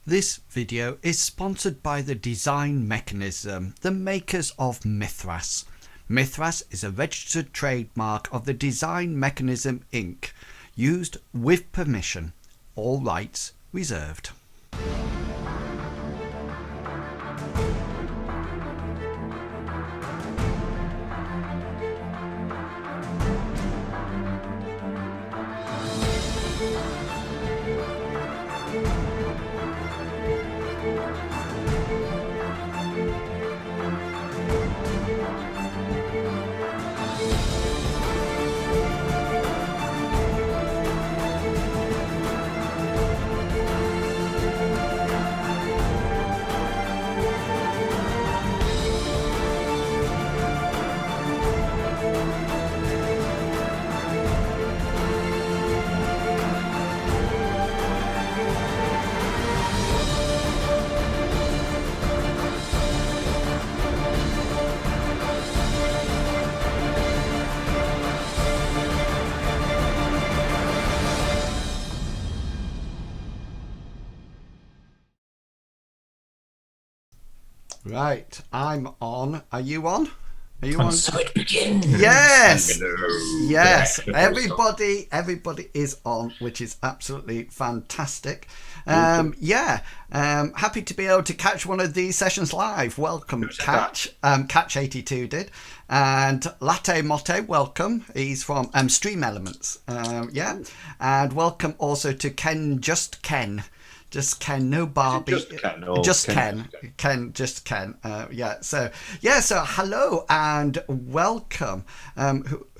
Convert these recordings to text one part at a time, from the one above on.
This video is sponsored by the Design Mechanism, the makers of Mythras. Mythras is a registered trademark of the Design Mechanism Inc., used with permission. All rights reserved. Right, I'm on. Are you on? Are you on? So it begins. Yes, Hello. yes. Everybody is on, which is absolutely fantastic. Happy to be able to catch one of these sessions live. Welcome, Catch. Catch82 did, and Latte Motte. Welcome. He's from Stream Elements. And welcome also to Ken. Just Ken, no Barbie. Just Ken. So hello and welcome.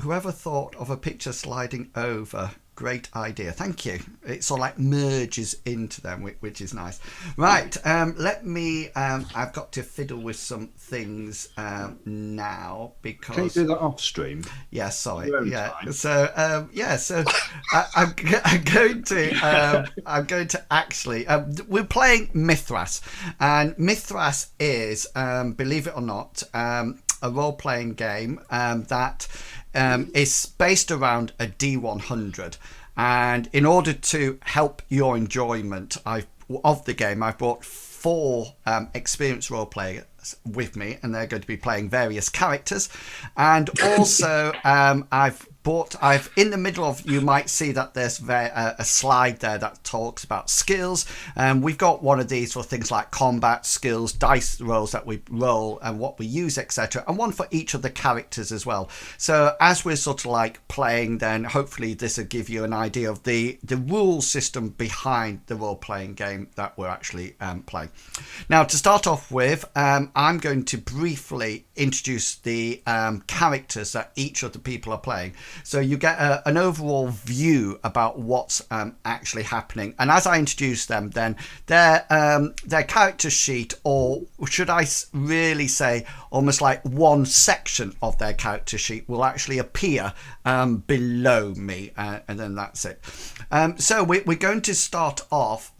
Whoever thought of a picture sliding over? Great idea. Thank you. It sort of like merges into them, which is nice. Right. Let me. I've got to fiddle with some things now because. Can you do that off stream? Yeah. Sorry. Yeah. Time. So I'm going to actually. We're playing Mythras, and Mythras is, believe it or not, a role-playing game that. Is based around a D100, and in order to help your enjoyment of the game, I've brought four experienced role players with me, and they're going to be playing various characters. And also I've in the middle of, you might see that there's a slide there that talks about skills, and we've got one of these for things like combat skills, dice rolls that we roll and what we use, etc., and one for each of the characters as well. So as we're sort of like playing, then hopefully this will give you an idea of the rule system behind the role-playing game that we're actually playing. Now, to start off with, I'm going to briefly introduce the characters that each of the people are playing. So you get an overall view about what's actually happening. And as I introduce them, then their character sheet, or should I really say almost like one section of their character sheet, will actually appear below me. And then that's it. So we're going to start off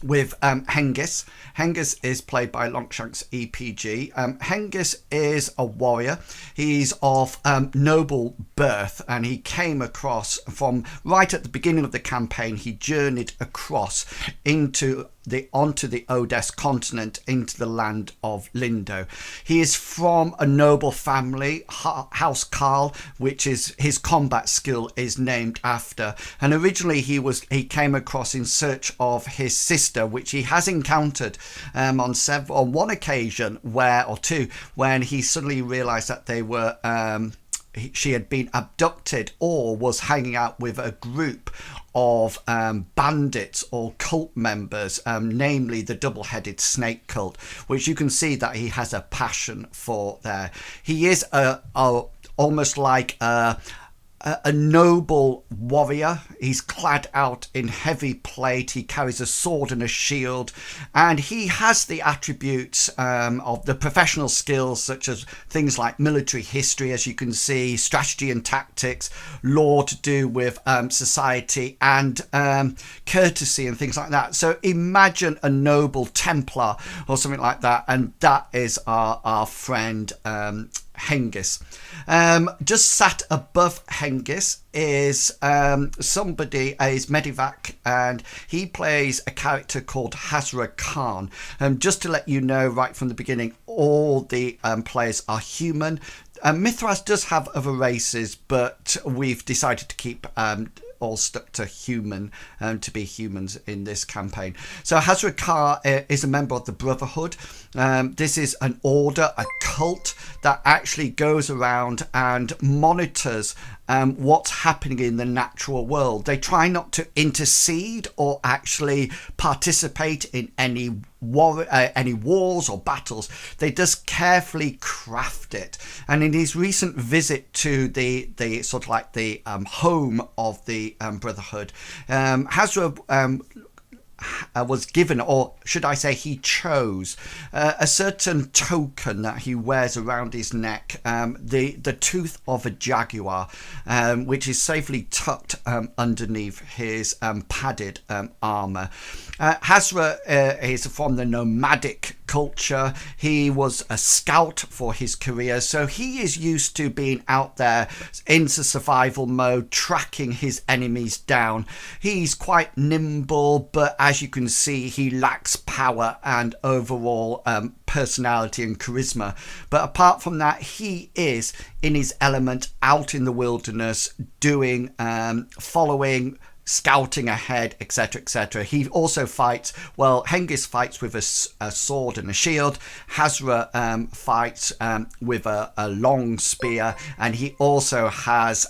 with Hengis. Hengis is played by Longshanks EPG. Hengis is a warrior. He's of noble birth, and he came across from right at the beginning of the campaign. He journeyed across onto the Odes continent, into the land of Lindo. He is from a noble family, House Carl, which is his combat skill is named after. And originally he came across in search of his sister, which he has encountered on one occasion when he suddenly realized that they were she had been abducted or was hanging out with a group of bandits or cult members, namely the double-headed snake cult, which you can see that he has a passion for there. He is almost like a noble warrior. He's clad out in heavy plate. He carries a sword and a shield, and he has the attributes of the professional skills, such as things like military history, as you can see, strategy and tactics, law to do with society, and courtesy and things like that. So imagine a noble Templar or something like that, and that is our friend Hengist. Just sat above Hengist is somebody, is Medivac, and he plays a character called Hazra Khan. Just to let you know right from the beginning, all the players are human. Mythras does have other races, but we've decided to keep all stuck to human, to be humans in this campaign. So Hazra Khan is a member of the Brotherhood. This is an order, a cult that actually goes around and monitors what's happening in the natural world. They try not to intercede or actually participate in any wars or battles. They just carefully craft it. And in his recent visit to the sort of like the home of the Brotherhood, Hazra was given, or should I say he chose, a certain token that he wears around his neck, the tooth of a jaguar, which is safely tucked underneath his padded armour. Hazra is from the nomadic culture. He was a scout for his career, so he is used to being out there into survival mode, tracking his enemies down. He's quite nimble, but as you can see, he lacks power and overall personality and charisma. But apart from that, he is in his element, out in the wilderness, doing, following, scouting ahead, etc., etc. He also fights, well, Hengist fights with a sword and a shield. Hazra fights with a long spear, and he also has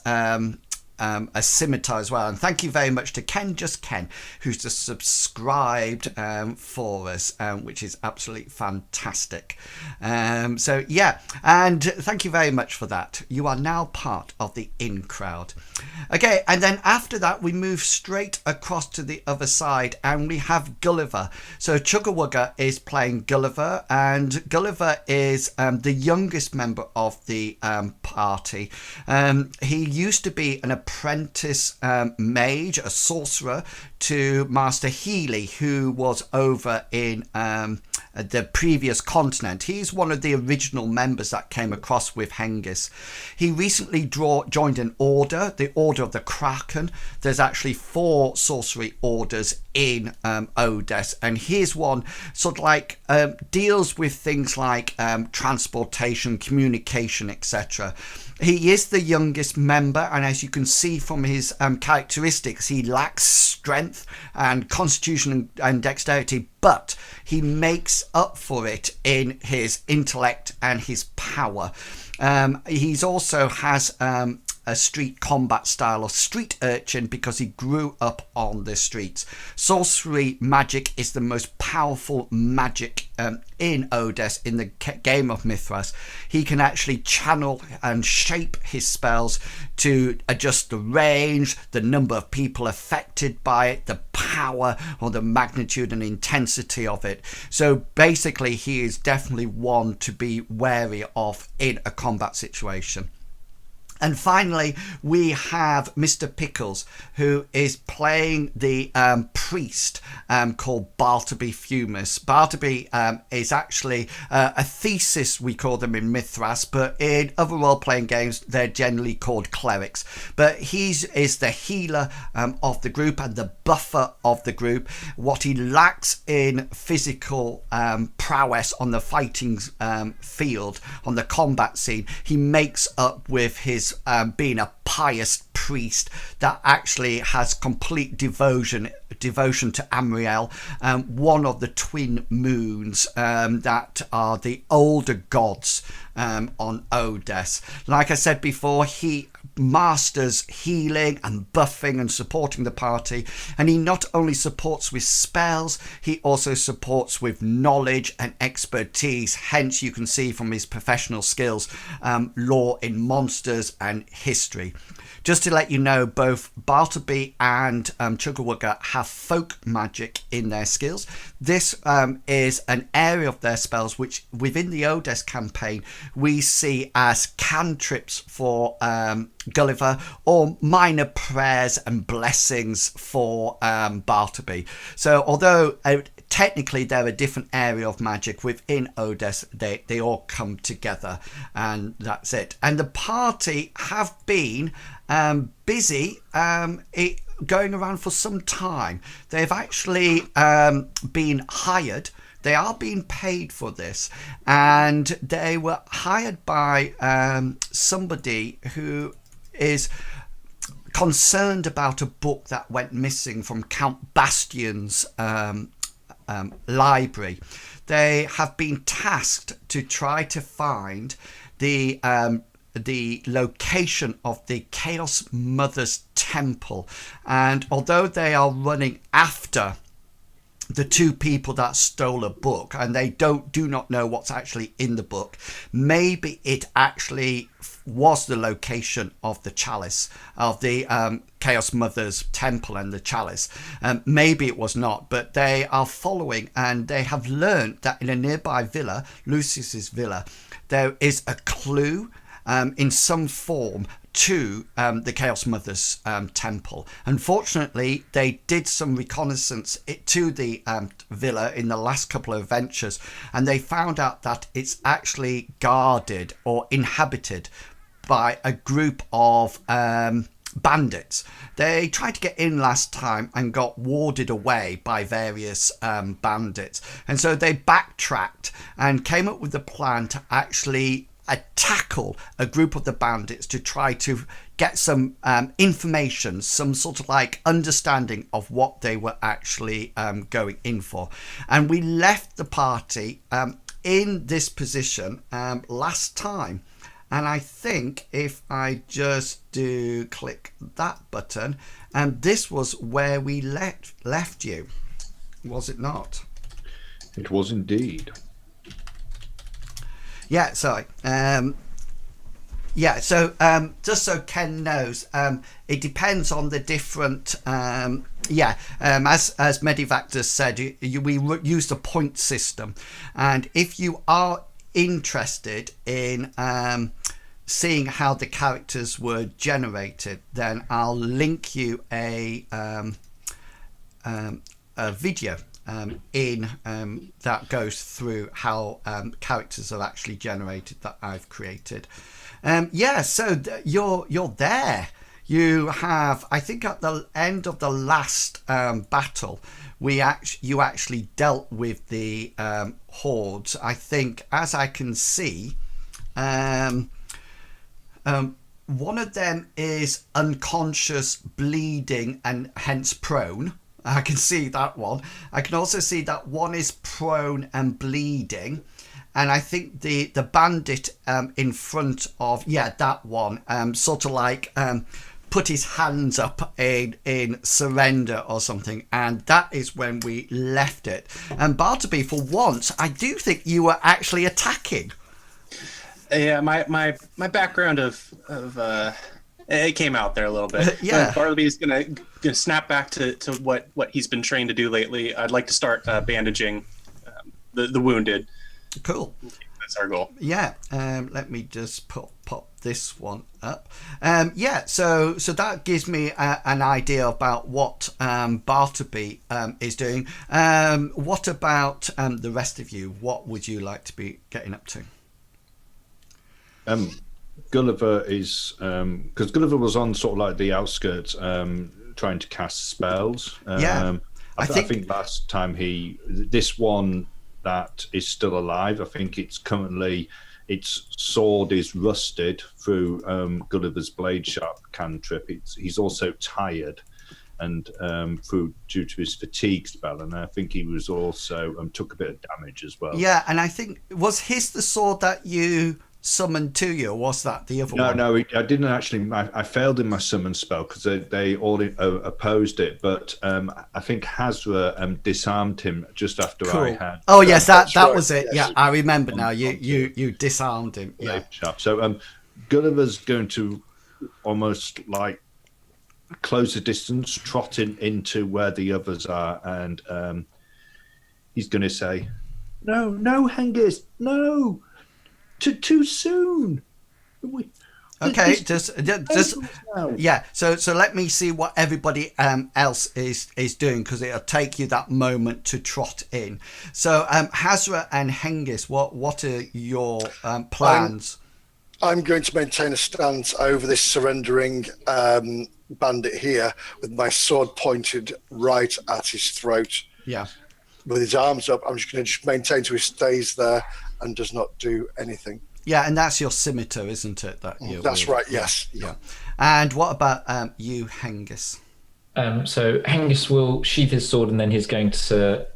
a scimitar as well. And thank you very much to Ken who's just subscribed for us, which is absolutely fantastic. So yeah, and thank you very much for that. You are now part of the in crowd. Okay, and then after that we move straight across to the other side and we have Gulliver. So Chuggerwugger is playing Gulliver, and Gulliver is the youngest member of the party. He used to be an apprentice mage, a sorcerer, to Master Healy, who was over in the previous continent. He's one of the original members that came across with Hengist. He recently joined an order, the Order of the Kraken. There's actually 4 sorcery orders in Odess, and here's one sort of like deals with things like transportation, communication, etc. He is the youngest member, and as you can see from his characteristics, he lacks strength and constitution and dexterity, but he makes up for it in his intellect and his power. He's also has a street combat style of street urchin because he grew up on the streets. Sorcery magic is the most powerful magic in Odess, in the game of Mythras. He can actually channel and shape his spells to adjust the range, the number of people affected by it, the power or the magnitude and intensity of it. So basically he is definitely one to be wary of in a combat situation. And finally, we have Mr. Pickles, who is playing the priest called Bartleby Fumus. Bartleby is actually a thesis, we call them in Mythras, but in other role-playing games, they're generally called clerics. But he is the healer of the group and the buffer of the group. What he lacks in physical prowess on the fighting field, on the combat scene, he makes up with his being a pious priest that actually has complete devotion to Amriel, one of the twin moons that are the older gods on Odess. Like I said before, he masters healing and buffing and supporting the party, and he not only supports with spells, he also supports with knowledge and expertise. Hence you can see from his professional skills, lore in monsters and history. Just to let you know, both Bartleby and Chuggerwugger have folk magic in their skills. This is an area of their spells which within the Odess campaign we see as cantrips for Gulliver, or minor prayers and blessings for Bartleby. So although technically they're a different area of magic within Odes. They all come together, and that's it. And the party have been busy going around for some time. They've actually been hired. They are being paid for this, and they were hired by somebody who is concerned about a book that went missing from Count Bastion's library. They have been tasked to try to find the location of the Chaos Mother's temple, and although they are running after the two people that stole a book, and they do not know what's actually in the book, maybe it actually was the location of the chalice, of the Chaos Mother's temple and the chalice. Maybe it was not, but they are following, and they have learned that in a nearby villa, Lucius's villa, there is a clue in some form to the Chaos Mother's temple. Unfortunately, they did some reconnaissance to the villa in the last couple of adventures, and they found out that it's actually guarded or inhabited by a group of bandits. They tried to get in last time and got warded away by various bandits, and so they backtracked and came up with a plan to actually tackle a group of the bandits to try to get some information, some sort of like understanding of what they were actually going in for. And we left the party in this position last time, and I think if I just do click that button, and this was where we left you, was it not? It was indeed. Yeah, sorry. Yeah, so just so Ken knows, it depends on the different. As Medivac just said, we use the point system, and if you are interested in seeing how the characters were generated, then I'll link you a video that goes through how characters are actually generated that I've created. So you're there. You have, I think, at the end of the last battle, you actually dealt with the hordes. I think, as I can see, one of them is unconscious, bleeding, and hence prone. I can see that one. I can also see that one is prone and bleeding. And I think the bandit in front of, that one, sort of like put his hands up in surrender or something. And that is when we left it. And Bartleby, for once, I do think you were actually attacking. Yeah, my background of it came out there a little bit. Yeah. Bartleby's gonna snap back to what he's been trained to do lately. I'd like to start bandaging the wounded. Cool. That's our goal. Yeah. Let me just pop this one up. So that gives me an idea about what Bartleby is doing. What about the rest of you? What would you like to be getting up to? Gulliver is because Gulliver was on sort of like the outskirts trying to cast spells. I think last time this one that is still alive, I think it's currently, its sword is rusted through Gulliver's blade sharp cantrip. He's also tired and due to his fatigue spell, and I think he was also took a bit of damage as well. Yeah, and I think, was his the sword that you summoned to you, or was that the other one? No, I didn't actually. I failed in my summon spell because they all opposed it. But I think Hazra disarmed him just after cool. I had. Oh yes, that right. was it. Yes. Yeah, I remember now. You disarmed him. Yeah. So Gulliver's going to almost like close the distance, trotting into where the others are, and he's going to say, "No, Hengist, no." Too soon. Okay, just yeah. So let me see what everybody else is doing, because it'll take you that moment to trot in. So Hazra and Hengist, what are your plans? I'm going to maintain a stance over this surrendering bandit here, with my sword pointed right at his throat. Yeah. With his arms up, I'm just going to maintain till he stays there and does not do anything. Yeah, and that's your scimitar, isn't it? That's right, yes. Yeah. And what about you, Hengist? So Hengist will sheath his sword, and then he's going to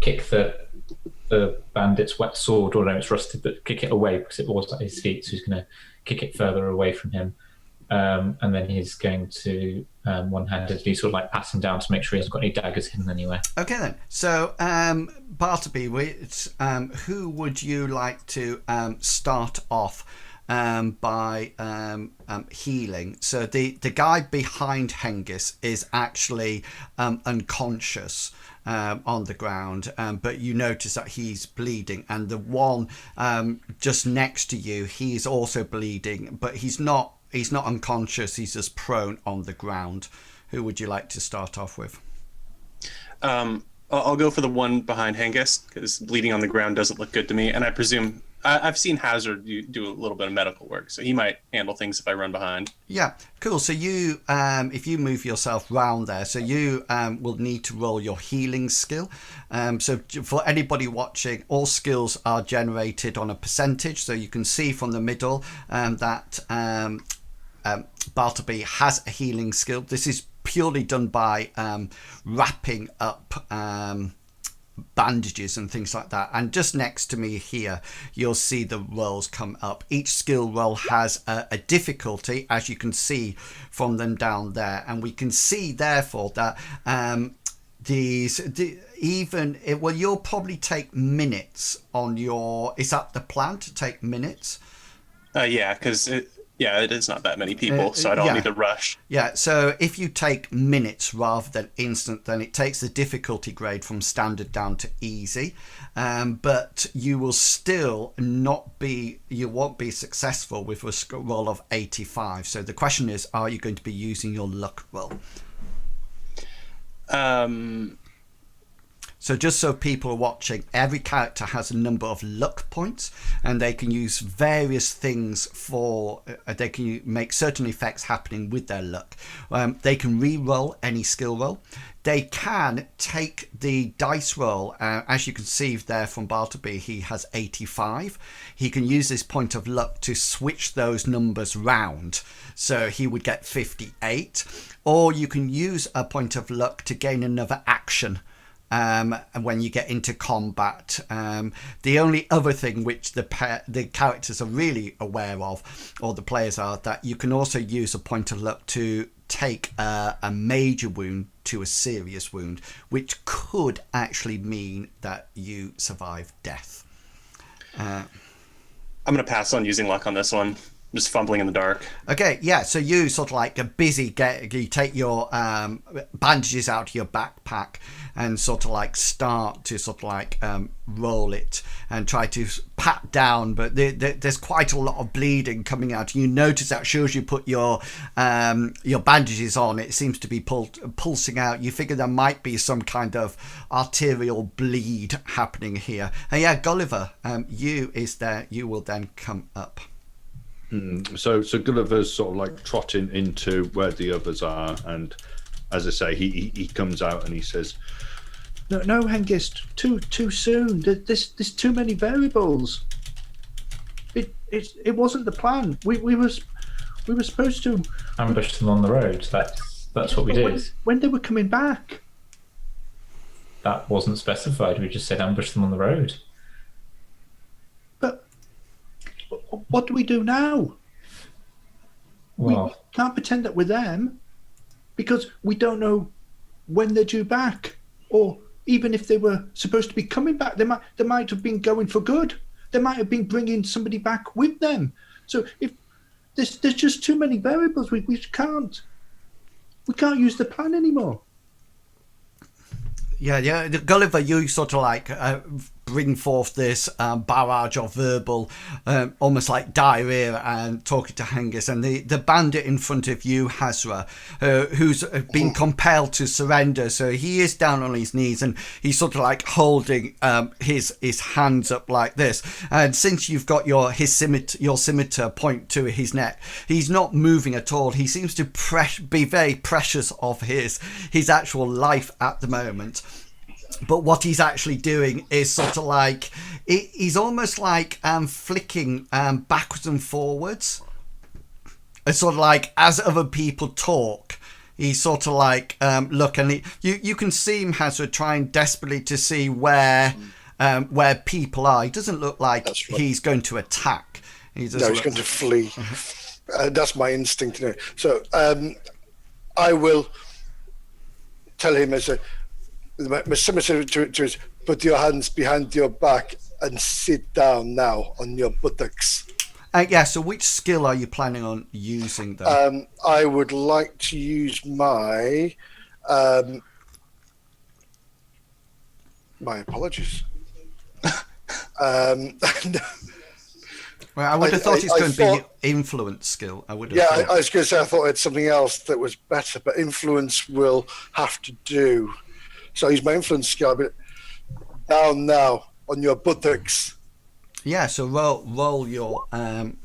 kick the bandit's wet sword, or no, it's rusted, but kick it away because it was at his feet, so he's going to kick it further away from him. And then he's going to one-handedly sort of like pass him down to make sure he hasn't got any daggers hidden anywhere. Okay then. So Bartleby, who would you like to start off by healing? So the guy behind Hengist is actually unconscious on the ground, but you notice that he's bleeding, and the one just next to you, he's also bleeding, but he's not unconscious, he's just prone on the ground. Who would you like to start off with? I'll go for the one behind Hengist, because bleeding on the ground doesn't look good to me, and I presume I've seen Hazard do a little bit of medical work, so he might handle things if I run behind. Yeah, cool. So you, if you move yourself round there, so you will need to roll your healing skill. So for anybody watching, all skills are generated on a percentage, so you can see from the middle that Bartleby has a healing skill. This is purely done by wrapping up bandages and things like that. And just next to me here, you'll see the rolls come up. Each skill roll has a difficulty, as you can see from them down there, and we can see therefore that you'll probably take minutes on your, is that the plan, to take minutes? Yeah, because it is not that many people, so I don't need to rush. Yeah, so if you take minutes rather than instant, then it takes the difficulty grade from standard down to easy. But you will still won't be successful with a roll of 85. So the question is, are you going to be using your luck roll? So just so people are watching, every character has a number of luck points, and they can use various things for, they can make certain effects happening with their luck. They can re-roll any skill roll. They can take the dice roll, as you can see there from Bartleby, he has 85. He can use this point of luck to switch those numbers round, so he would get 58. Or you can use a point of luck to gain another action when you get into combat. The only other thing which the characters are really aware of, or the players are, that you can also use a point of luck to take a major wound to a serious wound, which could actually mean that you survive death. I'm going to pass on using luck on this one. Just fumbling in the dark. Okay, yeah, so you sort of like you take your bandages out of your backpack and sort of like start to sort of like roll it and try to pat down, but there's quite a lot of bleeding coming out. You notice that as soon as you put your bandages on, it seems to be pulsing out. You figure there might be some kind of arterial bleed happening here. And yeah, Gulliver, you will then come up. So Gulliver's sort of like trotting into where the others are, and as I say, he comes out and he says, "No, Hengist, too soon. There's too many variables. It wasn't the plan. We were supposed to ambush them on the road. That's what we did. When they were coming back, that wasn't specified. We just said ambush them on the road. But what do we do now? Well, we can't pretend that we're them, because we don't know when they're due back, or even if they were supposed to be coming back, they might have been going for good. They might have been bringing somebody back with them. So if there's just too many variables, we can't use the plan anymore." Yeah, Gulliver, you sort of like bring forth this barrage of verbal, almost like diarrhea, and talking to Hengist. And the bandit in front of you, Hazra, who's been compelled to surrender. So he is down on his knees, and he's sort of like holding his hands up like this. And since you've got your scimitar point to his neck, he's not moving at all. He seems to be very precious of his actual life at the moment. But what he's actually doing is sort of like, he's almost like flicking backwards and forwards. It's sort of like as other people talk, he's sort of like look, and you can see him, Hazra, trying desperately to see where people are. He doesn't look like he's going to attack. He's going to flee. That's my instinct. So I will tell him as my scimitar to is, put your hands behind your back and sit down now on your buttocks. So which skill are you planning on using then? I would like to use my apologies. Well, I would have thought it's going to be your influence skill. I would have. Yeah, I was going to say I thought I had something else that was better, but influence will have to do. So use my influence skill. But down now on your buttocks. Yeah. So roll your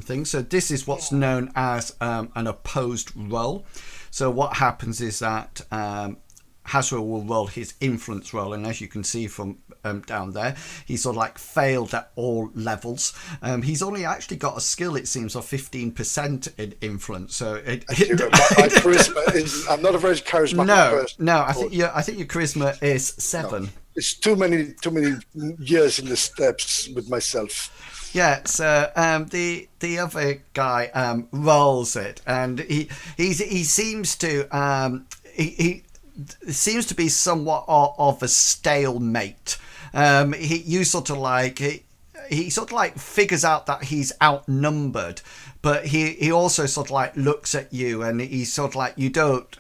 thing. So this is what's known as an opposed roll. So what happens is that Hazra will roll his influence roll, and as you can see from down there, he's sort of like failed at all levels. He's only actually got a skill, it seems, of 15% in influence. So my charisma is, I'm not a very charismatic person. No, I think your charisma is 7. No, it's too many years in the steps with myself. Yeah, so the other guy rolls it, and he seems to he seems to be somewhat of a stalemate. He sort of like figures out that he's outnumbered, but he also sort of like looks at you, and he's sort of like, you're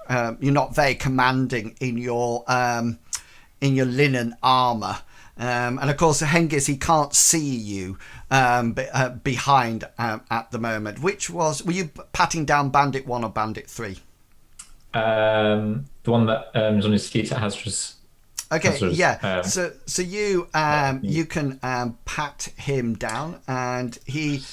not very commanding in your linen armor. And of course, Hengist, he can't see you behind at the moment. Were you patting down Bandit 1 or Bandit 3? The one that is on his feet at Hazra's. Okay, yeah. So you you can pat him down, and he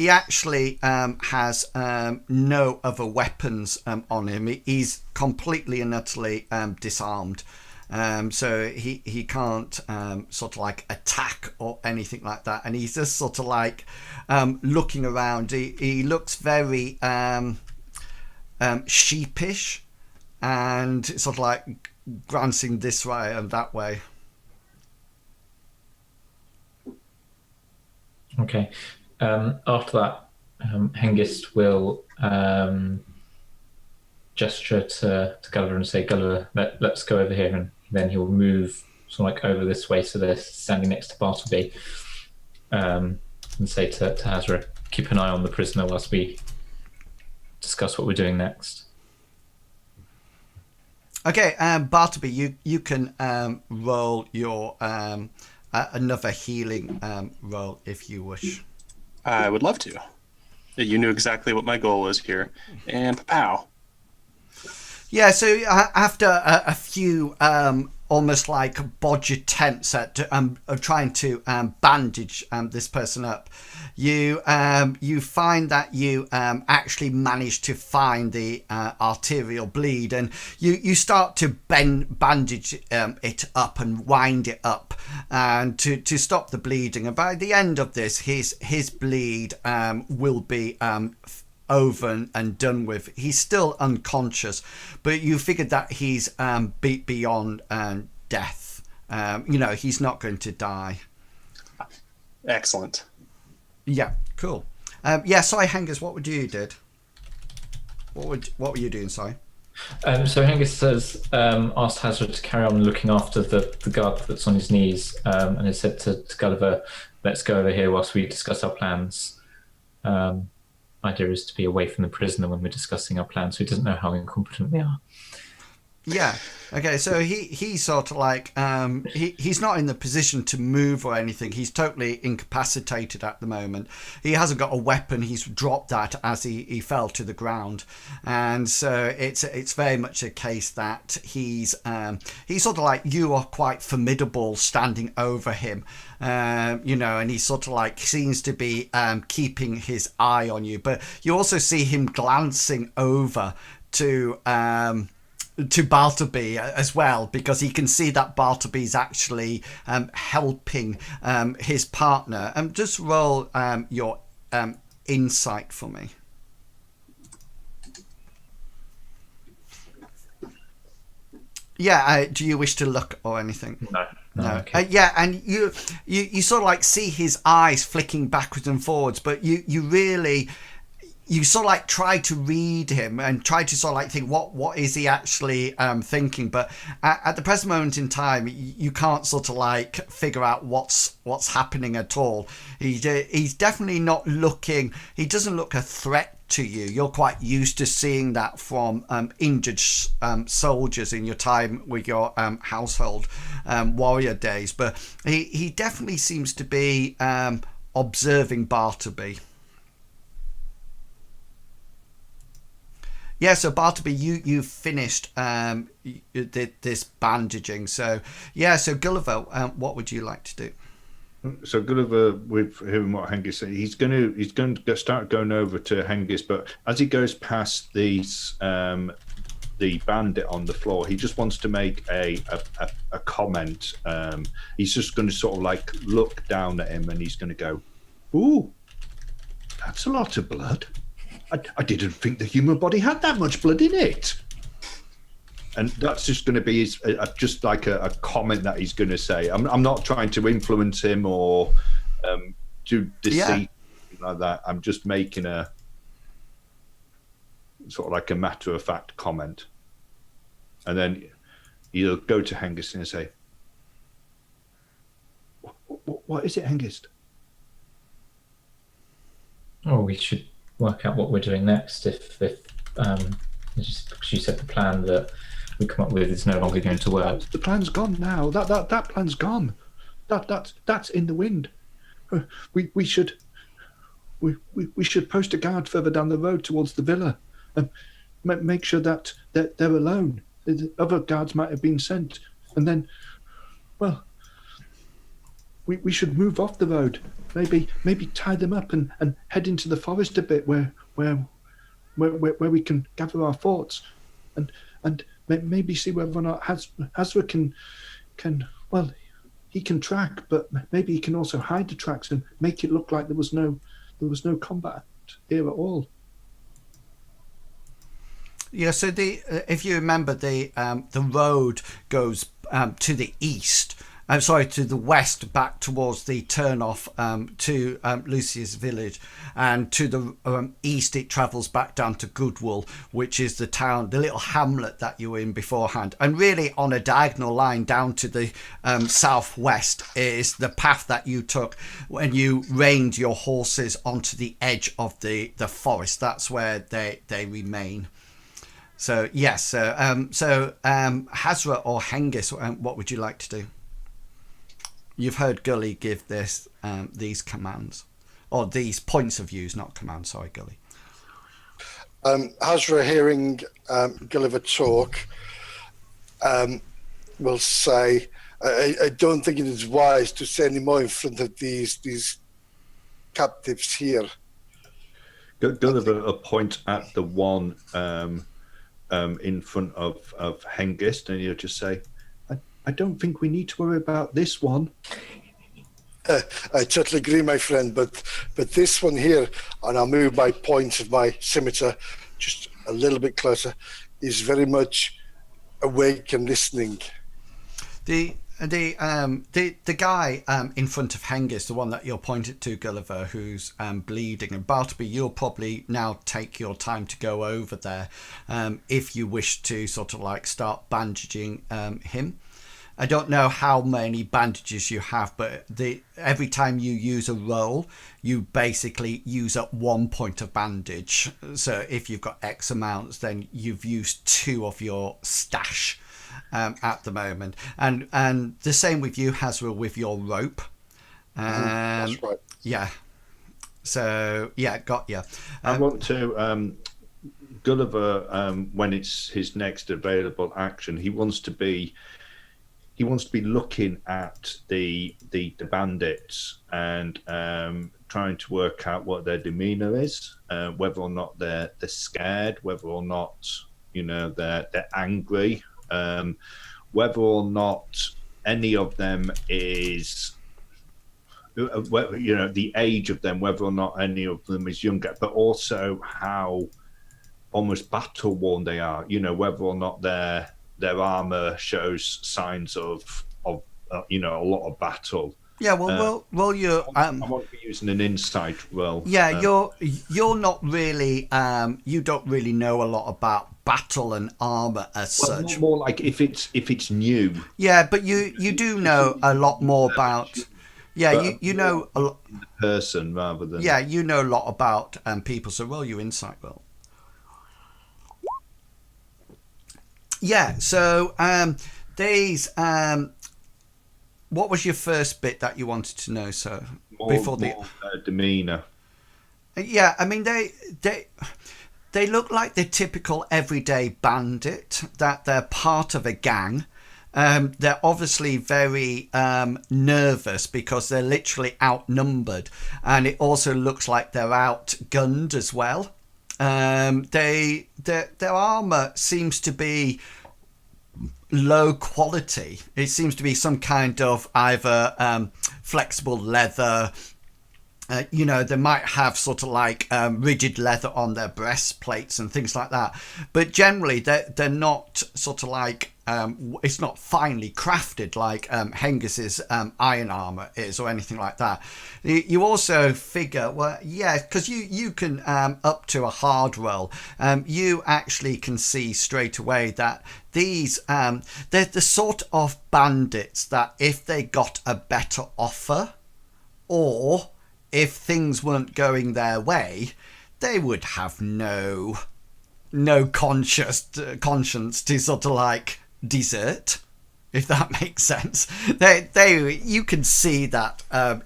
actually has no other weapons on him. He's completely and utterly disarmed. So he can't sort of like attack or anything like that, and he's just sort of like looking around. He looks very sheepish, and sort of like glancing this way and that way. Okay. After that, Hengist will gesture to Gulliver and say, "Gulliver, let's go over here," and then he'll move sort of like over this way, so they're standing next to Bartleby, and say to Hazra, "Keep an eye on the prisoner whilst we discuss what we're doing next." Okay, Bartleby, you can roll your another healing roll if you wish. I would love to. You knew exactly what my goal was here, and pow. Yeah, so after a few almost like bodge attempts at trying to bandage this person up, you find that you actually manage to find the arterial bleed, and you start to bandage it up and wind it up and to stop the bleeding. And by the end of this, his bleed will be over and done with. He's still unconscious, but you figured that he's beyond death. He's not going to die. Excellent. Yeah, cool. Sorry, Hengist, what would you did? What were you doing? Sorry. So Hengist says, asked Hazard to carry on looking after the guard that's on his knees, and has said to Gulliver, "Let's go over here whilst we discuss our plans." Idea is to be away from the prisoner when we're discussing our plans, so he doesn't know how incompetent we are. Yeah. Okay, so he's sort of like he's not in the position to move or anything. He's totally incapacitated at the moment. He hasn't got a weapon. He's dropped that as he fell to the ground, and so it's very much a case that he's sort of like, you are quite formidable standing over him, you know, and he sort of like seems to be keeping his eye on you. But you also see him glancing over to Bartleby as well, because he can see that Bartleby's actually helping his partner. Just roll your insight for me. Yeah, do you wish to look or anything? No. Okay. Yeah, and you sort of like see his eyes flicking backwards and forwards, but you really, you sort of like try to read him and try to sort of like think what is he actually thinking, but at the present moment in time you can't sort of like figure out what's happening at all. He's definitely not looking, he doesn't look a threat to you. You're quite used to seeing that from injured soldiers in your time with your household warrior days, but he definitely seems to be observing Bartleby. Yeah, so Bartleby, you finished this bandaging. So yeah, so Gulliver, what would you like to do? So Gulliver, with hearing what Hengist said, he's going to start going over to Hengist, but as he goes past these the bandit on the floor, he just wants to make a comment. He's just going to sort of like look down at him, and he's going to go, "Ooh, that's a lot of blood. I didn't think the human body had that much blood in it." And that's just going to be just like a comment that he's going to say. I'm not trying to influence him or do deceit like that. I'm just making a sort of like a matter-of-fact comment. And then he'll go to Hengist and say, what is it, Hengist? Oh, we should work out what we're doing next. If just because you said the plan that we come up with is no longer going to work. The plan's gone now. That plan's gone. That's in the wind. We should post a guard further down the road towards the villa, and make sure that they're alone. The other guards might have been sent, and then, well, we should move off the road. Maybe tie them up and head into the forest a bit where we can gather our thoughts, and maybe see whether or not Hazra can well, he can track, but maybe he can also hide the tracks and make it look like there was no combat here at all. Yeah, so if you remember, the road goes to the east. I'm sorry, to the west, back towards the turnoff to Lucius village, and to the east it travels back down to Goodwool, which is the town, the little hamlet that you were in beforehand. And really, on a diagonal line down to the southwest is the path that you took when you reined your horses onto the edge of the forest. That's where they remain. So yes, Hazra or Hengist, what would you like to do? You've heard Gully give these commands, or these points of views, not commands. Sorry, Gully. Hazra, hearing Gulliver talk, will say, "I don't think it is wise to say any more in front of these captives here." Gulliver will point at the one in front of Hengist, and he'll just say, I don't think we need to worry about this one. I totally agree, my friend, but this one here, and I'll move my point of my scimitar just a little bit closer, is very much awake and listening. The guy in front of Hengist, the one that you're pointed to, Gulliver, who's bleeding, and Bartleby, you'll probably now take your time to go over there if you wish to sort of like start bandaging him. I don't know how many bandages you have, but every time you use a roll, you basically use up 1 point of bandage. So if you've got X amounts, then you've used 2 of your stash. at the moment, and the same with you, Hasril, with your rope. That's right. Yeah. So yeah, got you. I want to Gulliver, when it's his next available action, he wants to be looking at the bandits and trying to work out what their demeanor is, whether or not they're scared, whether or not they're angry, whether or not any of them is the age of them, whether or not any of them is younger, but also how almost battle worn they are, whether or not their armor shows signs of a lot of battle. Yeah, well, you're. I won't be using an insight roll. Yeah, you're not really. You don't really know a lot about battle and armor as such. More like if it's new. Yeah, but you do know a lot more about. Yeah, you know a lot. Person rather than. Yeah, you know a lot about people. So roll your insight roll. Yeah. So these. What was your first bit that you wanted to know, sir? More demeanor. Yeah, I mean they look like the typical everyday bandit, that they're part of a gang. They're obviously very nervous because they're literally outnumbered, and it also looks like they're outgunned as well. Their armor seems to be low quality. It seems to be some kind of either flexible leather. They might have sort of like rigid leather on their breastplates and things like that. But generally, they're not sort of like it's not finely crafted like Hengist's iron armor is or anything like that. You also figure, well, yeah, because you can up to a hard roll, you actually can see straight away that these they're the sort of bandits that if they got a better offer, or if things weren't going their way, they would have no conscience to sort of like desert, if that makes sense. They you can see that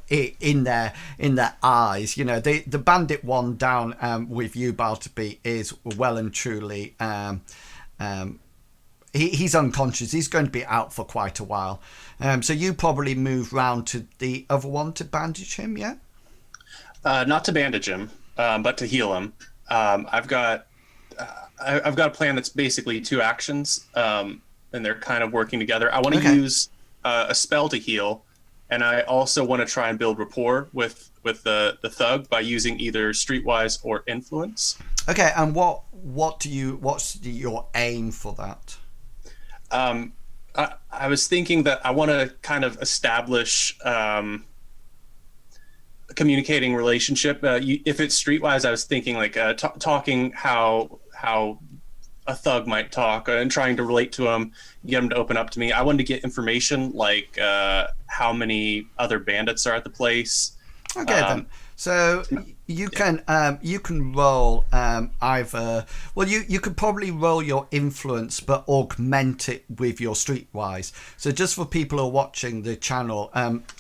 in their eyes. The bandit one down with you, Bartleby, is well and truly he's unconscious. He's going to be out for quite a while. So you probably move round to the other one to bandage him, yeah? Not to bandage him, but to heal him. I've got a plan that's basically two actions, and they're kind of working together. I want to use a spell to heal, and I also want to try and build rapport with the thug by using either streetwise or influence. Okay, and what's your aim for that? I was thinking that I want to kind of establish communicating relationship. If it's streetwise, I was thinking like talking how a thug might talk and trying to relate to him, get him to open up to me. I wanted to get information like how many other bandits are at the place. Okay, then. So you can roll either. Well, you could probably roll your influence, but augment it with your streetwise. So just for people who are watching the channel,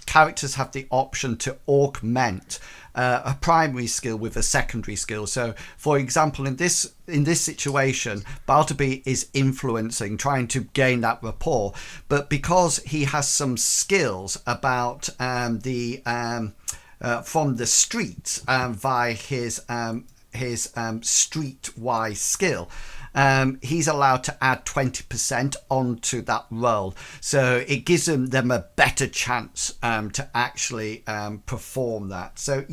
characters have the option to augment a primary skill with a secondary skill. So, for example, in this situation, Bartleby is influencing, trying to gain that rapport, but because he has some skills about from the streets via his streetwise skill, he's allowed to add 20% onto that roll, so it gives them a better chance to actually perform that. So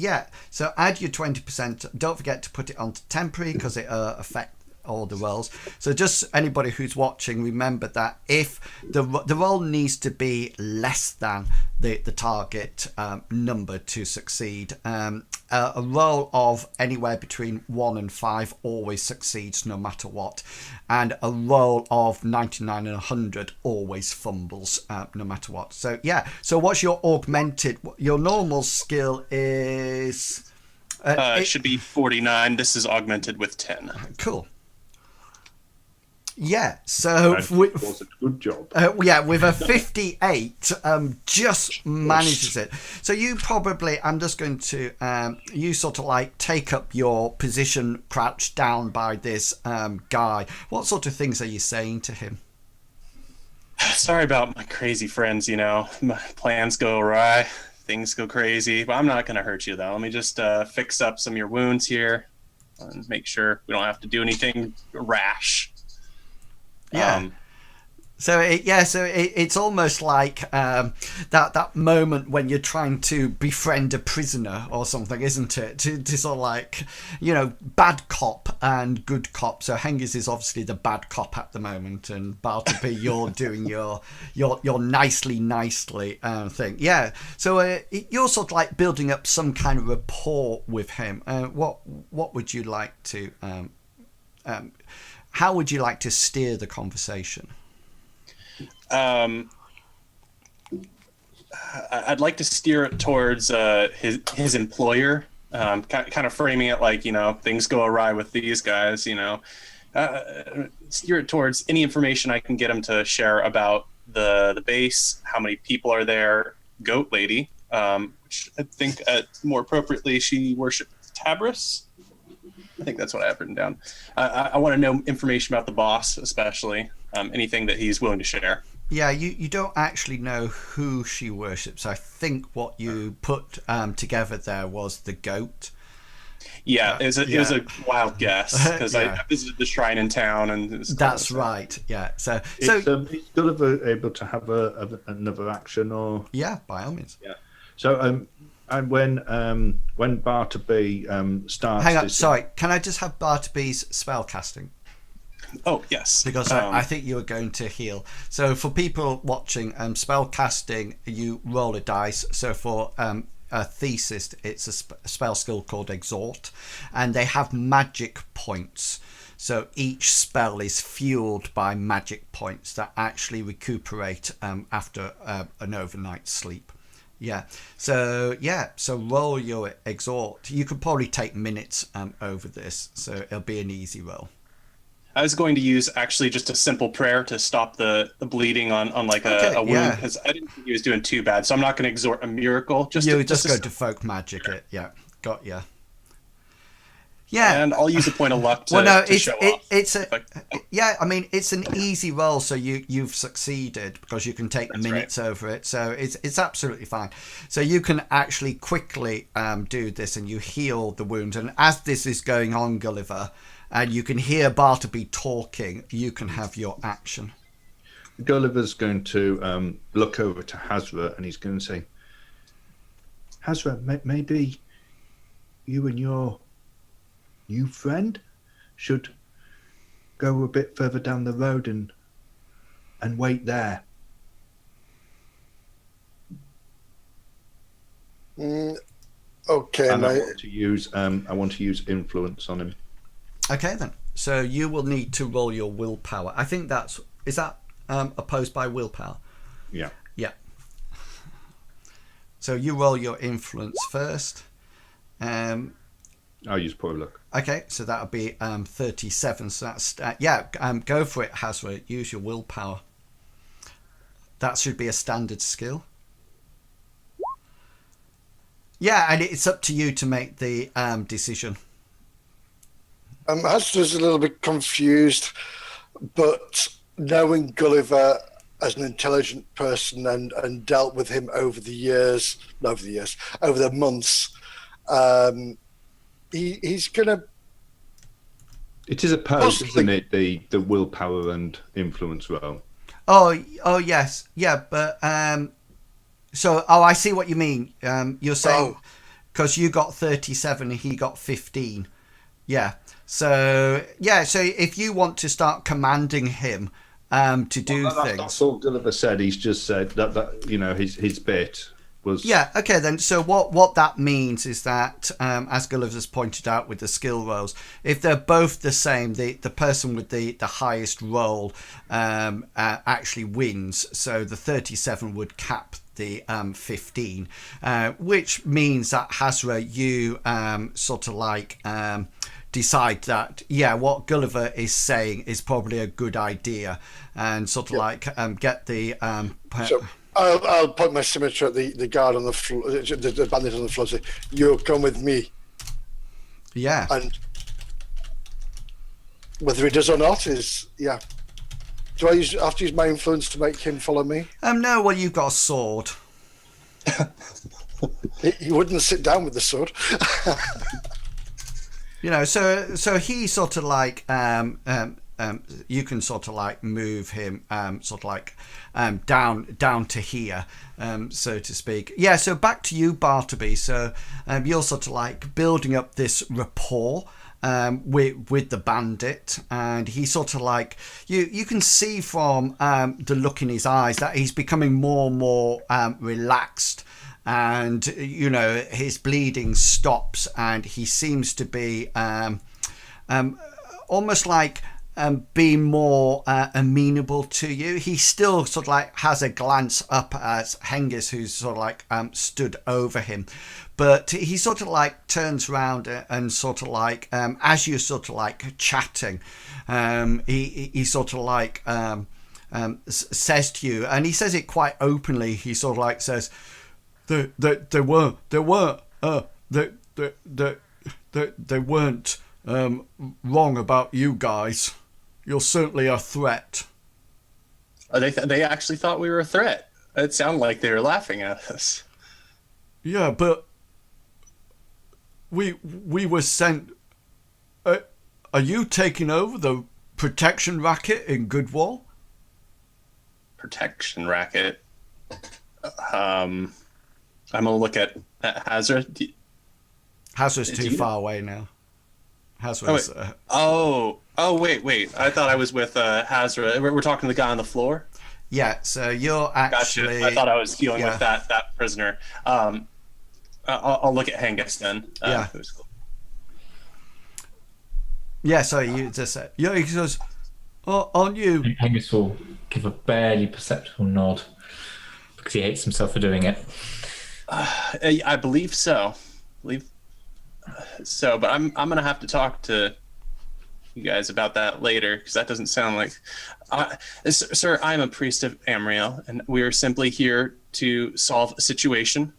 so add your 20%. Don't forget to put it onto temporary because it affects all the rolls. So just anybody who's watching, remember that if the roll needs to be less than the target number to succeed. A roll of anywhere between 1 and 5 always succeeds no matter what, and a roll of 99 and 100 always fumbles no matter what. So so what's your augmented? Your normal skill is it should be 49. This is augmented with 10. Cool. Yeah, so it was a good job. Yeah, with a 58, just manages it. So you probably, I'm just going to, you sort of like take up your position crouched down by this guy. What sort of things are you saying to him? Sorry about my crazy friends, my plans go awry, things go crazy, but I'm not going to hurt you though. Let me just fix up some of your wounds here and make sure we don't have to do anything rash. Yeah. It's almost like that moment when you're trying to befriend a prisoner or something, isn't it? To sort of like, bad cop and good cop. So Hengist is obviously the bad cop at the moment, and Bartleby, you're doing your nicely thing. Yeah. So you're sort of like building up some kind of rapport with him. What would you like to? How would you like to steer the conversation? I'd like to steer it towards his employer, kind of framing it like, things go awry with these guys, steer it towards any information I can get him to share about the base, how many people are there, Goat Lady, which I think more appropriately she worships Tabris. I think that's what I have written down. I want to know information about the boss, especially anything that he's willing to share. Yeah, you don't actually know who she worships. I think what you put together there was the goat. Yeah, it was a wild guess because I visited the shrine in town, and that's right. Yeah, so is Gulliver able to have another action or? Yeah, by all means. Yeah. So and when Bartleby starts, hang on, sorry. Can I just have Bartleby's spell casting? Oh yes, because I think you were going to heal. So for people watching, spell casting, you roll a dice. So for a thesis, it's a spell skill called Exhort, and they have magic points. So each spell is fueled by magic points that actually recuperate after an overnight sleep. Yeah. So roll your Exhort. You could probably take minutes over this, so it'll be an easy roll. I was going to use actually just a simple prayer to stop the bleeding on like a wound, because I didn't think he was doing too bad. So I'm not going to exhort a miracle. Just go to folk magic it. Yeah, got ya. Yeah, and I'll use a point of luck to, show off. I mean, it's an easy roll, so you've succeeded because you can take minutes over it. So it's absolutely fine. So you can actually quickly do this, and you heal the wounds. And as this is going on, Gulliver, and you can hear Bartleby talking, you can have your action. Gulliver's going to look over to Hazra, and he's going to say, Hazra, maybe you and your new friend should go a bit further down the road and wait there. Okay. And I want to use influence on him. Okay then. So you will need to roll your willpower. I think is that opposed by willpower? Yeah. Yeah. So you roll your influence first. I'll use point of luck. Okay, so that'll be 37. So that's go for it, Hazra. Use your willpower. That should be a standard skill. Yeah, and it's up to you to make the decision. Hazra's a little bit confused, but knowing Gulliver as an intelligent person and dealt with him over the months, he's gonna. It is opposed, isn't it? The willpower and influence roll. Oh yes, yeah, but I see what you mean. You're saying because you got 37 and he got 15. Yeah. So if you want to start commanding him to do things. That's all Gulliver said. He's just said that his bit was. Yeah. Okay. Then. So what that means is that as Gulliver has pointed out with the skill rolls, if they're both the same, the person with the highest roll actually wins. So the 37 would cap the 15, which means that Hazra, you sort of like decide that, yeah, what Gulliver is saying is probably a good idea, and sort of like get the. So I'll point my scimitar at the guard on the floor, the bandit on the floor. Say, "You come with me." Yeah. And whether he does or not is Do I have to use my influence to make him follow me? No. Well, you've got a sword. He wouldn't sit down with the sword. So he sort of like you can sort of like move him sort of like down to here, so to speak. Yeah. So back to you, Bartleby. So you're sort of like building up this rapport with the bandit, and he sort of like you can see from the look in his eyes that he's becoming more and more relaxed, and his bleeding stops, and he seems to be almost like being more amenable to you. He still sort of like has a glance up at Hengist, who's sort of like stood over him, but he sort of like turns around and sort of like as you're sort of like chatting, he sort of like says to you, and he says it quite openly. He sort of like says, they weren't wrong about you guys. You're certainly a threat. They actually thought we were a threat. It sounded like they were laughing at us. Yeah, but we were sent. Are you taking over the protection racket in Goodwall? Protection racket. I'm gonna look at Hazra. Hazra's too far away now. Hazra's. Wait. I thought I was with Hazra. We're talking to the guy on the floor. Yeah. So you're actually. Gotcha. I thought I was dealing with that prisoner. I'll look at Hengist then. Yeah. Yeah. So you just said. Yeah. He goes. Oh, aren't you? Hengist will give a barely perceptible nod because he hates himself for doing it. I believe so. But I'm gonna have to talk to you guys about that later, because that doesn't sound like. Sir, I'm a priest of Amriel, and we are simply here to solve a situation.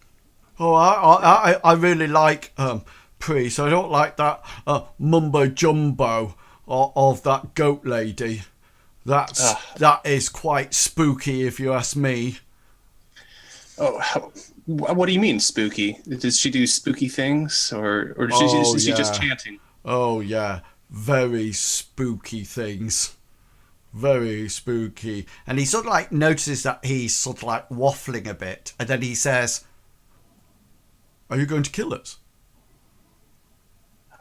Oh, I really like priest. I don't like that mumbo jumbo of that goat lady. That is quite spooky, if you ask me. Oh, what do you mean spooky? Does she do spooky things, or is she just chanting? Oh yeah, very spooky things, very spooky. And he sort of like notices that he's sort of like waffling a bit, and then he says, "Are you going to kill us?"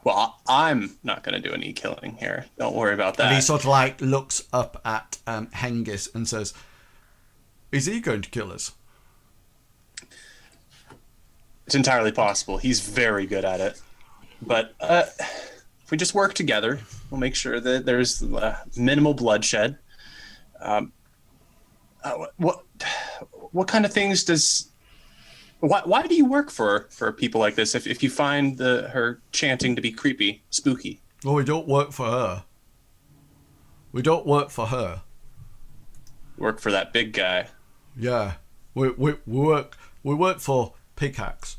Well, I'm not going to do any killing here. Don't worry about that. And he sort of like looks up at Hengist and says, "Is he going to kill us?" It's entirely possible. He's very good at it. But if we just work together, we'll make sure that there's minimal bloodshed. What kind of things does... Why do you work for people like this if you find her chanting to be creepy, spooky? Well, we don't work for her. We don't work for her. Work for that big guy. Yeah. We work for Pickaxe.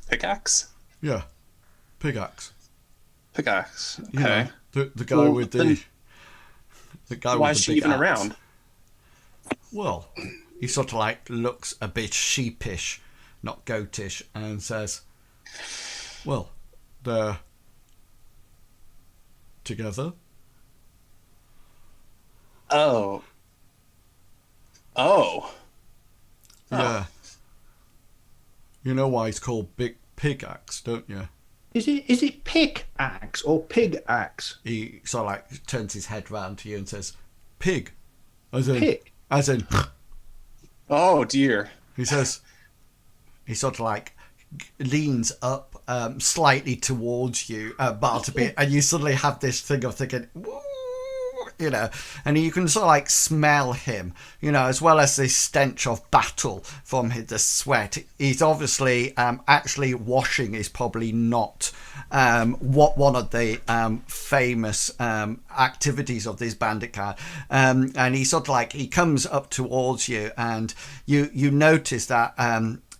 Pickaxe? Yeah. Pickaxe. Pickaxe. Okay. You know, the guy with the guy. Why with is the she big even axe. around? Well, he sort of like looks a bit sheepish, not goatish, and says, "Well, they're together." Oh. Yeah. You know why it's called Big Pickaxe, don't you? Is it pickaxe or pig axe? He sort of like turns his head round to you and says, "Pig," as in Pig? as in. Oh dear. He says. He sort of like leans up slightly towards you, Bartleby, and you suddenly have this thing of thinking, "Ooh, and you can sort of like smell him, as well as the stench of battle from the sweat. He's obviously actually washing is probably not what one of the famous activities of this bandit card, and he sort of like he comes up towards you, and you notice that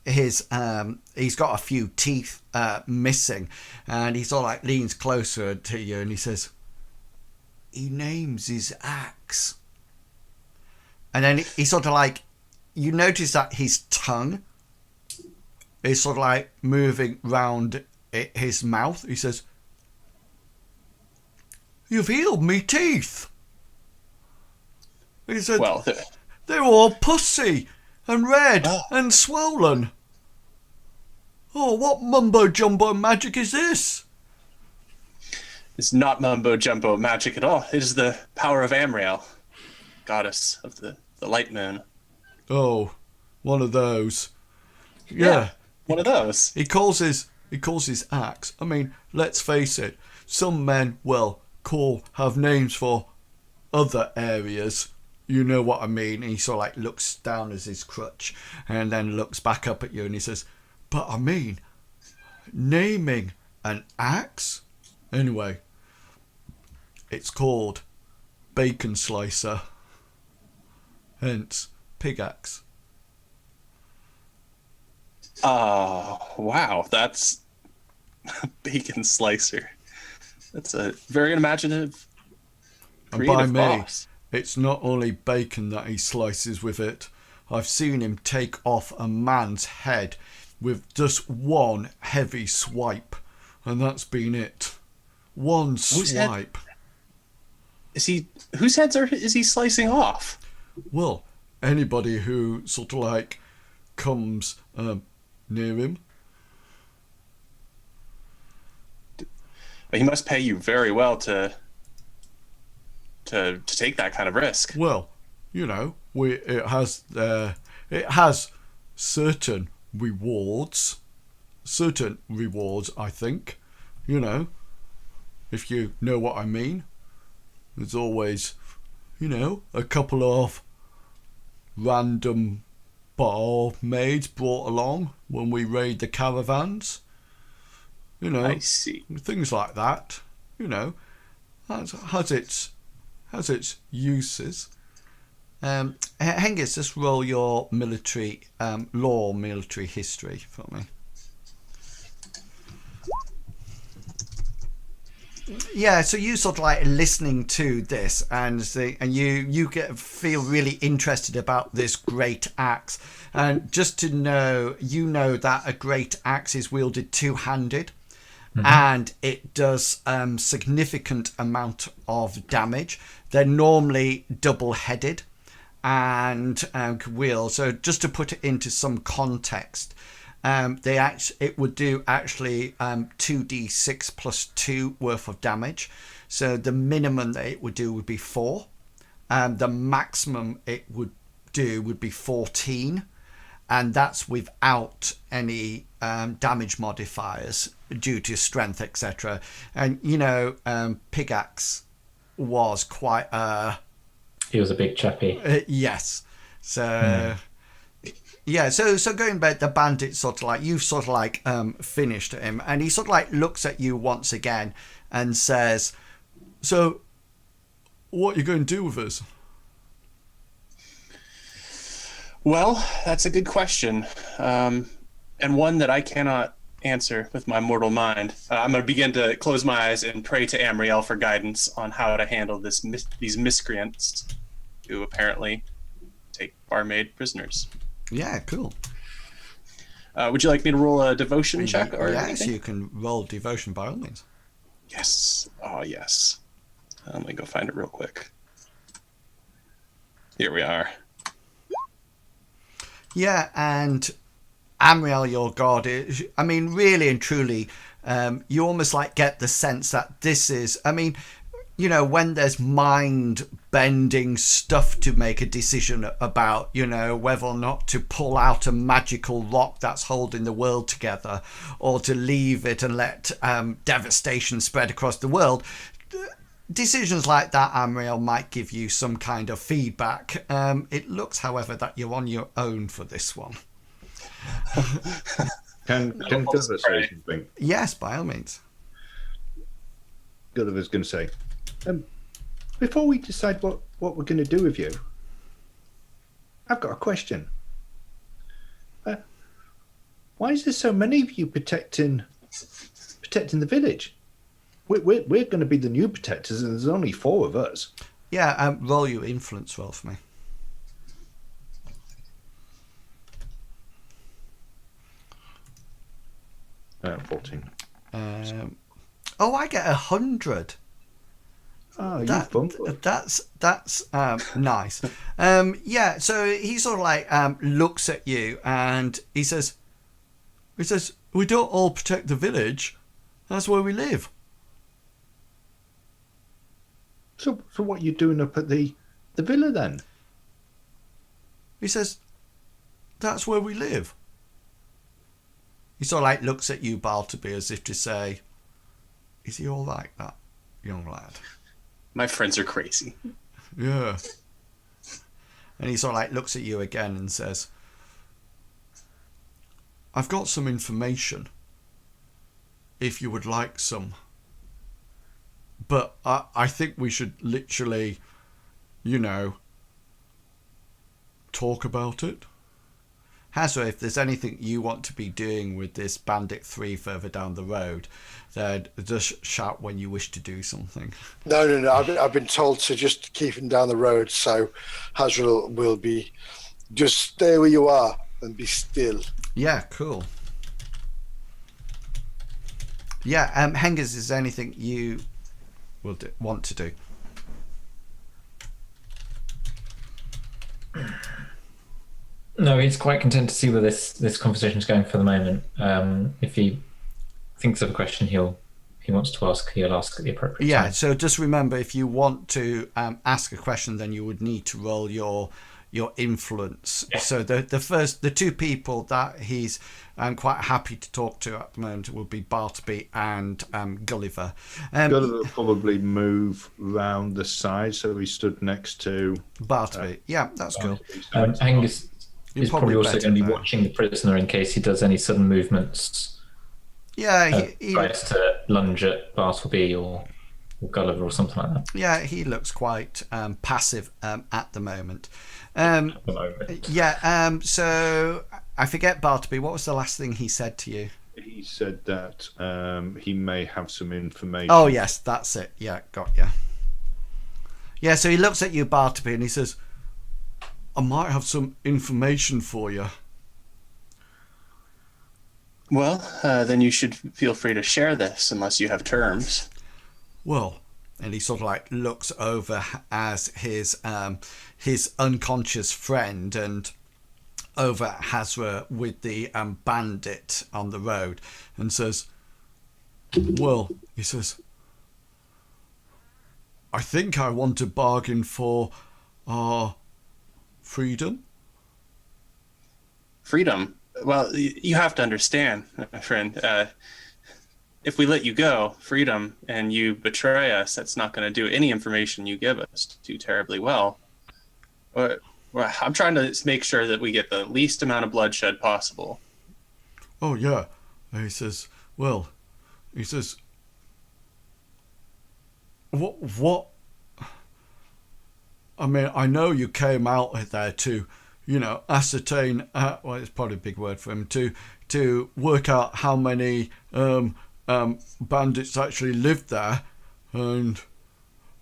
he's got a few teeth missing, and he sort of like leans closer to you and he says, he names his axe. And then he sort of like, you notice that his tongue is sort of like moving round his mouth. He says, you've healed me teeth. He said, well, they're all pussy and red and swollen. Oh, what mumbo jumbo magic is this? It's not mumbo jumbo magic at all. It is the power of Amriel, goddess of the light moon. Oh, one of those. Yeah, one of those. He calls his axe. I mean, let's face it. Some men, have names for other areas. You know what I mean? And he sort of like looks down at his crutch and then looks back up at you and he says, but I mean, naming an axe? Anyway, it's called Bacon Slicer, hence pickaxe. Oh, wow, that's Bacon Slicer. That's a very imaginative, creative and by me, boss. It's not only bacon that he slices with it. I've seen him take off a man's head with just one heavy swipe, and that's been it. One swipe. Whose heads is he slicing off? Well, anybody who sort of like comes near him. He must pay you very well to take that kind of risk. Well, it has certain rewards, I think, if you know what I mean. There's always, a couple of random barmaids brought along when we raid the caravans. I see. Things like that. Has its uses. Hengist, just roll your military history for me. Yeah, so you sort of like listening to this, and you feel really interested about this great axe, and just to know, that a great axe is wielded two-handed, and it does significant amount of damage. They're normally double-headed and wheel. So just to put it into some context, it would do 2d6 plus 2 worth of damage. So the minimum that it would do would be 4. The maximum it would do would be 14, and that's without any damage modifiers due to strength, etc. And Pickaxe was quite he was a big chappy. Yes. So yeah, so going back, the bandit sort of like, you've sort of like finished him, and he sort of like looks at you once again and says, so what are you going to do with us? Well, that's a good question, and one that I cannot answer with my mortal mind. I'm going to begin to close my eyes and pray to Amriel for guidance on how to handle these miscreants who apparently take barmaid prisoners. Yeah, cool. Would you like me to roll a devotion check? Or yes, anything? You can roll devotion by all means. Yes. Oh, yes. Let me go find it real quick. Here we are. Yeah, and Amriel, your god, I mean, really and truly, you almost like get the sense that this is, I mean, when there's mind-bending stuff to make a decision about, whether or not to pull out a magical rock that's holding the world together, or to leave it and let devastation spread across the world, decisions like that, Amriel, might give you some kind of feedback. It looks, however, that you're on your own for this one. Can Gulliver say something? Yes, by all means. Gulliver's going to say, before we decide what we're going to do with you, I've got a question. Why is there so many of you protecting the village? We're going to be the new protectors, and there's only 4 of us. Yeah, roll your influence roll for me. Uh, 14. I get 100. Oh, you've bumped up. That's nice. Yeah, so he sort of like looks at you and he says, we don't all protect the village. That's where we live. So what are you doing up at the villa then? He says, that's where we live. He sort of like looks at you, Bartleby, as if to say, is he all like that, young lad? My friends are crazy. Yeah. And he sort of like looks at you again and says, I've got some information, if you would like some. But I think we should literally, talk about it. Hazra, if there's anything you want to be doing with this Bandit 3 further down the road, then just shout when you wish to do something. No. I've been told to just keep him down the road, so Hazra will be just stay where you are and be still. Yeah, cool. Yeah, Hengers, is there anything you want to do? No, he's quite content to see where this conversation is going for the moment. If he thinks of a question he wants to ask, he'll ask at the appropriate time. So just remember, if you want to ask a question, then you would need to roll your influence. Yeah. So the 2 people that he's quite happy to talk to at the moment will be Bartleby and Gulliver. Gulliver will probably move round the side, so he stood next to Bartleby. Yeah, that's cool. Angus is probably also going to be watching the prisoner in case he does any sudden movements. Yeah, he tries to lunge at Bartleby or Gulliver or something like that. Yeah, he looks quite passive at the moment. So I forget, Bartleby, what was the last thing he said to you? He said that he may have some information. Oh, yes, that's it. Yeah, got you. Yeah, so he looks at you, Bartleby, and he says, I might have some information for you. Well, then you should feel free to share this, unless you have terms. Well, and he sort of like looks over as his unconscious friend and over at Hazra with the bandit on the road and says, well, he says, I think I want to bargain for our freedom. Freedom? Well, you have to understand, my friend, if we let you go, freedom, and you betray us, that's not going to do any information you give us too terribly well. I'm trying to make sure that we get the least amount of bloodshed possible. Oh, yeah. He says, what? I mean, I know you came out there to, ascertain, well, it's probably a big word for him, to work out how many bandits actually lived there, and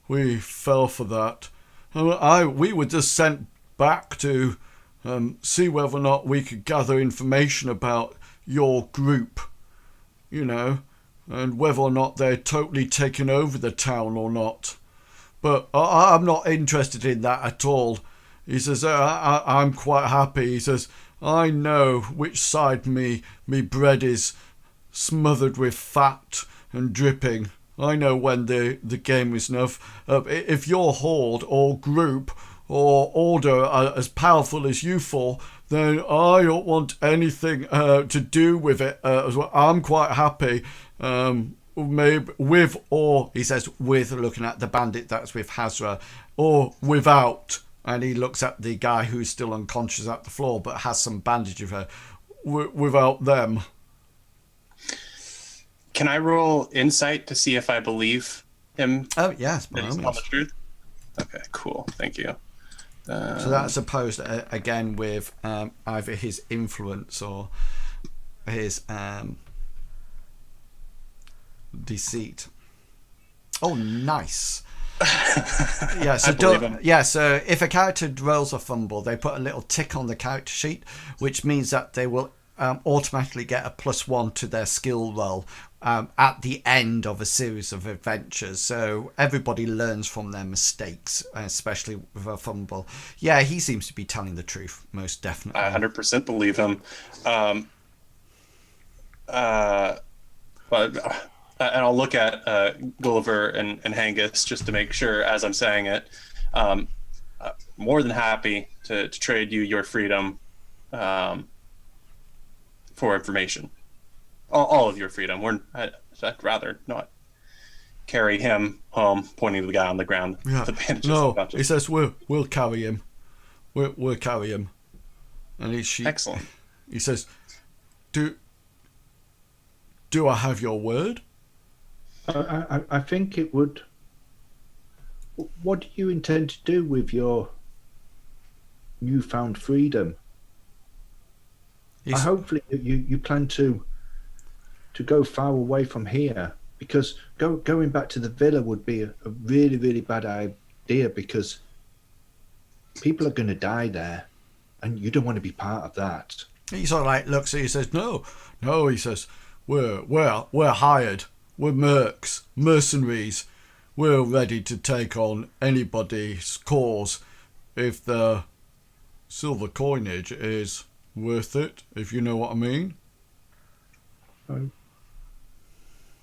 we fell for that. We were just sent back to see whether or not we could gather information about your group, and whether or not they're totally taken over the town or not. But I'm not interested in that at all. He says, I'm quite happy. He says, I know which side me bread is smothered with fat and dripping. I know when the game is enough. If your horde or group or order are as powerful as you four, then I don't want anything to do with it as well. I'm quite happy maybe with, or he says with, looking at the bandit that's with Hazra, or without, and he looks at the guy who's still unconscious at the floor but has some bandage of her, without them. Can I roll insight to see if I believe him? Oh yes, that he's telling the truth. Okay, cool. Thank you. So that's opposed again with either his influence or his deceit. Oh, nice. Yeah, so if a character rolls a fumble, they put a little tick on the character sheet, which means that they will automatically get a +1 to their skill roll at the end of a series of adventures. So everybody learns from their mistakes, especially with a fumble. Yeah, he seems to be telling the truth, most definitely. I 100% believe him. And I'll look at Gulliver and Hengist just to make sure as I'm saying it. More than happy to trade you your freedom for information. All of your freedom. I'd rather not carry him home, pointing to the guy on the ground. Yeah. The bandages. No, he says we'll carry him. We'll carry him. And excellent. He says, "Do I have your word?" I think it would. What do you intend to do with newfound freedom? Hopefully you plan to go far away from here, because going back to the villa would be a really, really bad idea, because people are going to die there and you don't want to be part of that. He sort of like looks at you and says, no, he says, we're hired. We're mercenaries. We're ready to take on anybody's cause if the silver coinage is worth it, if you know what I mean.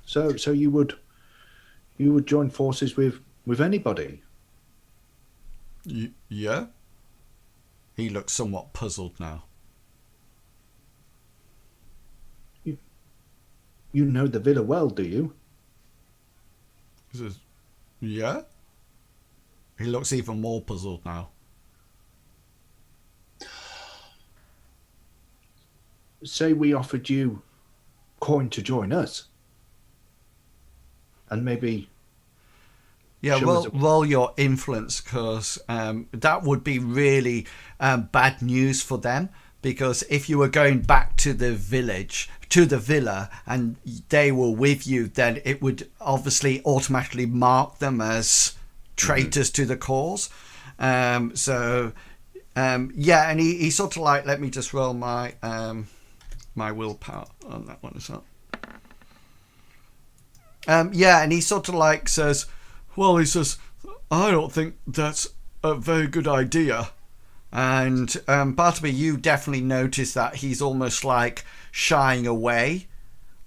So you would join forces with anybody? Yeah. He looks somewhat puzzled now. You know the villa well, do you? He says, yeah. He looks even more puzzled now. Say we offered you coin to join us. And maybe... Yeah, roll your influence, because that would be really bad news for them. Because if you were going back to the villa, and they were with you, then it would obviously automatically mark them as traitors to the cause. Yeah, and he sort of like, let me just roll my my willpower on that one as well. Yeah, and he sort of like says, well, he says, I don't think that's a very good idea. And Bartleby, you definitely notice that he's almost like shying away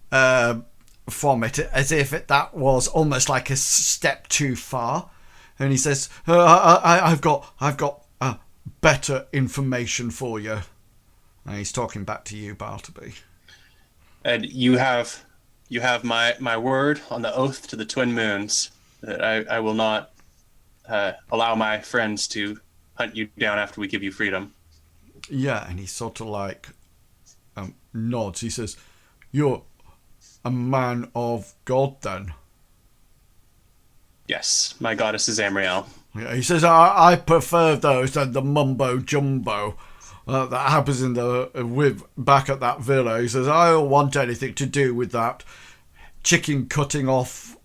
from it, as if that was almost like a step too far. And he says, I've got better information for you. And he's talking back to you, Bartleby. And you have my word on the oath to the twin moons that I will not allow my friends to hunt you down after we give you freedom. Yeah, and he sort of like nods. He says, you're a man of God then? Yes, my goddess is Amriel. Yeah, he says, I prefer those than the mumbo jumbo that happens back at that villa. He says, I don't want anything to do with that chicken cutting off,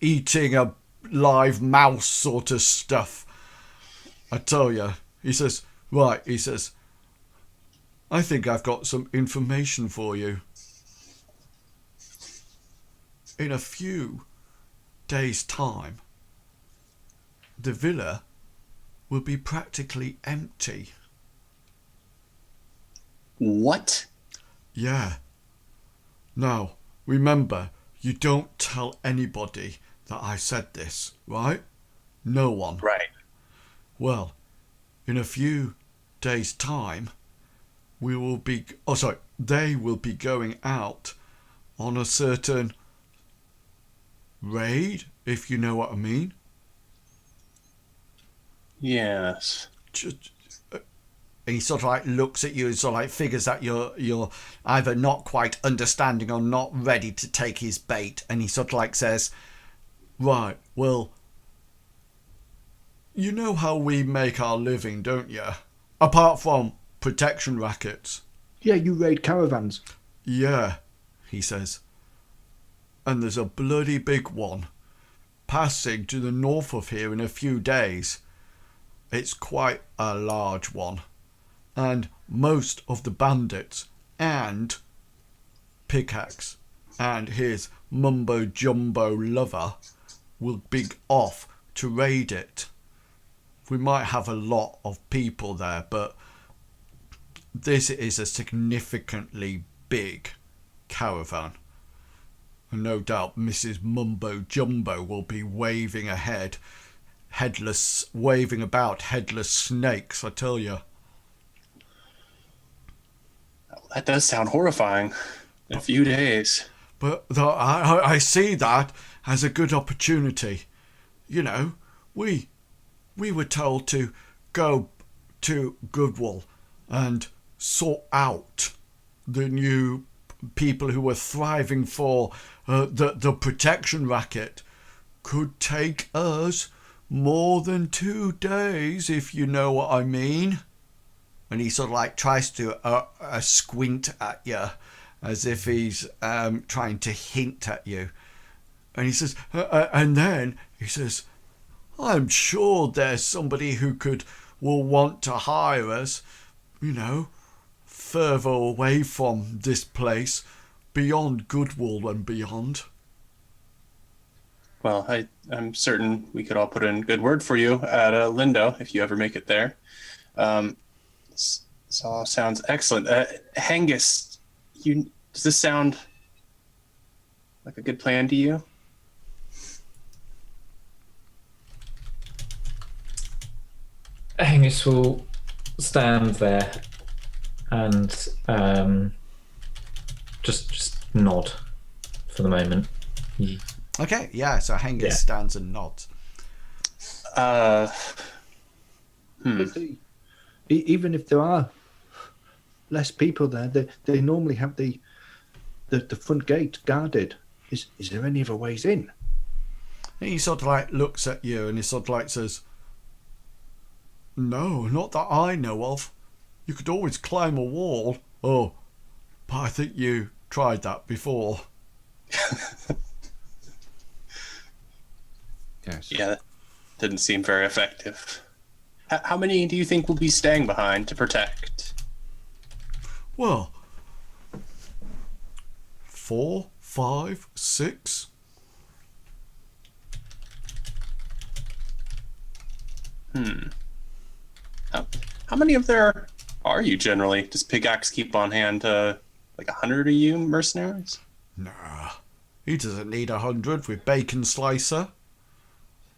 eating a live mouse sort of stuff. I tell you. He says, right, he says, I think I've got some information for you. In a few days' time, the villa will be practically empty. What? Yeah. Now, remember, you don't tell anybody that I said this, right? No one. Right. Well, in a few days' time, they will be going out on a certain raid, if you know what I mean. Yes. Just, and he sort of like looks at you and sort of like figures that you're either not quite understanding or not ready to take his bait, and he sort of like says, right, well, you know how we make our living, don't you? Apart from protection rackets. Yeah, you raid caravans. Yeah, he says. And there's a bloody big one passing to the north of here in a few days. It's quite a large one. And most of the bandits and Pickaxe and his mumbo-jumbo lover will be off to raid it. We might have a lot of people there, but this is a significantly big caravan. And no doubt Mrs. Mumbo-Jumbo will be waving ahead, waving about headless snakes, I tell you. That does sound horrifying. In a few days. But I see that as a good opportunity. You know, we were told to go to Goodwool and sort out the new people who were thriving for the protection racket. Could take us more than 2 days, if you know what I mean. And he sort of like tries to squint at you as if he's trying to hint at you. And he says, and then he says, I'm sure there's somebody who will want to hire us, you know, further away from this place, beyond Goodwool and beyond. Well, I'm certain we could all put in a good word for you at Lindo if you ever make it there. This all sounds excellent. Hengist, does this sound like a good plan to you? Hengist will stand there and just nod for the moment. Okay, yeah, so Hengist stands and nods. Even if there are less people there, they normally have the front gate guarded. Is there any other ways in? And he sort of like looks at you and he sort of like says, no, not that I know of. You could always climb a wall. Oh, but I think you tried that before. Yes. Yeah, that didn't seem very effective. How many do you think will be staying behind to protect? Well, 4, 5, 6. How many of there are you generally? Does Pickaxe keep on hand like 100 of you mercenaries? Nah, he doesn't need 100 with Bacon Slicer.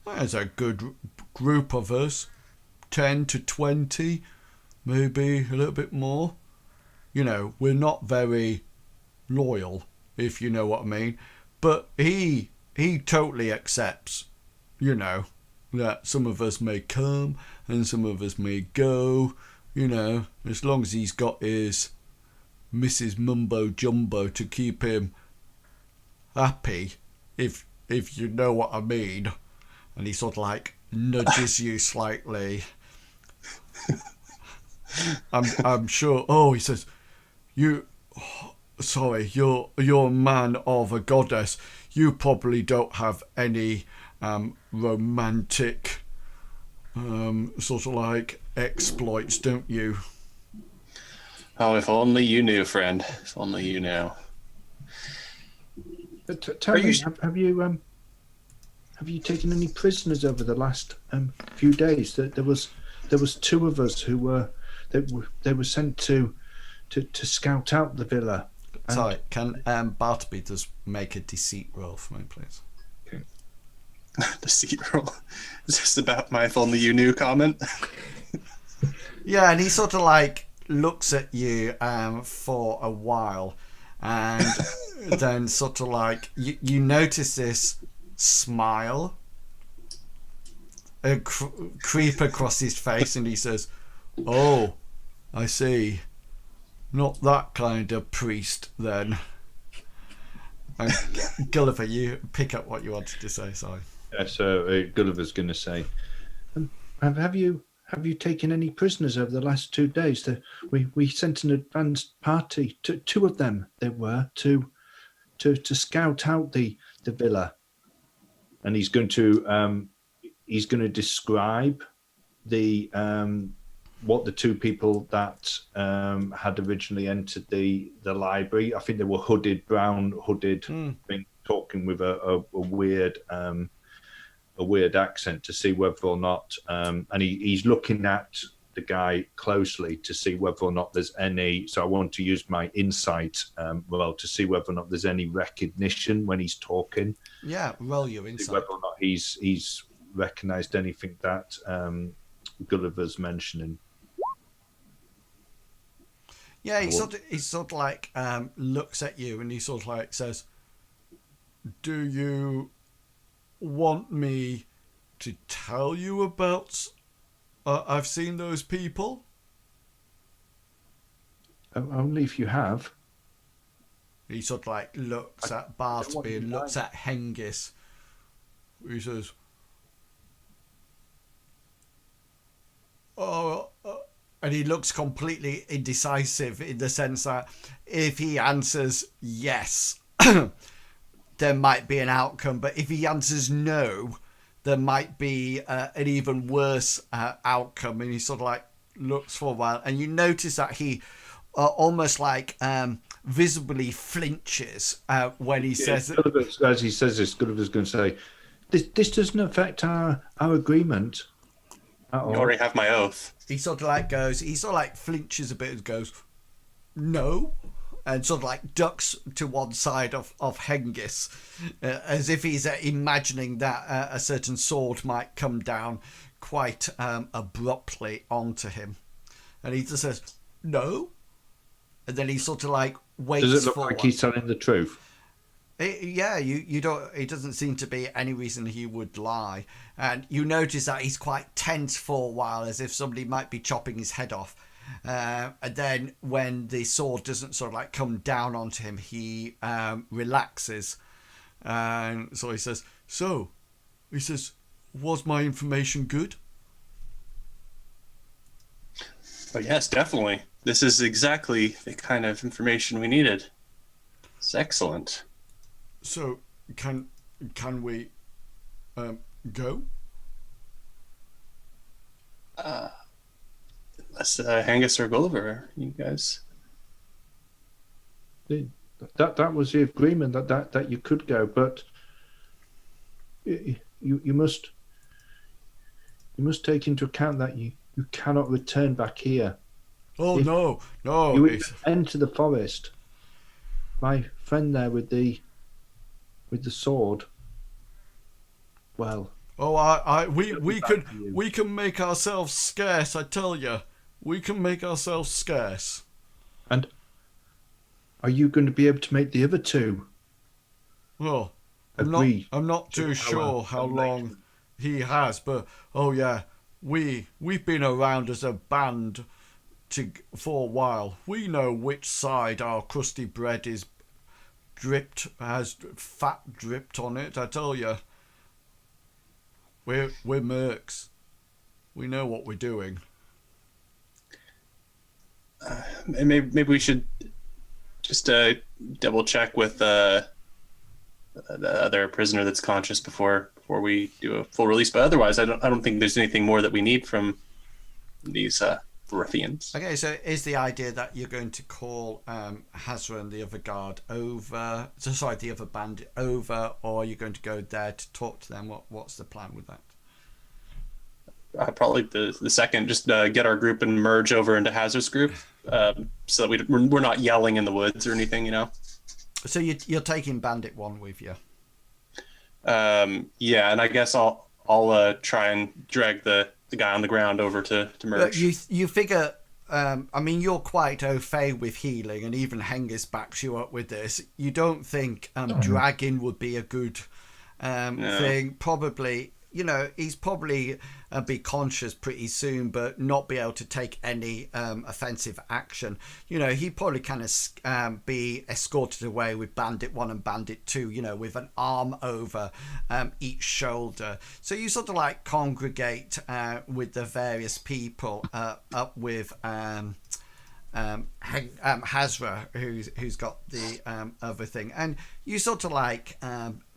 There's a good group of us. 10 to 20, maybe a little bit more. You know, we're not very loyal, if you know what I mean. But he totally accepts, you know, that some of us may come and some of us may go, you know, as long as he's got his Mrs. Mumbo Jumbo to keep him happy, if you know what I mean. And he sort of like nudges you slightly. I'm sure. Oh, he says, you're a man of a goddess. You probably don't have any romantic sort of like exploits, don't you? Oh, if only you knew, friend. If only you knew. But tell me, have you taken any prisoners over the last few days? There was 2 of us who were sent to scout out the villa. Sorry, can Bartleby just make a deceit roll for me, please? Okay. Deceit roll. Is this about my if only you knew comment? Yeah, and he sort of like looks at you for a while, and then sort of like you notice this smile creep across his face, and he says, "Oh, I see. Not that kind of priest, then." And Gulliver, you pick up what you wanted to say. Sorry. Yeah, so Gulliver's going to say, have you taken any prisoners over the last 2 days? We sent an advanced party, two of them they were, to scout out the villa, and he's going to describe the what the two people that had originally entered the library. I think they were brown hooded, talking with a weird accent to see whether or not, and he's looking at the guy closely to see whether or not there's any. So I want to use my insight, to see whether or not there's any recognition when he's talking. Yeah, roll your insight. See whether or not he's recognised anything that Gulliver's mentioning. Yeah, he sort of like looks at you, and he sort of like says, "Do you want me to tell you about? I've seen those people." Only if you have. He sort of like looks at Bartleby and looks at Hengist. He says, "Oh." And he looks completely indecisive in the sense that if he answers yes, there might be an outcome. But if he answers no, there might be an even worse outcome. And he sort of like looks for a while. And you notice that he almost like visibly flinches when he says it. As he says this, Gulliver's going to say, this doesn't affect our agreement. You already have my oath. He sort of like flinches a bit and goes, "No," and sort of like ducks to one side of Hengist, as if he's imagining that a certain sword might come down quite abruptly onto him. And he just says, "No," and then he sort of like waits. Does it look like he's telling the truth? You don't. It doesn't seem to be any reason he would lie, and you notice that he's quite tense for a while, as if somebody might be chopping his head off. And then when the sword doesn't sort of like come down onto him, he relaxes, and so he says, "Was my information good?" Oh yes, definitely. This is exactly the kind of information we needed. It's excellent. So, can we go? Unless Hengist or Gulliver, you guys. That was the agreement that you could go, but you must take into account that you cannot return back here. Oh, no. You enter the forest. My friend there with the sword. Well. Oh, we can make ourselves scarce. I tell you, we can make ourselves scarce. And are you going to be able to make the other two? Well, I'm not too sure how long he has, but oh yeah, we've been around as a band for a while. We know which side our crusty bread is has fat dripped on it. I tell you, we're mercs. We know what we're doing. Maybe we should just double check with the other prisoner that's conscious before we do a full release. But otherwise, I don't think there's anything more that we need from these ruffians. Okay, so is the idea that you're going to call Hazra and the other guard over? The other bandit over, or are you going to go there to talk to them? What's the plan with that? Probably the second. Just get our group and merge over into Hazard's group, so that we're not yelling in the woods or anything, you know. So you're taking Bandit 1 with you. Yeah, and I guess I'll try and drag the guy on the ground over to merge. You figure, you're quite au fait with healing, and even Hengist backs you up with this. You don't think dragging would be a good thing, probably, he's probably be conscious pretty soon, but not be able to take any offensive action. He probably kind of be escorted away with Bandit 1 and Bandit 2, with an arm over each shoulder. So you sort of like congregate with the various people up with Hazra, who's got the other thing, and you sort of like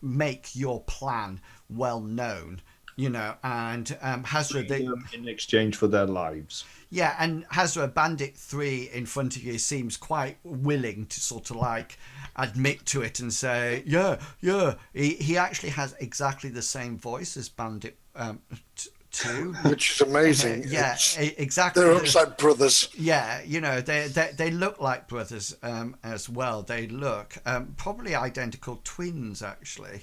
make your plan well known, and Hazra, in exchange for their lives. Yeah, and Hazra, Bandit 3 in front of you seems quite willing to sort of like admit to it and say, yeah. He actually has exactly the same voice as Bandit 2, which is amazing. Yeah, exactly. They're almost like brothers. Yeah, they look like brothers as well. They look probably identical twins, actually.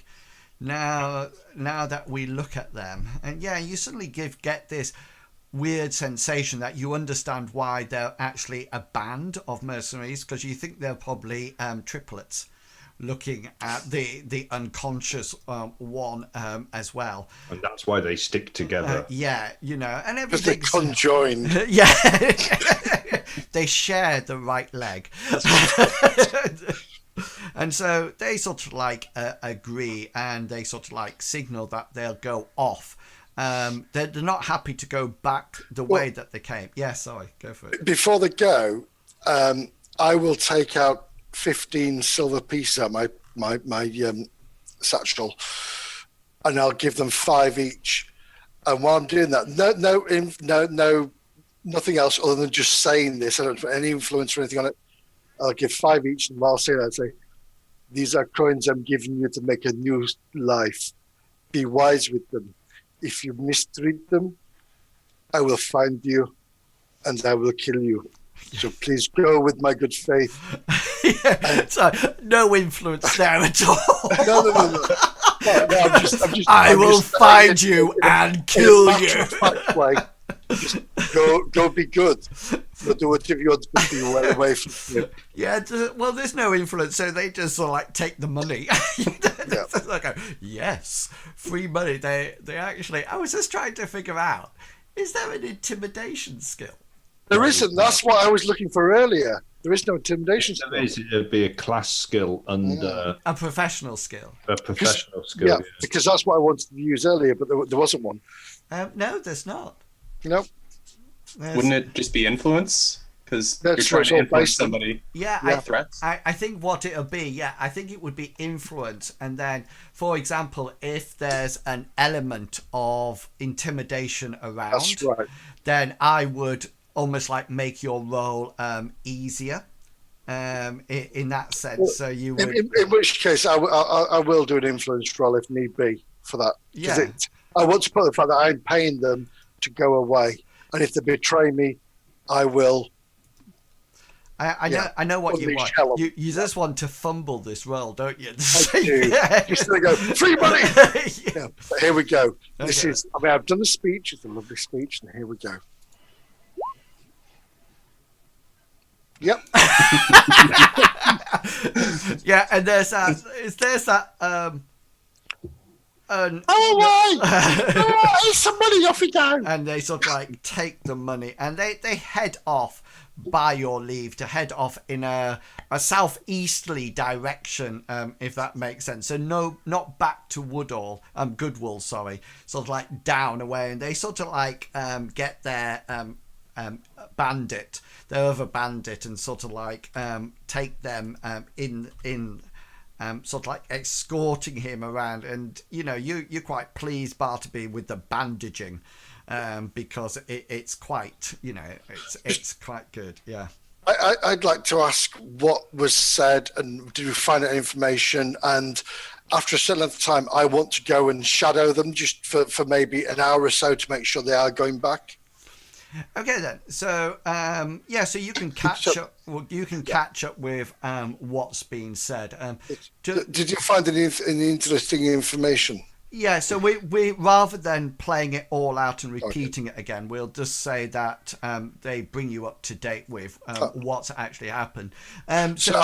Now that we look at them, and yeah, you suddenly get this weird sensation that you understand why they're actually a band of mercenaries, because you think they're probably triplets, looking at the unconscious one as well, and that's why they stick together. And everything's because they're conjoined. Yeah. They share the right leg. And so they sort of like agree, and they sort of like signal that they'll go off. They're not happy to go back the way that they came. Yeah, sorry, go for it. Before they go, I will take out 15 silver pieces out my satchel, and I'll give them 5 each. And while I'm doing that, no, nothing else other than just saying this. I don't put any influence or anything on it. I'll give 5 each, and while saying that, I'll say, "These are coins I'm giving you to make a new life. Be wise with them. If you mistreat them, I will find you, and I will kill you. So please go with my good faith." So no influence there at all. No. I will find you and kill you. Just go be good. But do whatever you want to be well away from you. Yeah, well, there's no influence, so they just sort of like take the money. Like, yes, free money. They actually. I was just trying to figure out: is there an intimidation skill? There isn't. That's what I was looking for earlier. There is no intimidation skill. It'd be a class skill under a professional skill. A professional skill. Yeah, because that's what I wanted to use earlier, but there wasn't one. No, there's not. No. Wouldn't it just be influence? Because you're trying to influence somebody. Yeah, threats. I think what it'll be, I think it would be influence. And then, for example, if there's an element of intimidation around, that's right, then I would almost like make your role easier in that sense. Well, so you would... in which case, I will do an influence roll if need be for that. Yeah. I want to put the fact that I'm paying them to go away, and if they betray me, I will. I know what you want. You just want to fumble this roll, don't you? I do. Just to go, free money. Yeah. But here we go. Okay. This is. I mean, I've done the speech. It's a lovely speech, and here we go. Yep. Yeah, and there's that. Here's some money, off you go. And they sort of like take the money, and they head off by your leave to head off in a southeasterly direction, if that makes sense. So no, not back to Goodwall, sorry, sort of like down away, and they sort of like get their bandit, their other bandit, and sort of like take them in. Sort of like escorting him around, and you're quite pleased, Bartleby, with the bandaging, because it's quite it's quite good. Yeah. I'd like to ask what was said, and did you find that information? And after a certain length of time, I want to go and shadow them just for maybe an hour or so to make sure they are going back. Okay then. So so you can catch up. Well, you can catch up with what's being said. Did you find any interesting information? Yeah. So we rather than playing it all out and repeating it again, we'll just say that they bring you up to date with what's actually happened. So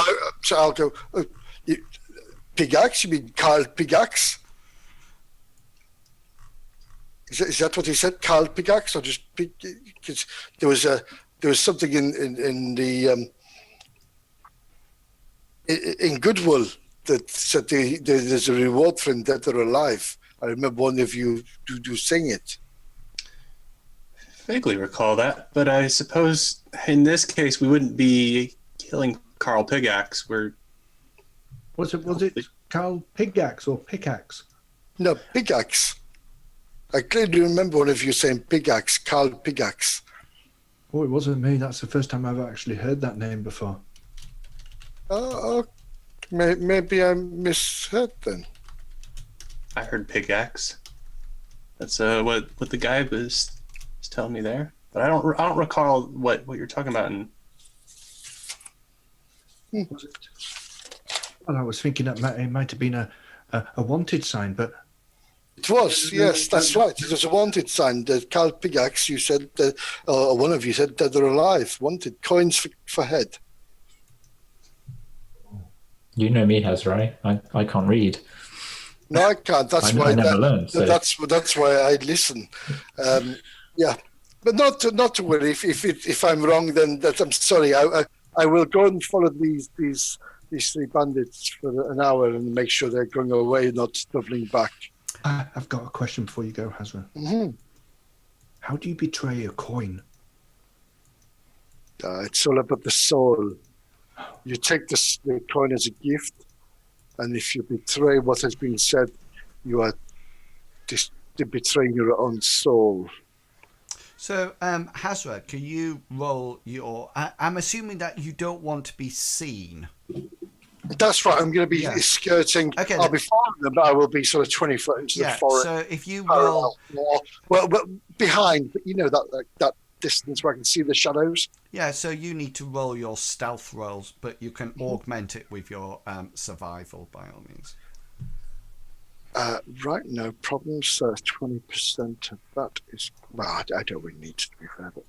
I'll go. Pigax? You mean Carl Pigax? Is that what he said? Carl Pickaxe, or just because there was something in the in Goodwill that said there's a reward for him dead or alive. I remember one of you do sing it. Vaguely recall that, but I suppose in this case we wouldn't be killing Carl Pickaxe. Was it Carl Pickaxe or Pickaxe? No, Pickaxe. I clearly remember one of you saying Pickaxe, Carl Pickaxe. Oh, it wasn't me. That's the first time I've actually heard that name before. Oh, maybe I misheard then. I heard Pickaxe. That's what the guy was telling me there, but I don't recall what you're talking about. Was it? Well, I was thinking that it might have been a wanted sign, but it was. Yes, that's right. It was a wanted sign. The Carl Pickaxe. You said that, or one of you said dead or alive. Wanted coins for head. You know me, Hazra. I can't read. No, I can't. That's why I never learned. So. That's why I listen. Yeah, but not to worry. If I'm wrong, then I'm sorry. I will go and follow these three bandits for an hour and make sure they're going away, not doubling back. I've got a question before you go, Hazra. Mm-hmm. How do you betray a coin? It's all about the soul. You take the coin as a gift, and if you betray what has been said, you are betraying your own soul. So, Hazra, can you roll your... I'm assuming that you don't want to be seen. That's right. I'm going to be skirting. Okay, I'll be following them, but I will be sort of 20 foot into the forest. So if you roll... Well, behind, but you know that distance where I can see the shadows. Yeah, so you need to roll your stealth rolls, but you can augment it with your survival, by all means. Right, no problem, sir. 20% of that is... Well, I don't really need to be fair, but...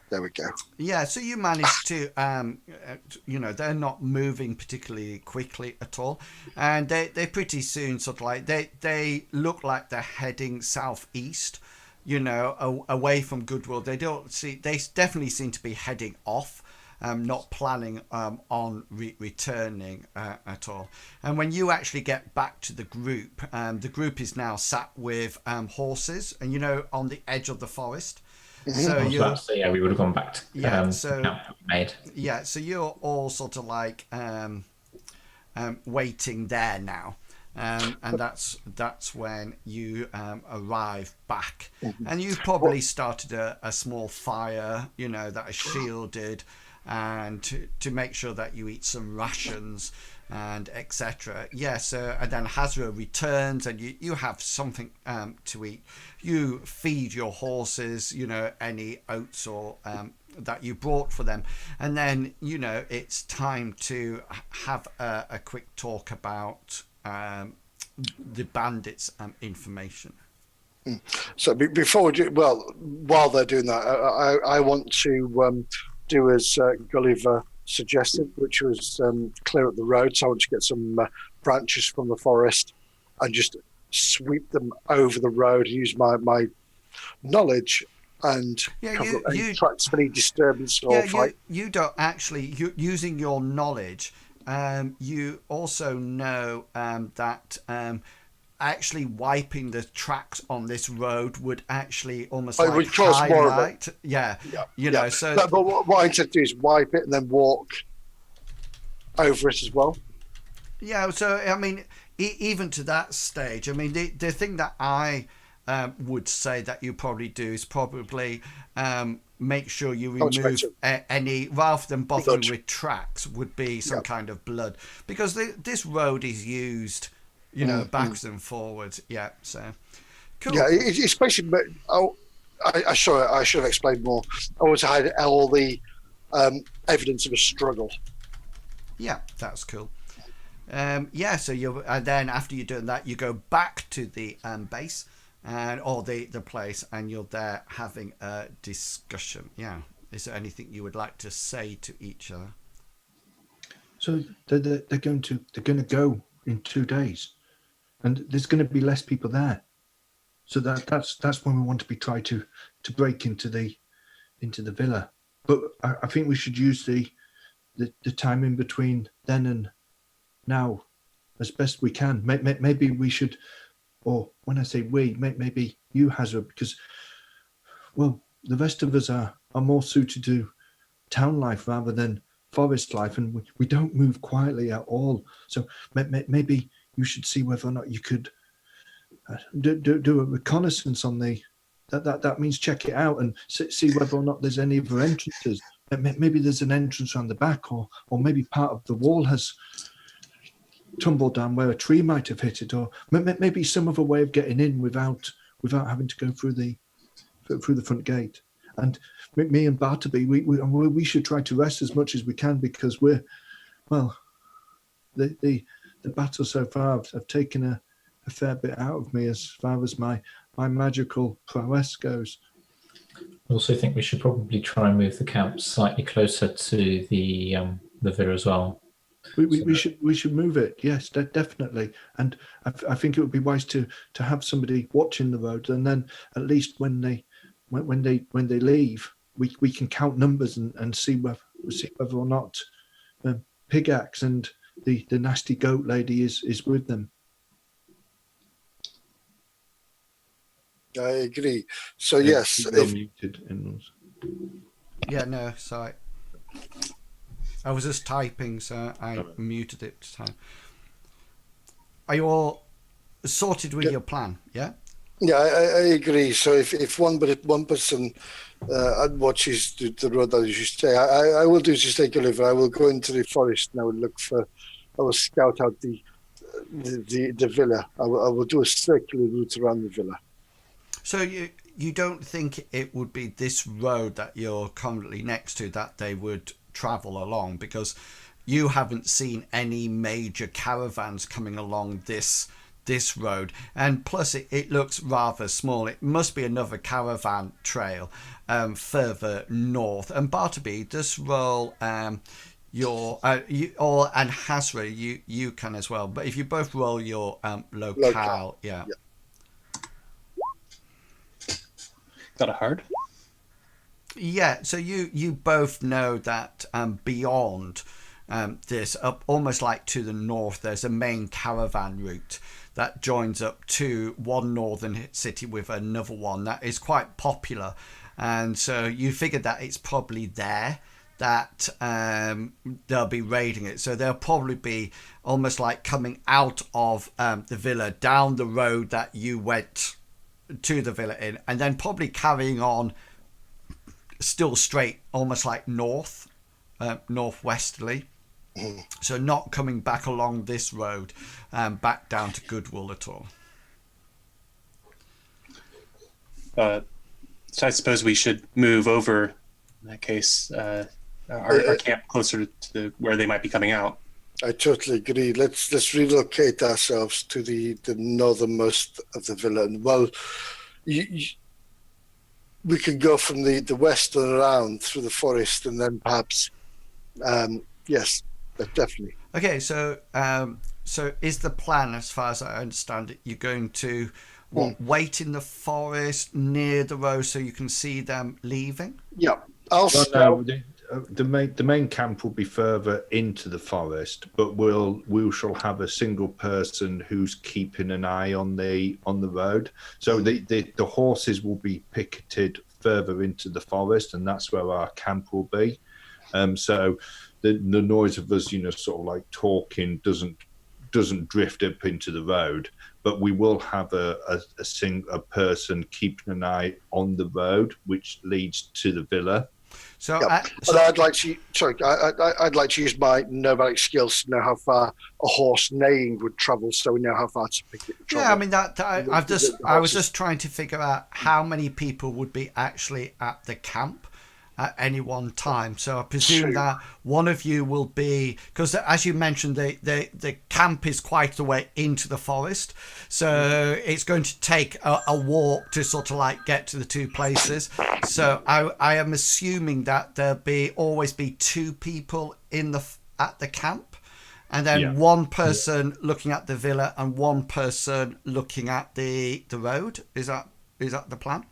There we go. Yeah, so you managed to, they're not moving particularly quickly at all. And they pretty soon sort of like, they look like they're heading southeast, away from Goodwill. They definitely seem to be heading off. Not planning on returning at all. And when you actually get back to the group is now sat with horses and, on the edge of the forest. So we would have gone back to the camp we made. Yeah, so you're all sort of like waiting there now. And that's when you arrive back. And you've probably started a small fire, that is shielded, and to make sure that you eat some rations and etc. And then Hazra returns and you have something to eat. You feed your horses, any oats or that you brought for them, and then it's time to have a quick talk about the bandits information. So before while they're doing that, I want to do as Gulliver suggested, which was clear up the road. So I want to get some branches from the forest and just sweep them over the road. Use my knowledge and tracks for any disturbance or fight. You don't actually. Using your knowledge, you also know that. Actually wiping the tracks on this road would actually almost would cause more of it. So but what I intend to do is wipe it and then walk over it as well. Yeah, so I mean, even to that stage, I mean, the thing that I would say that you probably do is probably make sure you remove any, rather than bothering with tracks, would be some kind of blood, because this road is used backwards and forwards. Yeah, so cool. Yeah, especially. I should have explained more. I want to hide all the evidence of a struggle. Yeah, that's cool. So you then after you're doing that, you go back to the base or the place, and you're there having a discussion. Yeah, is there anything you would like to say to each other? So they're going to go in 2 days. And there's going to be less people there. So that's when we want to be trying to break into the villa. But I think we should use the time in between then and now as best we can. Maybe we should, or when I say we, maybe you, Hazard, because, well, the rest of us are more suited to town life rather than forest life, and we don't move quietly at all. So maybe you should see whether or not you could do a reconnaissance on the. That means check it out and see whether or not there's any other entrances. Maybe there's an entrance around the back, or maybe part of the wall has tumbled down where a tree might have hit it, or maybe some other way of getting in without having to go through the front gate. And me and Bartleby, we should try to rest as much as we can, because the battle so far have taken a fair bit out of me as far as my magical prowess goes. I also think we should probably try and move the camp slightly closer to the villa as well. We should move it. Yes, definitely. And I think it would be wise to have somebody watching the road, and then at least when they leave, we can count numbers and see whether or not Pigax and the nasty goat lady is with them. I agree. So yes, muted in-laws. Yeah, no, sorry. I was just typing, so I muted it this time. Are you all sorted with your plan? Yeah. Yeah, I agree. So if one person watches the road, as you say, I will do just like Oliver. I will go into the forest and I will scout out the villa. I will do a circular route around the villa. So you don't think it would be this road that you're currently next to that they would travel along, because you haven't seen any major caravans coming along this road, and plus it looks rather small. It must be another caravan trail further north. And Bartleby, just roll your and Hazra, you can as well, but if you both roll your locale. Yeah. Got a hard? Yeah, so you both know that beyond this, up almost like to the north, there's a main caravan route that joins up to one northern city with another one that is quite popular, and so you figured that it's probably there that they'll be raiding it. So they'll probably be almost like coming out of the villa down the road that you went to the villa in, and then probably carrying on still straight, almost like northwesterly. So not coming back along this road back down to Goodwool at all. So I suppose we should move over, in that case, our camp closer to where they might be coming out. I totally agree. Let's relocate ourselves to the northernmost of the villa. And we could go from the west and around through the forest, and then perhaps, yes, definitely. Okay, so is the plan, as far as I understand it, you're going to wait in the forest near the road so you can see them leaving? Yeah, the main camp will be further into the forest, but we shall have a single person who's keeping an eye on the road. So the horses will be picketed further into the forest, and that's where our camp will be. So the noise of us, sort of like talking doesn't drift up into the road, but we will have a person keeping an eye on the road which leads to the villa. So, I'd like to use my nomadic skills to know how far a horse neighing would travel, so we know how far to pick it. Yeah, I mean I was just trying to figure out how many people would be actually at the camp at any one time. So I presume that one of you will be, because as you mentioned, the camp is quite a way into the forest, so it's going to take a walk to sort of like get to the two places. So I am assuming that always be two people at the camp, and then one person looking at the villa and one person looking at the road. Is that the plan?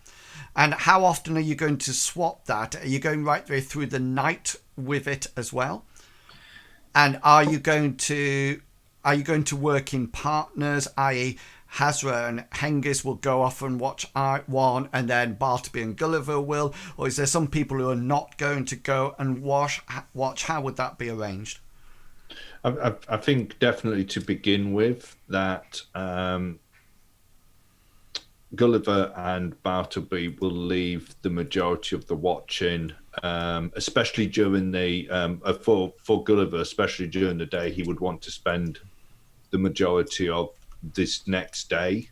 And how often are you going to swap that? Are you going right the way through the night with it as well? And are you going to work in partners, i.e. Hazra and Hengist will go off and watch one, and then Bartleby and Gulliver will? Or is there some people who are not going to go and watch? How would that be arranged? I think definitely to begin with that Gulliver and Bartleby will leave the majority of the watching, especially during the for Gulliver, especially during the day. He would want to spend the majority of this next day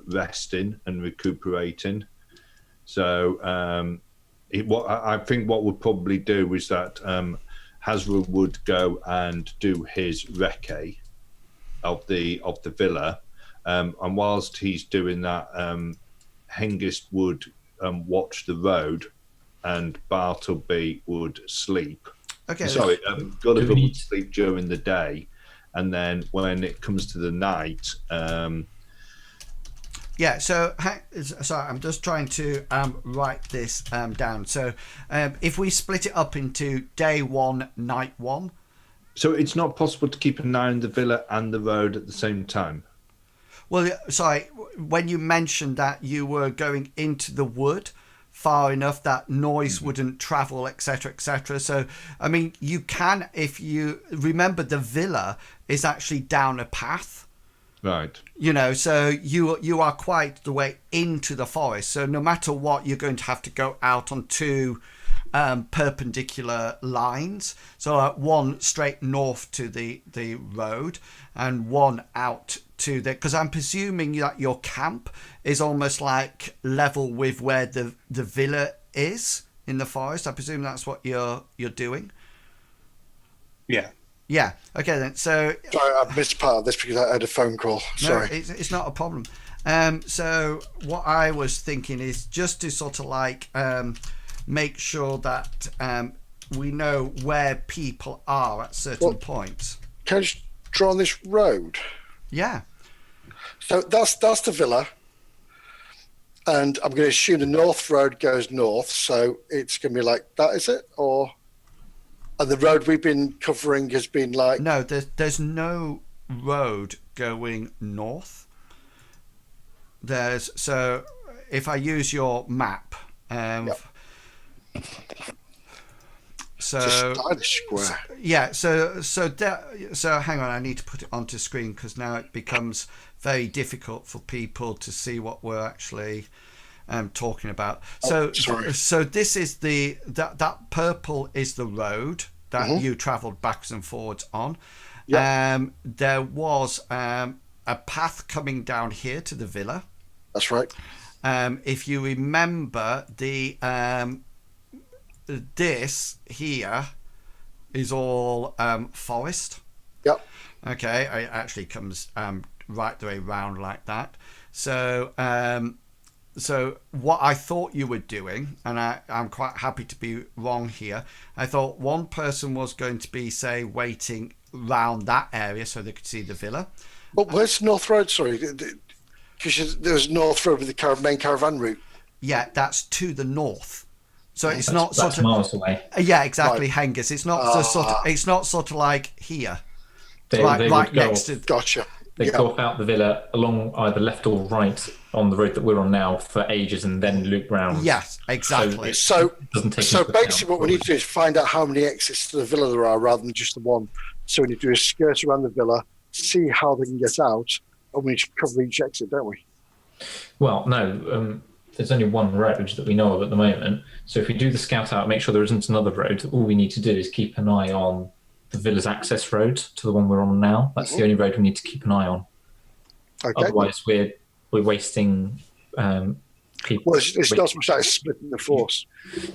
resting and recuperating. So I think what we'll probably do is that Hazra would go and do his recce of the villa. And whilst he's doing that, Hengist would watch the road, and Bartleby would sleep. Okay. Sorry, Gulliver would sleep during the day, and then when it comes to the night, So sorry, I'm just trying to write this down. So if we split it up into day 1, night 1. So it's not possible to keep an eye on the villa and the road at the same time. Well, sorry, when you mentioned that you were going into the wood far enough that noise wouldn't travel, etc., etc. So, I mean, you can, if you remember, the villa is actually down a path. Right. So you are quite the way into the forest. So no matter what, you're going to have to go out on two perpendicular lines. So one straight north to the road and one out to because I'm presuming that your camp is almost like level with where the villa is in the forest. I presume that's what you're doing. Yeah. Yeah. Okay then. So sorry, I missed part of this because I had a phone call. Sorry. No, it's not a problem. So what I was thinking is just to sort of like make sure that we know where people are at certain points. Can I just draw on this road? Yeah. So that's the villa, and I'm going to assume the north road goes north, so it's going to be like that, is it? And the road we've been covering has been like... No, there's no road going north. So if I use your map, so it's a stylish square. So hang on, I need to put it onto screen because now it becomes very difficult for people to see what we're actually talking about. So this is that purple is the road that you travelled backwards and forwards on. Yep. There was a path coming down here to the villa. That's right. If you remember, this here is all forest. Yep. Okay, it actually comes right the way round like that. So what I thought you were doing, and I'm quite happy to be wrong here, I thought one person was going to be, say, waiting round that area so they could see the villa. But where's North Road? Sorry, because there's North Road with the main caravan route. Yeah, that's to the north. So it's not that's sort of miles away. Yeah, exactly, right. Hengist. It's not it's not sort of like here. They right would go next to. Gotcha. They go off out the villa along either left or right on the road that we're on now for ages, and then loop round. Yes, exactly. So basically, what we need to do is find out how many exits to the villa there are, rather than just the one. So we need to do a skirt around the villa, see how they can get out, and we need to cover each exit, don't we? Well, no. There's only one road that we know of at the moment. So if we do the scout out, make sure there isn't another road. All we need to do is keep an eye on the villa's access road to the one we're on now. That's the only road we need to keep an eye on. Okay. Otherwise, we're wasting people. Well, it's not so much like splitting the force.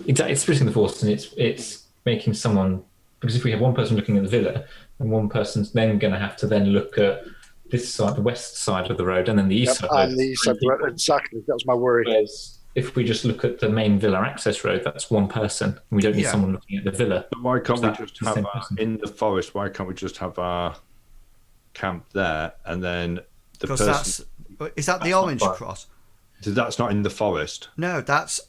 Exactly, it's splitting the force, and it's making someone, because if we have one person looking at the villa, and one person's then going to have to then look at this side, the west side of the road, and then the east side. And the east side, exactly. That was my worry. Whereas if we just look at the main villa access road, that's one person. We don't need someone looking at the villa. Why can't we just have in the forest? Why can't we just have our camp there, and then the person? Is that the orange cross? That's not in the forest. No, that's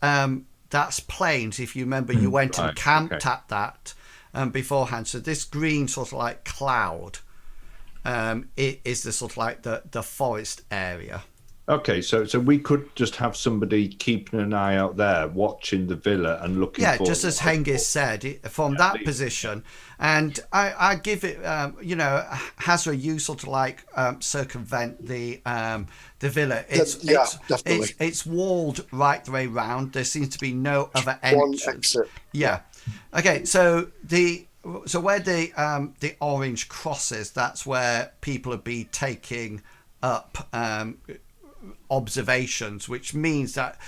plains. If you remember, you went and camped at that beforehand. So this green sort of like cloud it is the sort of like the forest area. Okay, so we could just have somebody keeping an eye out there, watching the villa and looking. Yeah, just as Hengist said, from that position, and I give it, Hazra, you sort of like circumvent the villa. It's walled right the way round. There seems to be no other entrance. One exit. Yeah. Okay, so where the orange crosses, that's where people would be taking up observations, which means that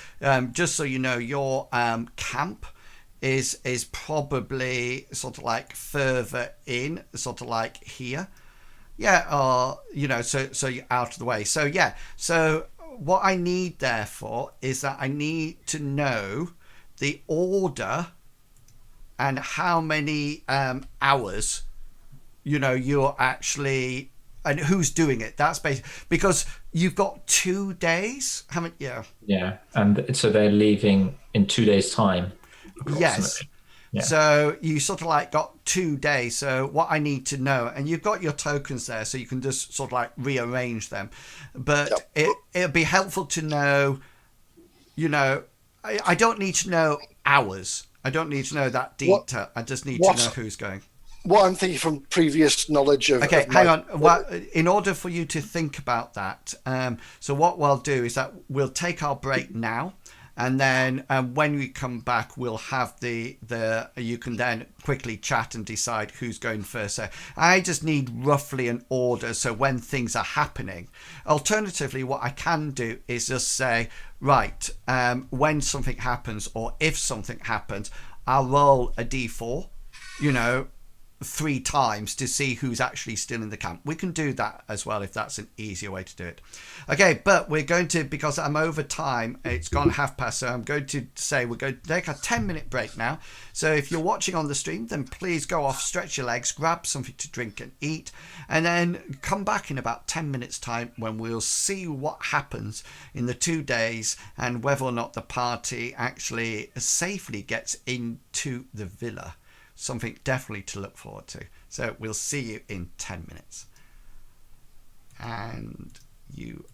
just so you know, your camp is probably sort of like further in, sort of like here, or so you're out of the way. So what I need therefore is that I need to know the order and how many hours you're actually, and who's doing it. That's basically because you've got 2 days, haven't you? Yeah, and so they're leaving in 2 days' time. Yes. Yeah. So you sort of like got 2 days. So what I need to know, and you've got your tokens there, so you can just sort of like rearrange them. But it'd be helpful to know, I don't need to know hours. I don't need to know that detail. I just need to know who's going. What I'm thinking from previous knowledge of... Okay, hang on. Well, in order for you to think about that, so what we'll do is that we'll take our break now, and then when we come back, we'll have you can then quickly chat and decide who's going first. So I just need roughly an order, so when things are happening. Alternatively, what I can do is just say, right, when something happens, or if something happens, I'll roll a d4, 3 times to see who's actually still in the camp. We can do that as well if that's an easier way to do it. Okay, but we're going to, because I'm over time, it's gone past, so I'm going to say we're going to take a 10-minute break now. So if you're watching on the stream, then please go off, stretch your legs, grab something to drink and eat, and then come back in about 10 minutes time when we'll see what happens in the 2 days and whether or not the party actually safely gets into the villa. Something definitely to look forward to. So we'll see you in 10 minutes. And you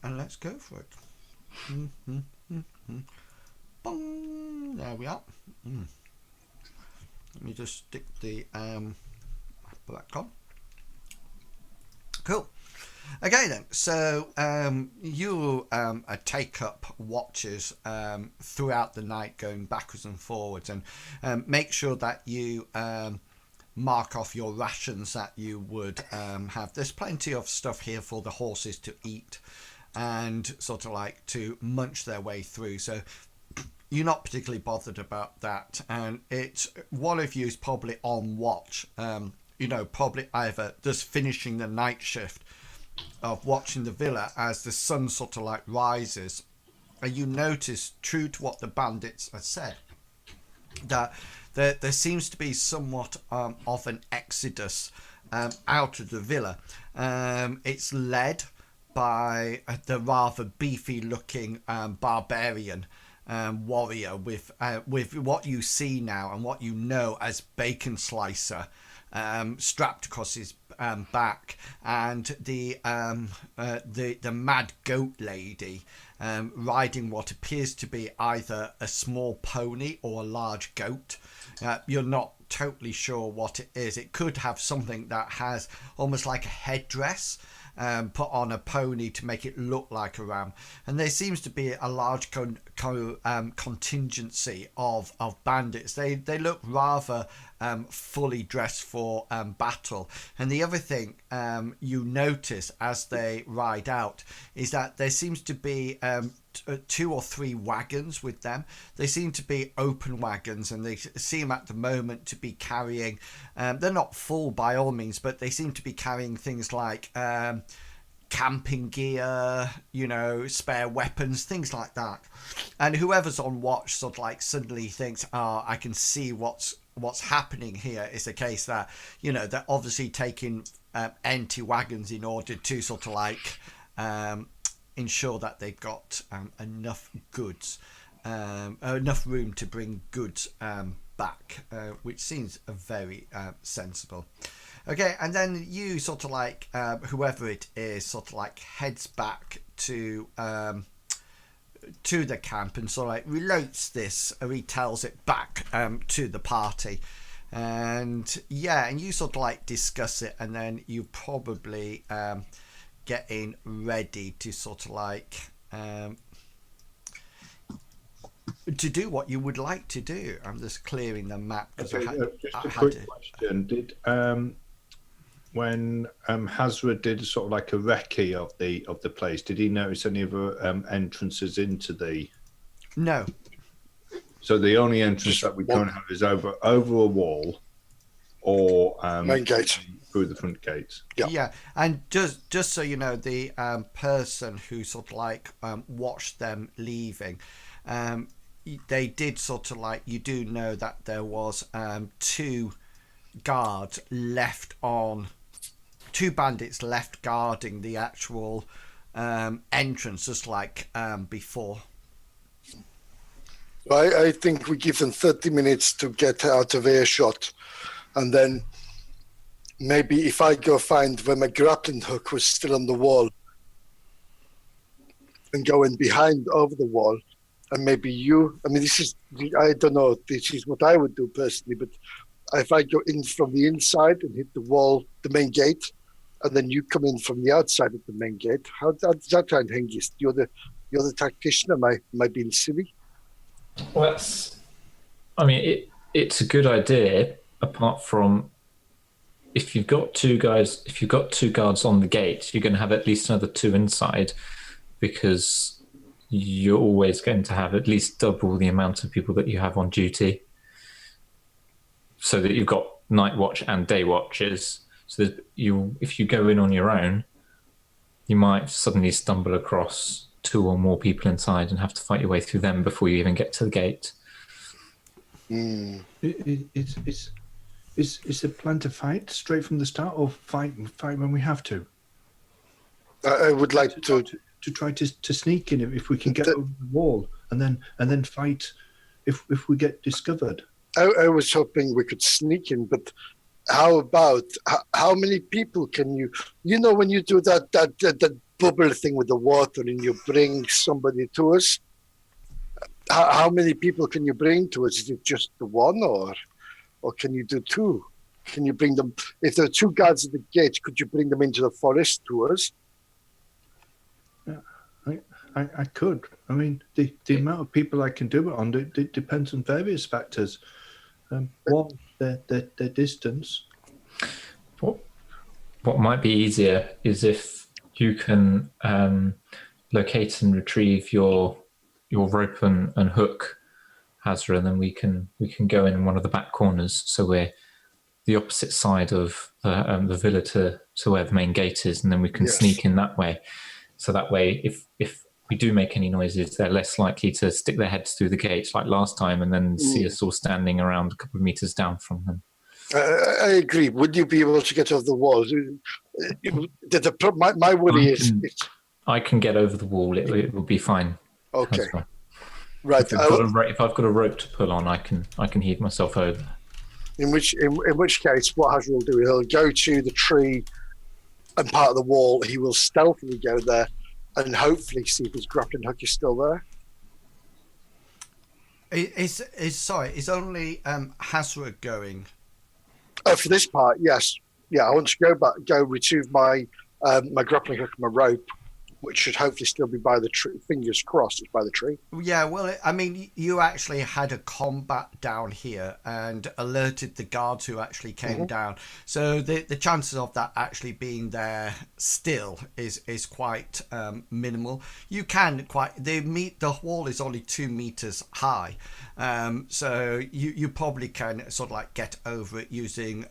And let's go for it. Bong. There we are. Let me just stick the black on. Cool. Okay then, so you take up watches throughout the night, going backwards and forwards, and make sure that you mark off your rations that you would have. There's plenty of stuff here for the horses to eat and sort of like to munch their way through, so you're not particularly bothered about that. And it's one of you is probably on watch, probably either just finishing the night shift of watching the villa as the sun sort of like rises, and you notice, true to what the bandits have said, that there seems to be somewhat of an exodus out of the villa. It's led by the rather beefy looking barbarian warrior with what you see now and what you know as Bacon Slicer strapped across his back, and the mad goat lady riding what appears to be either a small pony or a large goat. You're not totally sure what it is. It could have something that has almost like a headdress put on a pony to make it look like a ram, and there seems to be a large contingency of bandits. They look rather fully dressed for battle. And the other thing you notice as they ride out is that there seems to be 2 or 3 wagons with them. They seem to be open wagons, and they seem at the moment to be carrying, they're not full by all means, but they seem to be carrying things like camping gear, spare weapons, things like that. And whoever's on watch sort of like suddenly thinks, I can see what's happening here. Is a case that they're obviously taking empty wagons in order to sort of like ensure that they've got enough goods, enough room to bring goods back, which seems very sensible. Okay, and then you sort of like whoever it is sort of like heads back to the camp and sort of like retells it back to the party, and you sort of like discuss it, and then you probably getting ready to sort of like to do what you would like to do. I'm just clearing the map because just a quick question. Did when Hazra did sort of like a recce of the place, did he notice any other entrances into the? No. So the only entrance that we currently have is over a wall, or main gate through the front gates. Yeah, and just so you know, the person who sort of like watched them leaving, they did sort of like, you do know that there was 2 guards left on. 2 bandits left guarding the actual entrance, just like before. I think we give them 30 minutes to get out of earshot, and then maybe if I go find where my grappling hook was still on the wall and go in behind over the wall, and maybe I don't know, this is what I would do personally, but if I go in from the inside and hit the wall, the main gate, and then you come in from the outside of the main gate, how does that sound, Hengist? You're the tactician. Am I being silly? Well, it's a good idea, apart from if you've got 2 guards on the gate, you're going to have at least another 2 inside, because you're always going to have at least double the amount of people that you have on duty, so that you've got night watch and day watches. So that if you go in on your own, you might suddenly stumble across 2 or more people inside and have to fight your way through them before you even get to the gate. Is the plan to fight straight from the start, or fight when we have to? I would like to try to sneak in if we can get over the wall, and then fight if we get discovered. I was hoping we could sneak in, but how about how many people can you? When you do that bubble thing with the water and you bring somebody to us. How many people can you bring to us? Is it just the one, or can you do two? Can you bring them? If there are two guards at the gate, could you bring them into the forest to us? I could. I mean, the amount of people I can do it on it depends on various factors. One, their distance. What might be easier is if you can locate and retrieve your rope and hook, Hazra, and then we can go in one of the back corners, so we're the opposite side of the villa to where the main gate is, and then we can sneak in that way. So that way, if we do make any noises, they're less likely to stick their heads through the gate like last time and then see us all standing around a couple of meters down from them. I agree. Would you be able to get over the walls? My worry is... I can get over the wall. It will be fine. Okay. Right. If I've got a rope to pull on, I can heave myself over. In which case, what Hazra will do, he'll go to the tree and part of the wall. He will stealthily go there and hopefully see if his grappling hook is still there. Is only Hazra going? For this part, yes. Yeah, I want to go retrieve my my grappling hook and my rope, which should hopefully still be by the tree. Fingers crossed, it's by the tree. Yeah, well, I mean, you actually had a combat down here and alerted the guards who actually came down. So the chances of that actually being there still is quite minimal. You can the wall is only 2 meters high, so you probably can sort of like get over it using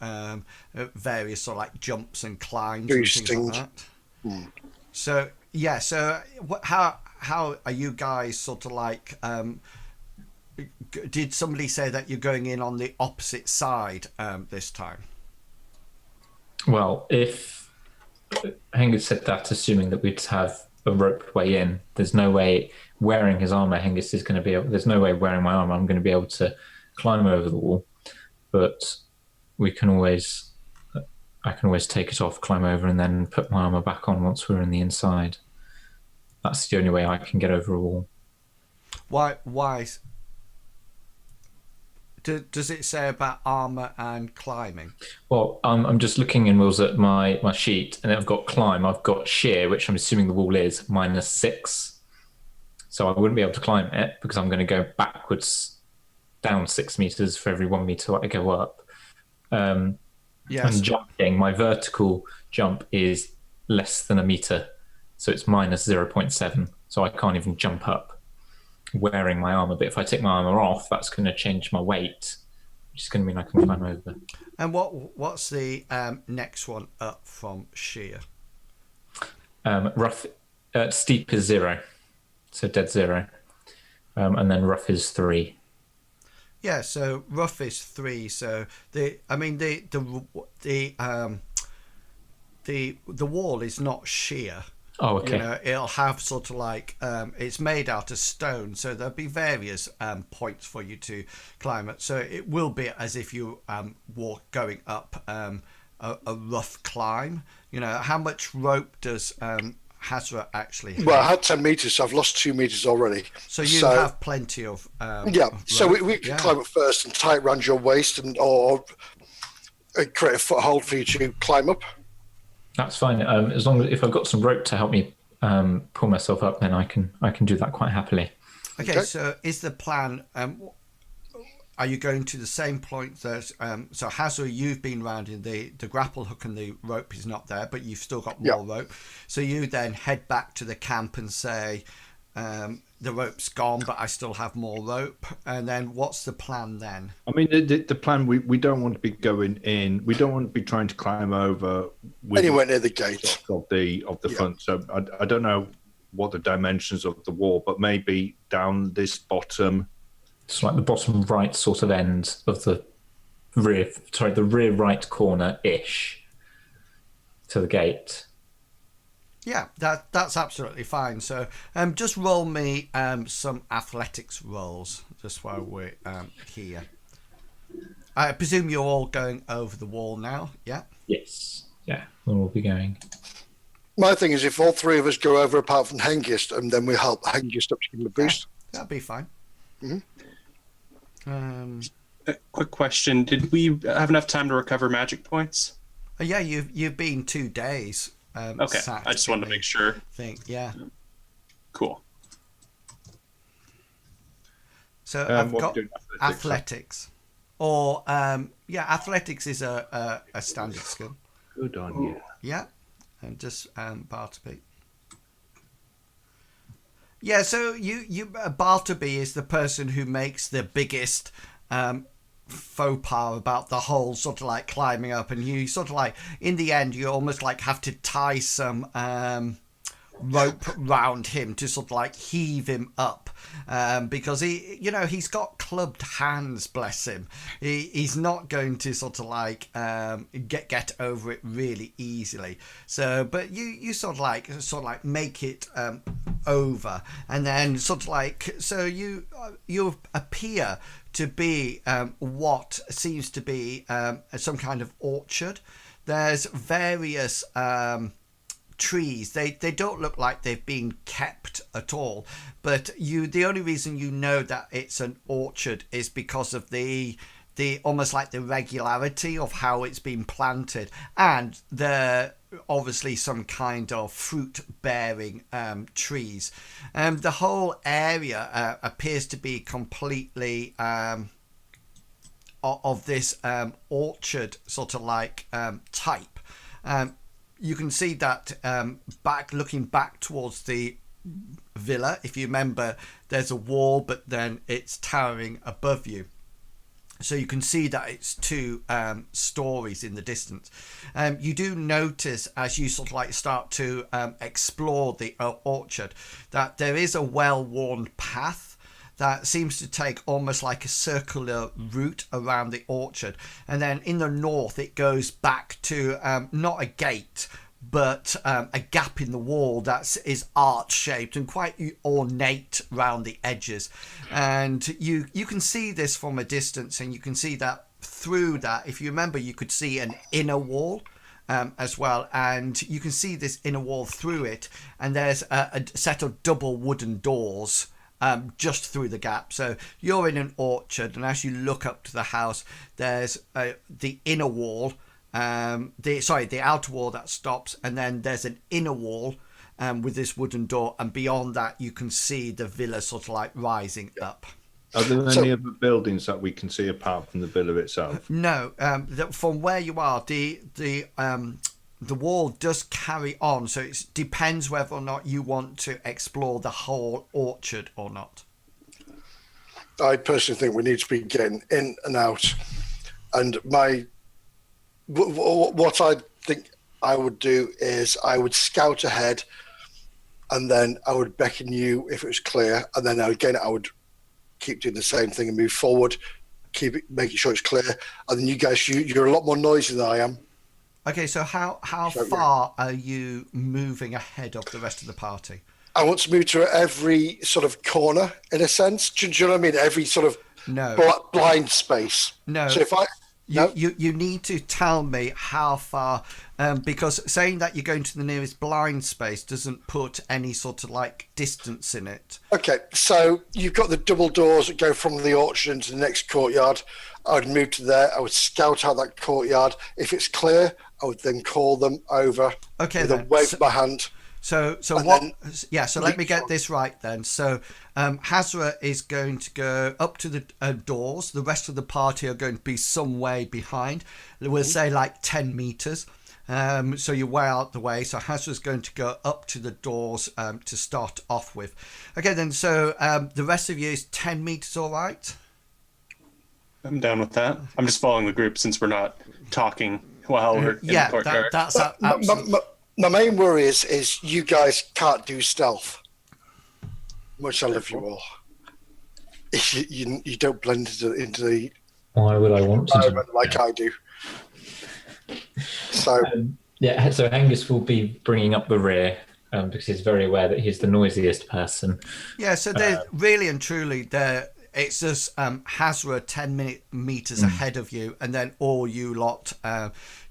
various sort of like jumps and climbs and things like that. So. Yeah, so how are you guys sort of like, did somebody say that you're going in on the opposite side this time? Well, if Hengist said that, assuming that we'd have a roped way in, there's no way wearing his armor, Hengist is going to be able, there's no way wearing my armor, I'm going to be able to climb over the wall, but I can always take it off, climb over, and then put my armor back on once we're in the inside. That's the only way I can get over a wall. Why? Does it say about armor and climbing? Well, I'm just looking in Wills at my sheet, and I've got climb, I've got sheer, which I'm assuming the wall is -6. So I wouldn't be able to climb it because I'm going to go backwards down 6 meters for every 1 meter I go up. Yes. And jumping, my vertical jump is less than a meter. So it's -0.7. So I can't even jump up wearing my armor. But if I take my armor off, that's going to change my weight, which is going to mean I can climb over. And what's the next one up from sheer? Rough, steep is 0, so dead 0, and then rough is 3. Yeah, so rough is 3. So the wall is not sheer. Oh, okay. You know, it'll have sort of like it's made out of stone, so there'll be various points for you to climb at. So it will be as if you going up a rough climb. You know, how much rope does Hazra actually have? Well, I had 10 meters, so I've lost 2 meters already. So you have plenty of so we can climb up first and tie it around your waist, or create a foothold for you to climb up. That's fine. As long as if I've got some rope to help me pull myself up, then I can do that quite happily. Okay. So is the plan? Are you going to the same point that? So Hazra, you've been round in the grapple hook and the rope is not there, but you've still got more rope. So you then head back to the camp and say, the rope's gone, but I still have more rope. And then what's the plan then? I mean, the plan, we don't want to be going in. We don't want to be trying to climb over anywhere near the gate of the front. So I don't know what the dimensions of the wall, but maybe down this bottom. It's like the bottom right sort of end of the rear right corner-ish to the gate. Yeah, that's absolutely fine. So just roll me some athletics rolls just while we're here. I presume you're all going over the wall now, yeah? Yes. Yeah, we'll all be going. My thing is, if all three of us go over apart from Hengist, and then we help Hengist up to give him a boost. Yeah, that'd be fine. Quick question: did we have enough time to recover magic points? Yeah, you've been 2 days. Okay, I just wanted to make sure. Yeah. Cool. So I've got athletics. Or athletics is a standard skill. Good on you. Yeah, and just Bartleby. Yeah, so you Bartleby is the person who makes the biggest faux pas about the whole sort of like climbing up, and you sort of like in the end you almost like have to tie some rope round him to sort of like heave him up, because he's got clubbed hands, bless him. He's not going to sort of like get over it really easily. So but you sort of like make it over, and then sort of like so you appear to be what seems to be some kind of orchard. There's various trees. They don't look like they've been kept at all, but the only reason you know that it's an orchard is because of the almost like the regularity of how it's been planted, and the obviously some kind of fruit bearing trees. The whole area appears to be completely of this orchard sort of like type. You can see that looking back towards the villa, if you remember, there's a wall, but then it's towering above you. So you can see that it's 2 stories in the distance. You do notice as you sort of like start to explore the orchard that there is a well-worn path that seems to take almost like a circular route around the orchard, and then in the north it goes back to not a gate but a gap in the wall that is arch shaped and quite ornate round the edges, and you can see this from a distance, and you can see that through that, if you remember, you could see an inner wall as well, and you can see this inner wall through it, and there's a set of double wooden doors just through the gap. So you're in an orchard, and as you look up to the house, there's the inner wall, the outer wall that stops, and then there's an inner wall with this wooden door, and beyond that you can see the villa sort of like rising up. Are there any other buildings that we can see apart from the villa itself? No, from where you are, the wall does carry on, so it depends whether or not you want to explore the whole orchard or not. I personally think we need to be getting in and out, and what I think I would do is I would scout ahead, and then I would beckon you if it was clear, and then again I would keep doing the same thing and move forward, making sure it's clear, and then you guys, you're a lot more noisy than I am. Okay, so how far are you moving ahead of the rest of the party? I want to move to every sort of corner, in a sense. Do you know what I mean? Every sort of blind space. No. So if I... You need to tell me how far, because saying that you're going to the nearest blind space doesn't put any sort of like distance in it. Okay, so you've got the double doors that go from the orchard into the next courtyard. I would move to there. I would scout out that courtyard. If it's clear, I would then call them over with a wave of my hand. So let me get this right then. So Hazra is going to go up to the doors. The rest of the party are going to be some way behind. We'll say like 10 meters. So you're way out the way. So Hazra's going to go up to the doors to start off with. Okay, then. So the rest of you is 10 meters, all right? I'm down with that. I'm just following the group since we're not talking while we're in the courtyard. That's absolutely... My main worry is you guys can't do stealth. Much I love you all. You don't blend into the... Why would I want to do like I do? So so Angus will be bringing up the rear because he's very aware that he's the noisiest person. Yeah, so really and truly, it's just Hazra 10 meters ahead of you, and then all you lot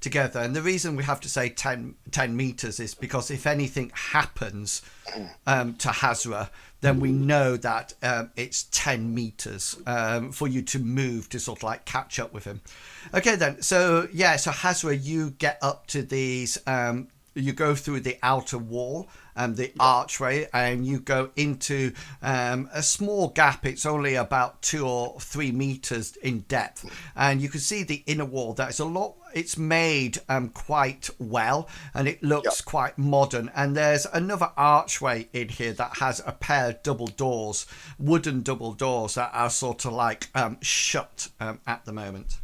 together. And the reason we have to say 10 meters is because if anything happens to Hazra, then we know that it's 10 meters for you to move to sort of like catch up with him. Okay, then. So Hazra, you get up to these. You go through the outer wall and the archway, and you go into a small gap. It's only about 2 or 3 meters in depth, and you can see the inner wall. That's a lot. It's made quite well, and it looks quite modern. And there's another archway in here that has a pair of double doors, wooden double doors that are sort of like shut at the moment.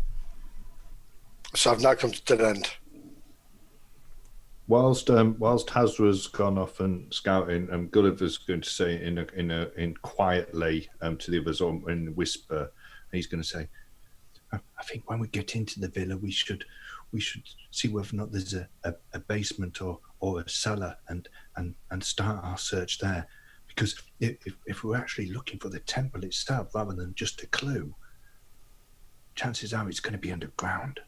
So I've now come to the end. Whilst Hazra's gone off and scouting, Gulliver's going to say in quietly to the others, or in a whisper, he's going to say, "I think when we get into the villa, we should see whether or not there's a basement or a cellar and start our search there, because if we're actually looking for the temple itself rather than just a clue, chances are it's going to be underground."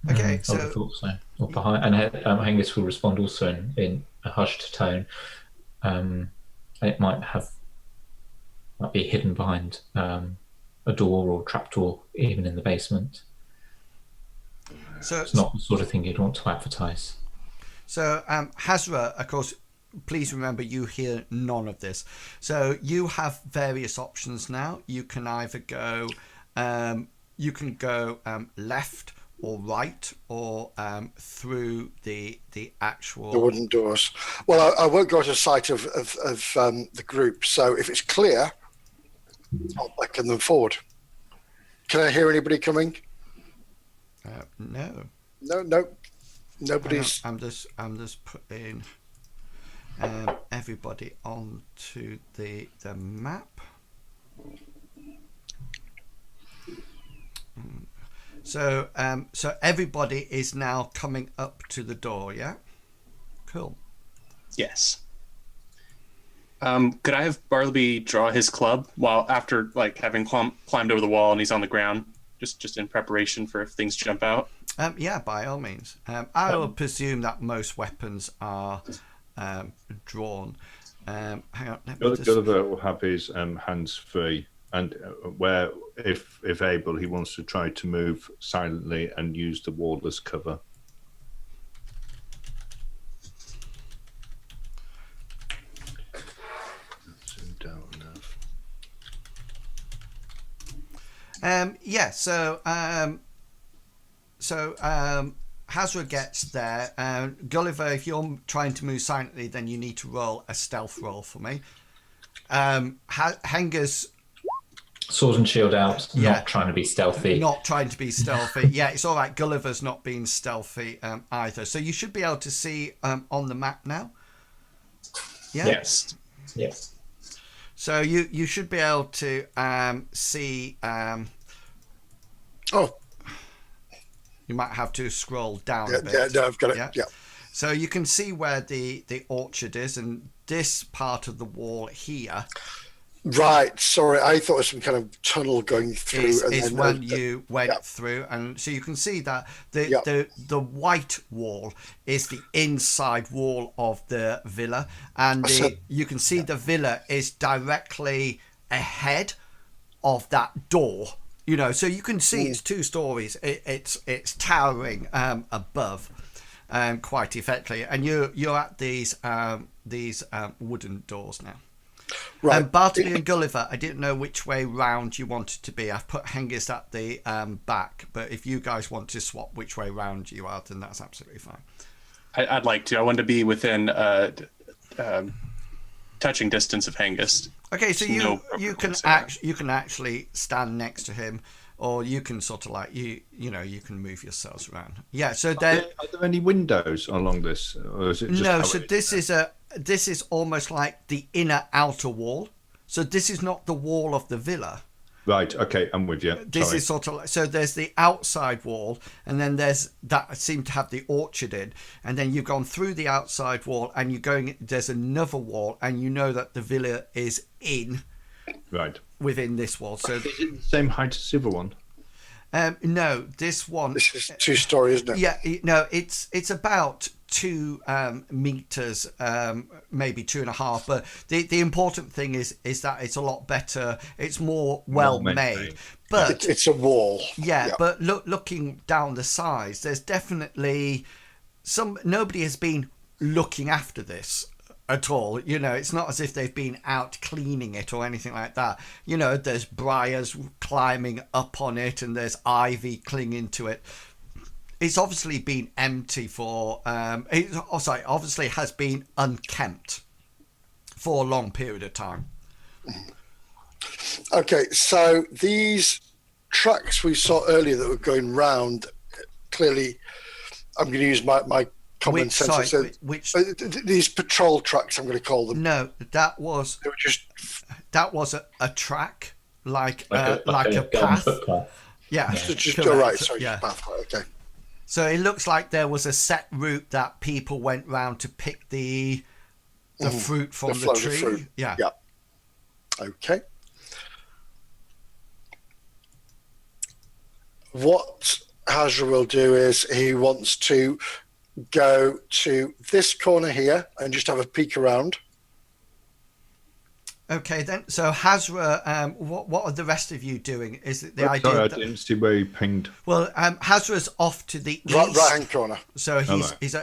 Okay, I would have thought so. Or behind, and Hengist will respond also in a hushed tone. And it might be hidden behind a door or trapdoor, even in the basement. So it's not the sort of thing you'd want to advertise. So Hazra, of course, please remember you hear none of this. So you have various options now. You can either go, left or right, or through the actual... The wooden doors. Well, I won't go to sight of the group, so if it's clear, I'll beckon them forward. Can I hear anybody coming? No. No. Nobody's... I'm just putting everybody onto the map. So everybody is now coming up to the door, yeah? Cool. Yes. Could I have Bartleby draw his club after having climbed over the wall and he's on the ground, just in preparation for if things jump out? Yeah, by all means. I will presume that most weapons are drawn. Hang on. Gulliver will have his hands free. And where, if able, he wants to try to move silently and use the wall as cover. Zoomed out enough. So Hazra gets there. Gulliver, if you're trying to move silently, then you need to roll a stealth roll for me. Henger's sword and shield out, not trying to be stealthy. Not trying to be stealthy. Yeah, it's all right. Gulliver's not being stealthy either. So you should be able to see on the map now. Yeah? Yes. So you should be able to see... you might have to scroll down a bit. Yeah, no, I've got it. Yeah. So you can see where the orchard is, and this part of the wall here... Right, sorry, I thought it was some kind of tunnel going through. Is when you went through, and so you can see that the white wall is the inside wall of the villa, and you can see the villa is directly ahead of that door. So you can see it's 2 stories. It's towering above, quite effectively, and you're at these wooden doors now. Right. Bartleby and Gulliver, I didn't know which way round you wanted to be. I've put Hengist at the back, but if you guys want to swap which way round you are, then that's absolutely fine. I'd like to. I want to be within touching distance of Hengist. Okay, so you can actually stand next to him, or you can sort of you can move yourselves around. Yeah. So are there any windows along this, or is it just no? So this is almost like the inner outer wall. So this is not the wall of the villa. Right. Okay, I'm with you. This is sort of so there's the outside wall, and then there's that seem to have the orchard in, and then you've gone through the outside wall, and there's another wall, and you know that the villa is in. Right. within this wall. So is it the same height as the other one? No, this one. This is 2-story, isn't it? Yeah, no, it's about 2 meters, maybe 2.5. But the important thing is that it's a lot better. It's more well made. But it's a wall. Yeah, but looking down the sides, there's definitely nobody has been looking after this at all. You know, it's not as if they've been out cleaning it or anything like that. You know, there's briars climbing up on it and there's ivy clinging to it. It's obviously been empty for obviously has been unkempt for a long period of time. Okay, so these tracks we saw earlier that were going round, clearly I'm going to use my common sense. Sorry, these patrol tracks, I'm going to call them. No, that was a track, like a path. Yeah, just right. Sorry, pathway. Okay. So it looks like there was a set route that people went round to pick the fruit from the tree. Fruit. Yeah. Okay. What Hazra will do is he wants to go to this corner here and just have a peek around. Okay, then. So Hazra, what are the rest of you doing? Is it the idea? Sorry, I didn't see where he pinged. Well, Hazra's off to the east, right-hand corner. So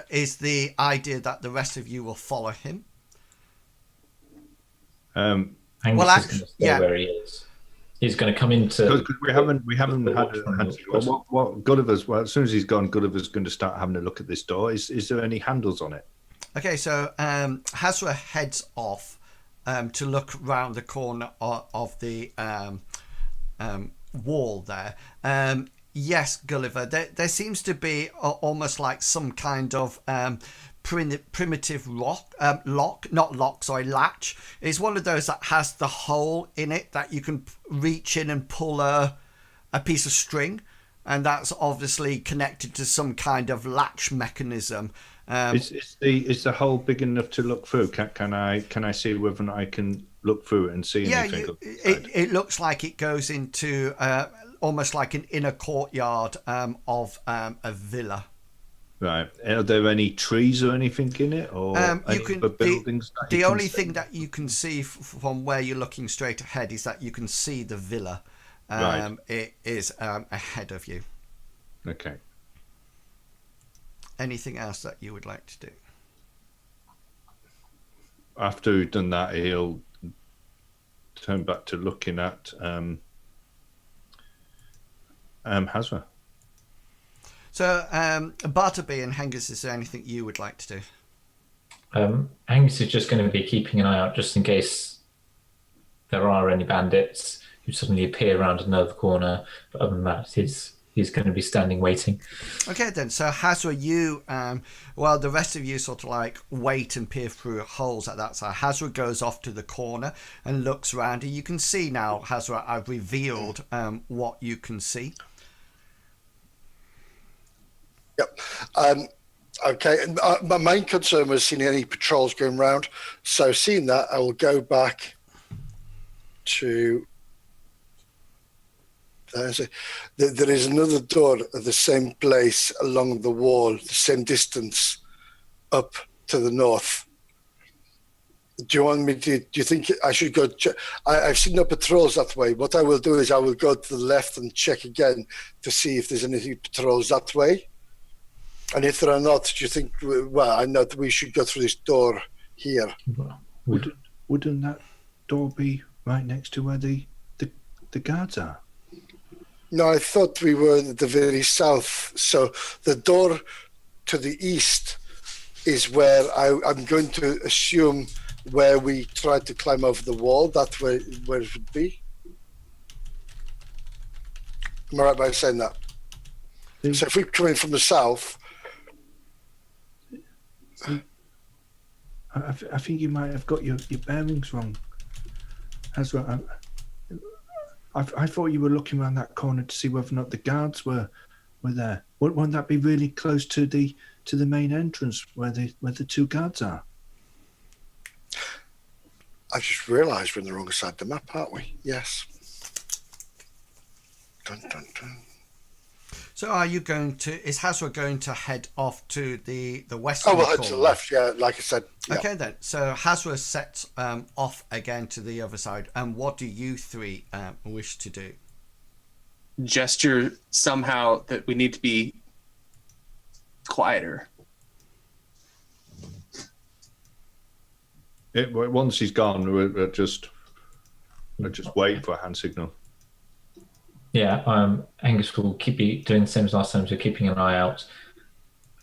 is the idea that the rest of you will follow him? Angus is going to stay where he is. He's going to come into. We haven't had what Gulliver's. Well, as soon as he's gone, Gulliver's going to start having a look at this door. Is there any handles on it? Okay, so Hazra heads off to look round the corner of the wall there. Yes, Gulliver, there seems to be almost like some kind of primitive latch. It's one of those that has the hole in it that you can reach in and pull a piece of string, and that's obviously connected to some kind of latch mechanism. Is the hole big enough to look through? Can I see whether or not I can look through it and see anything? It looks like it goes into almost like an inner courtyard of a villa. Right. Are there any trees or anything in it, or any other buildings? The only thing that you can see from where you're looking straight ahead is that you can see the villa. Right. It is ahead of you. Okay. Anything else that you would like to do? After we've done that, he'll turn back to looking at Hazra. So, Bartleby and Hengist, is there anything you would like to do? Hengist is just going to be keeping an eye out just in case there are any bandits who suddenly appear around another corner. But other than that, he's going to be standing waiting. Okay, then. So, Hazra, you, the rest of you sort of like wait and peer through holes at that side. Hazra goes off to the corner and looks around. And you can see now, Hazra, I've revealed what you can see. Yep. Okay. And my main concern was seeing any patrols going round. So seeing that, I will go back to. There is another door at the same place along the wall, the same distance up to the north. Do you want me to? Do you think I should go? I've seen no patrols that way. What I will do is I will go to the left and check again to see if there's any patrols that way. And if there are not, do you think? Well, I know that we should go through this door here. Wouldn't that door be right next to where the guards are? No, I thought we were at the very south. So the door to the east is where I'm going to assume where we tried to climb over the wall. That's where it would be. Am I right by saying that? So if we come in from the south. I think you might have got your bearings wrong. That's right. I thought you were looking around that corner to see whether or not the guards were there. Wouldn't that be really close to the main entrance where the two guards are? I just realised we're on the wrong side of the map, aren't we? Yes. Dun, dun, dun. So are you going to, is Hazra going to head off to the west? Oh, we'll head to the left, yeah, like I said. Yeah. Okay then, so Hazra sets off again to the other side. And what do you three wish to do? Gesture somehow that we need to be quieter. Once he's gone, we'll just wait for a hand signal. Yeah, Angus will keep doing the same as last time, so keeping an eye out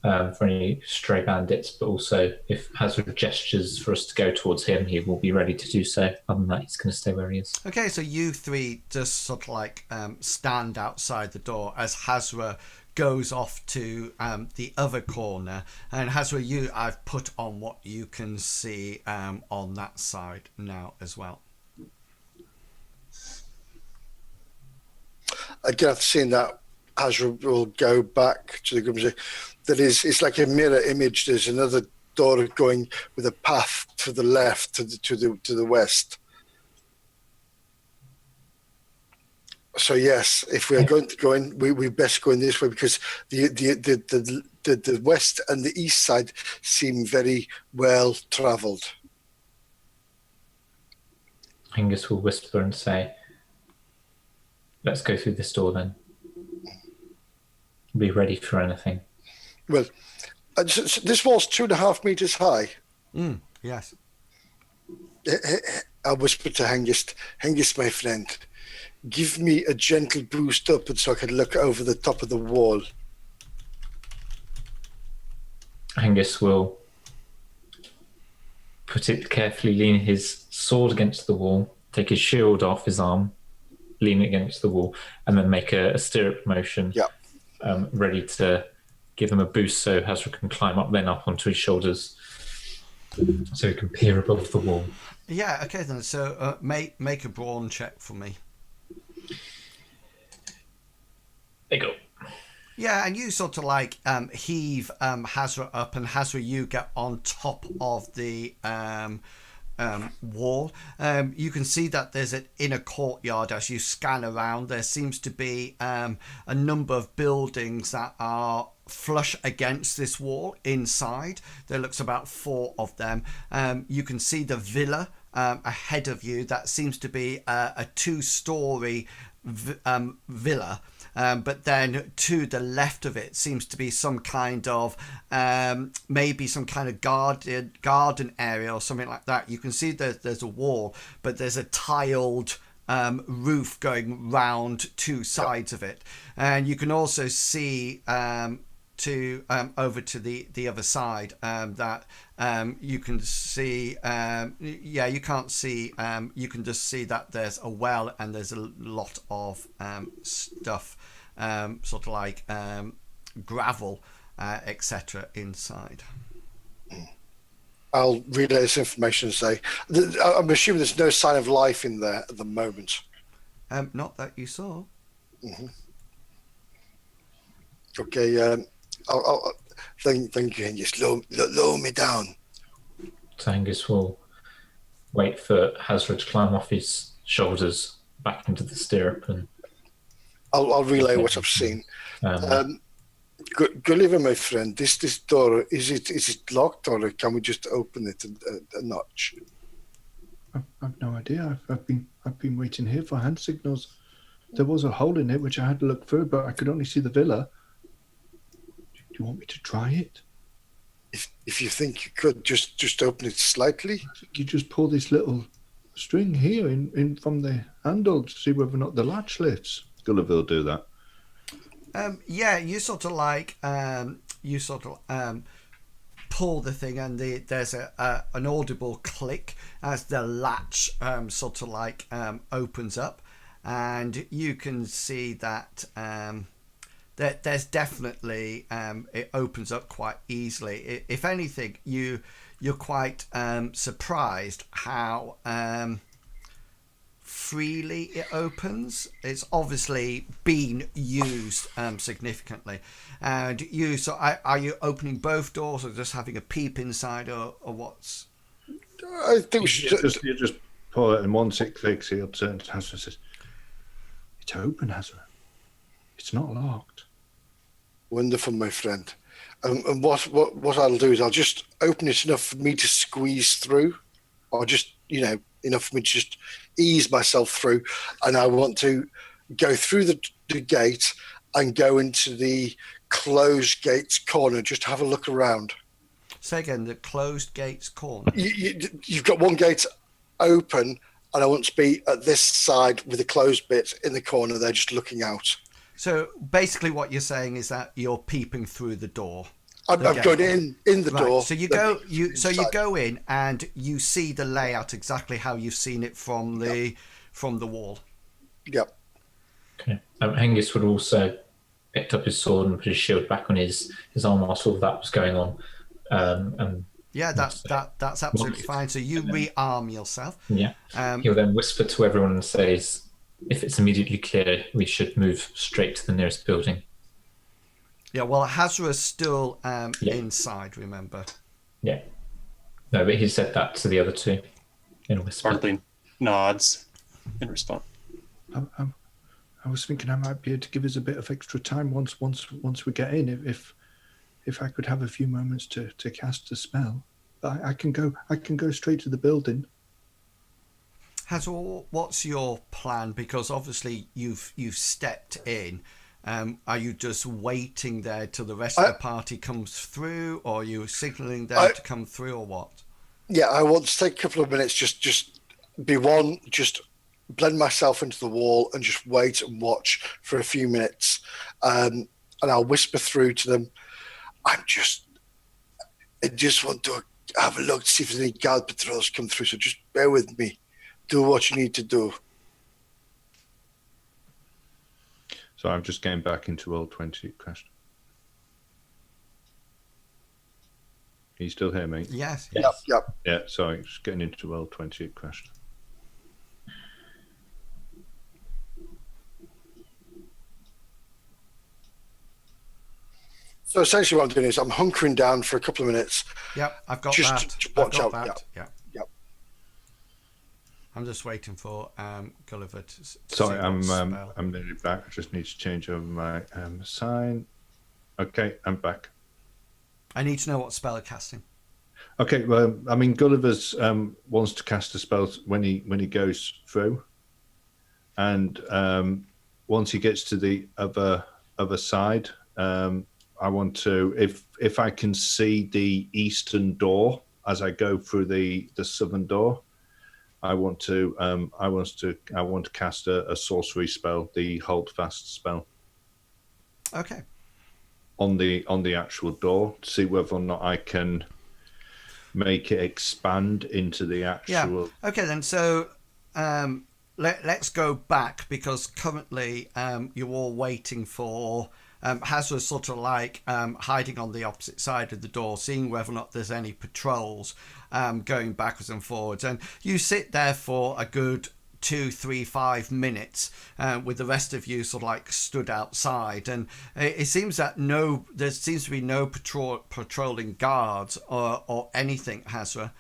for any stray bandits, but also if Hazard gestures for us to go towards him, he will be ready to do so. Other than that, he's going to stay where he is. Okay, so you three just sort of like stand outside the door as Hazra goes off to the other corner. And Hazra, I've put on what you can see on that side now as well. Again, I've seen that Hazra will go back to the group and say, that is, it's like a mirror image. There's another door going with a path to the left, to the west. So yes, if we are going to go in, we best go in this way because the west and the east side seem very well travelled. Angus will whisper and say, "Let's go through this door then. Be ready for anything." Well, this wall's 2.5 meters high. Yes. I whispered to Hengist, my friend, give me a gentle boost up so I can look over the top of the wall. Angus will put it carefully, lean his sword against the wall, take his shield off his arm, lean it against the wall, and then make a stirrup motion, ready to give him a boost so Hazra can climb up onto his shoulders so he can peer above the wall. Yeah, okay then. So make a brawn check for me. There you go. Yeah, and you sort of like heave Hazra up, and Hazra, you get on top of the wall. You can see that there's an inner courtyard as you scan around. There seems to be a number of buildings that are flush against this wall inside. There looks about 4 of them. You can see the villa ahead of you. That seems to be a 2-story villa. But then to the left of it seems to be some kind of maybe some kind of garden area or something like that. You can see that there's a wall, but there's a tiled roof going round 2 sides of it, and you can also see over to the other side that you can see you can't see you can just see that there's a well and there's a lot of stuff sort of like gravel etc. inside. I'll relay this information and say I'm assuming there's no sign of life in there at the moment. Not that you saw. Mm-hmm. Okay, I'll thank you, and just lower me down. So Angus will wait for Hazra to climb off his shoulders back into the stirrup, and I'll relay what I've seen. Gulliver, my friend, this door is it locked, or can we just open it a notch? I've no idea. I've been waiting here for hand signals. There was a hole in it which I had to look through, but I could only see the villa. Do you want me to try it? If you think you could just open it slightly. You just pull this little string here in from the handle to see whether or not the latch lifts. Gulliver will do that. Yeah, you sort of like pull the thing, and there's an audible click as the latch sort of like opens up, and you can see that there's definitely it opens up quite easily. If anything, you're quite surprised how freely it opens. It's obviously been used significantly. And are you opening both doors or just having a peep inside, or what's? I think we should you just pull it, and once it clicks, he'll turn to Hazra and says, "It's open, Hazra. It's not locked." Wonderful, my friend. And what I'll do is I'll just open it enough for me to squeeze through, or just enough for me to just ease myself through. And I want to go through the gate and go into the closed gates corner. Just have a look around. Say again, the closed gates corner. You've got one gate open, and I want to be at this side with the closed bit in the corner. They're just looking out. So basically, what you're saying is that you're peeping through the door. I'm going in the door. So you go in and you see the layout exactly how you've seen it from the wall. Yep. Okay. Hengist would also picked up his sword and put his shield back on his arm whilst all that was going on. Yeah, that's absolutely fine. So you rearm yourself. Yeah. He'll then whisper to everyone and says, "If it's immediately clear, we should move straight to the nearest building." Yeah, well, Hazra's still inside, remember? Yeah. No, but he said that to the other two in a whisper. Bartley nods in response. I was thinking I might be able to give us a bit of extra time once we get in. If I could have a few moments to cast a spell, I can go straight to the building. Hazra, what's your plan? Because obviously you've stepped in. Are you just waiting there till the rest of the party comes through, or are you signalling them to come through, or what? Yeah, I want to take a couple of minutes, just blend myself into the wall and just wait and watch for a few minutes. And I'll whisper through to them, I just want to have a look to see if there's any guard patrols come through, so just bear with me. Do what you need to do. So I'm just getting back into Roll20 question. Can you still hear me? Yes. Yep. Yeah, sorry, just getting into Roll20 question. So essentially what I'm doing is I'm hunkering down for a couple of minutes. Yep, I've got just that. Watch I've got out. that. Yep. I'm just waiting for Gulliver to Sorry, see I'm nearly back. I just need to change over my sign. Okay, I'm back. I need to know what spell casting. Okay, well, I mean, Gulliver's wants to cast a spell when he goes through, and once he gets to the other side, I want to, if I can see the eastern door as I go through the southern door, I want to cast a sorcery spell, the Hold Fast spell. Okay. On the actual door to see whether or not I can make it expand into the actual. Yeah. Okay then. So let's go back, because currently you're all waiting for. Hazra sort of like hiding on the opposite side of the door, seeing whether or not there's any patrols going backwards and forwards. And you sit there for a good 2, 3, 5 minutes with the rest of you sort of like stood outside. And it seems that there seems to be no patrolling guards or anything, Hazra.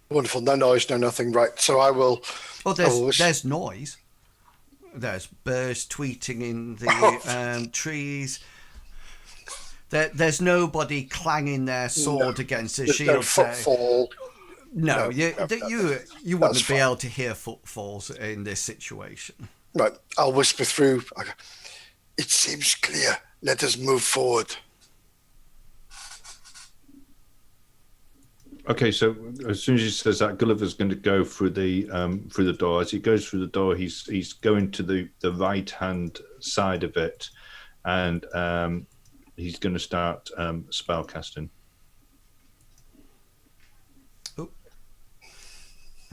Wonderful. No noise, no nothing. Right. So I will. Oh, there's noise. There's birds tweeting in the trees. There's nobody clanging their sword against a shield. No footfall. No, you wouldn't be able to hear footfalls in this situation. Right. I'll whisper through. It seems clear. Let us move forward. Okay, so as soon as he says that, Gulliver's going to go through the door. As he goes through the door, he's going to the right hand side of it, and he's going to start spell casting. Oh,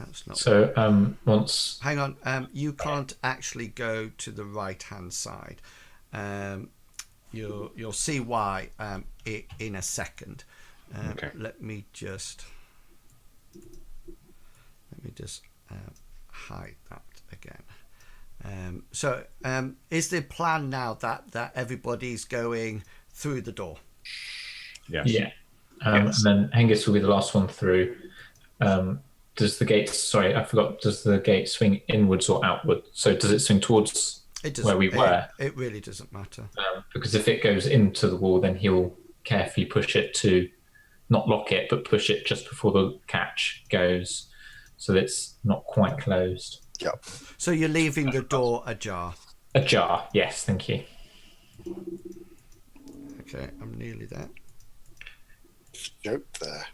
that's not. So once. Hang on. You can't actually go to the right hand side. You'll see why in a second. Okay. Let me just hide that again. So is the plan now that everybody's going through the door? Yes. Yeah. And then Hengist will be the last one through. Does the gate? Sorry, I forgot. Does the gate swing inwards or outward? So does it swing towards where we were? It really doesn't matter. Because if it goes into the wall, then he'll carefully push it to not lock it, but push it just before the catch goes, so that it's not quite closed. Yep. So you're leaving the door ajar. Ajar, yes, thank you. Okay, I'm nearly there. Joke there.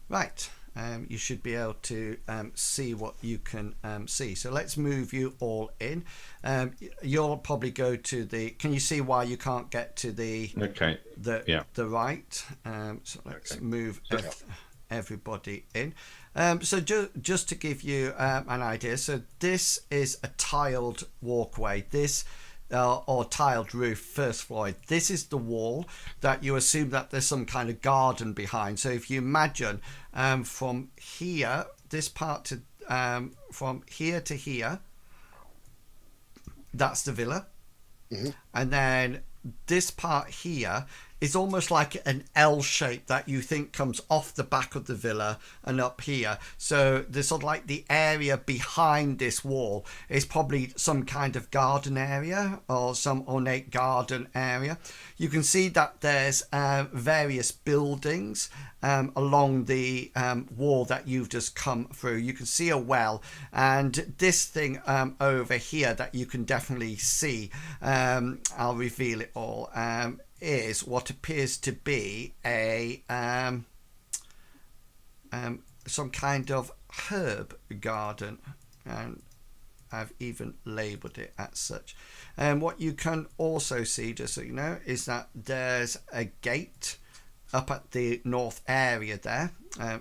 Right, you should be able to see what you can see. So let's move you all in. You'll probably go to the. Can you see why you can't get to the? Okay. The right. So let's move everybody in. So just to give you an idea, so this is a tiled walkway. This. Or tiled roof, first floor. This is the wall that you assume that there's some kind of garden behind. So if you imagine from here, this part to from here to here, that's the villa. Mm-hmm. And then this part here is almost like an L shape that you think comes off the back of the villa and up here. So the sort of like the area behind this wall is probably some kind of garden area or some ornate garden area. You can see that there's various buildings along the wall that you've just come through. You can see a well, and this thing over here that you can definitely see, I'll reveal it all, is what appears to be a some kind of herb garden, and I've even labelled it as such. And what you can also see, just so you know, is that there's a gate up at the north area there.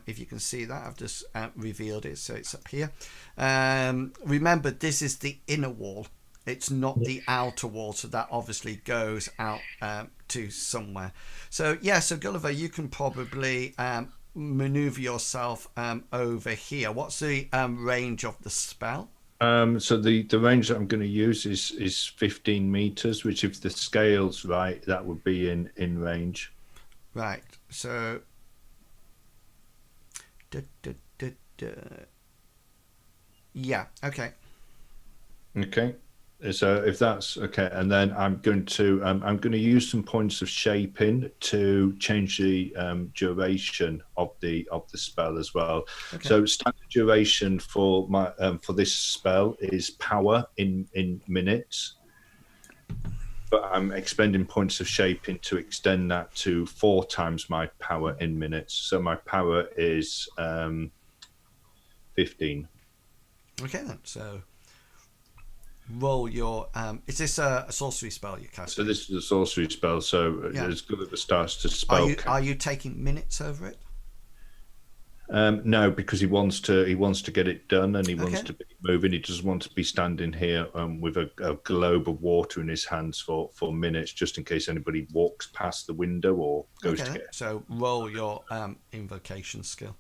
If you can see that, I've just revealed it, so it's up here. Remember, this is the inner wall. It's not the outer wall, so that obviously goes out to somewhere. So yeah, so Gulliver, you can probably maneuver yourself over here. What's the range of the spell? So the range that I'm going to use is 15 meters, which if the scale's right, that would be in range. Right. So. Yeah. Okay. Okay. So if that's okay, and then I'm going to use some points of shaping to change the duration of the spell as well. Okay. So standard duration for my for this spell is power in minutes, but I'm expending points of shaping to extend that to 4 times my power in minutes. So my power is 15. Okay then. So. Roll your is this a sorcery spell you cast? So this is a sorcery spell, so as Gulliver starts to spell. Are you taking minutes over it? No, because he wants to get it done, and he wants to be moving. He doesn't want to be standing here with a globe of water in his hands for minutes, just in case anybody walks past the window or goes to get it. So roll your invocation skill.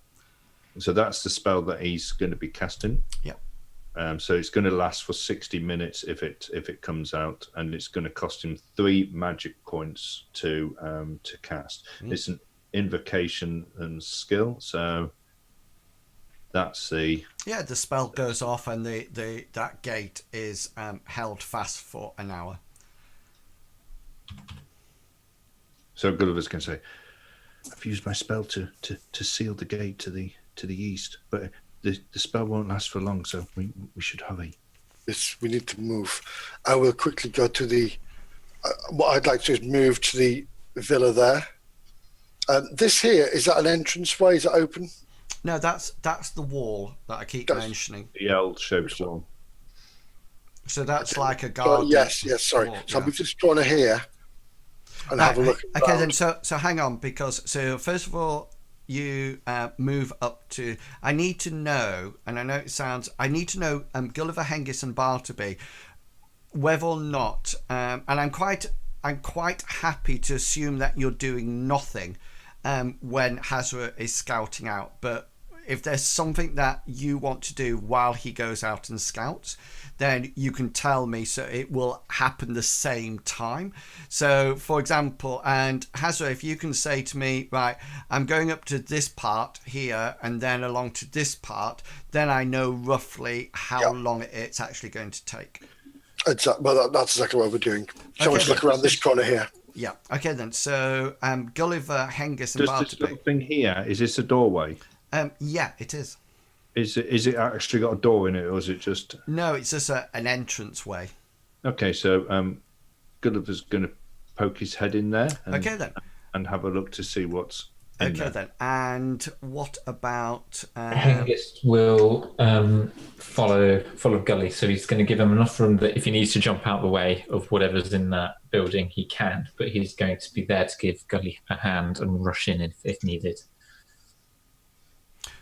So that's the spell that he's going to be casting. Yep. So it's going to last for 60 minutes if it comes out, and it's going to cost him 3 magic points to cast. It's an invocation and skill, so that's the spell goes off, and that gate is held fast for an hour. So Gulliver's going to say, "I've used my spell to seal the gate to the east, but." The spell won't last for long, so we should hurry. Yes, we need to move. I will quickly go to the. What I'd like to do is move to the villa there. This here, is that an entranceway? Is it open? No, that's the wall that I keep mentioning. The L-shaped wall. So that's like a garden. Yes, sorry. Wall, so I'll move this corner here and have a look. Okay, then. So hang on, because first of all. You move up to. I need to know, and I know it sounds. I need to know, Gulliver, Hengist, and Bartleby, whether or not. And I'm quite I'm quite happy to assume that you're doing nothing when Hazra is scouting out, but if there's something that you want to do while he goes out and scouts, then you can tell me so it will happen the same time. So, for example, and Hazra, if you can say to me, right, I'm going up to this part here and then along to this part, then I know roughly how long it's actually going to take. Exactly. Well, that's exactly what we're doing. So let's look around this corner here. Yeah. Okay, then. So, Gulliver, Hengist, and Does this little Bartleby. thing here, is this a doorway? Yeah, it is. Is it actually got a door in it, or is it just? No, it's just an entrance way. Okay, so Gulliver's going to poke his head in there. Okay, then. And have a look to see what's in there. Then. And what about? Hengist will follow Gully, so he's going to give him enough room that if he needs to jump out the way of whatever's in that building, he can. But he's going to be there to give Gully a hand and rush in if needed.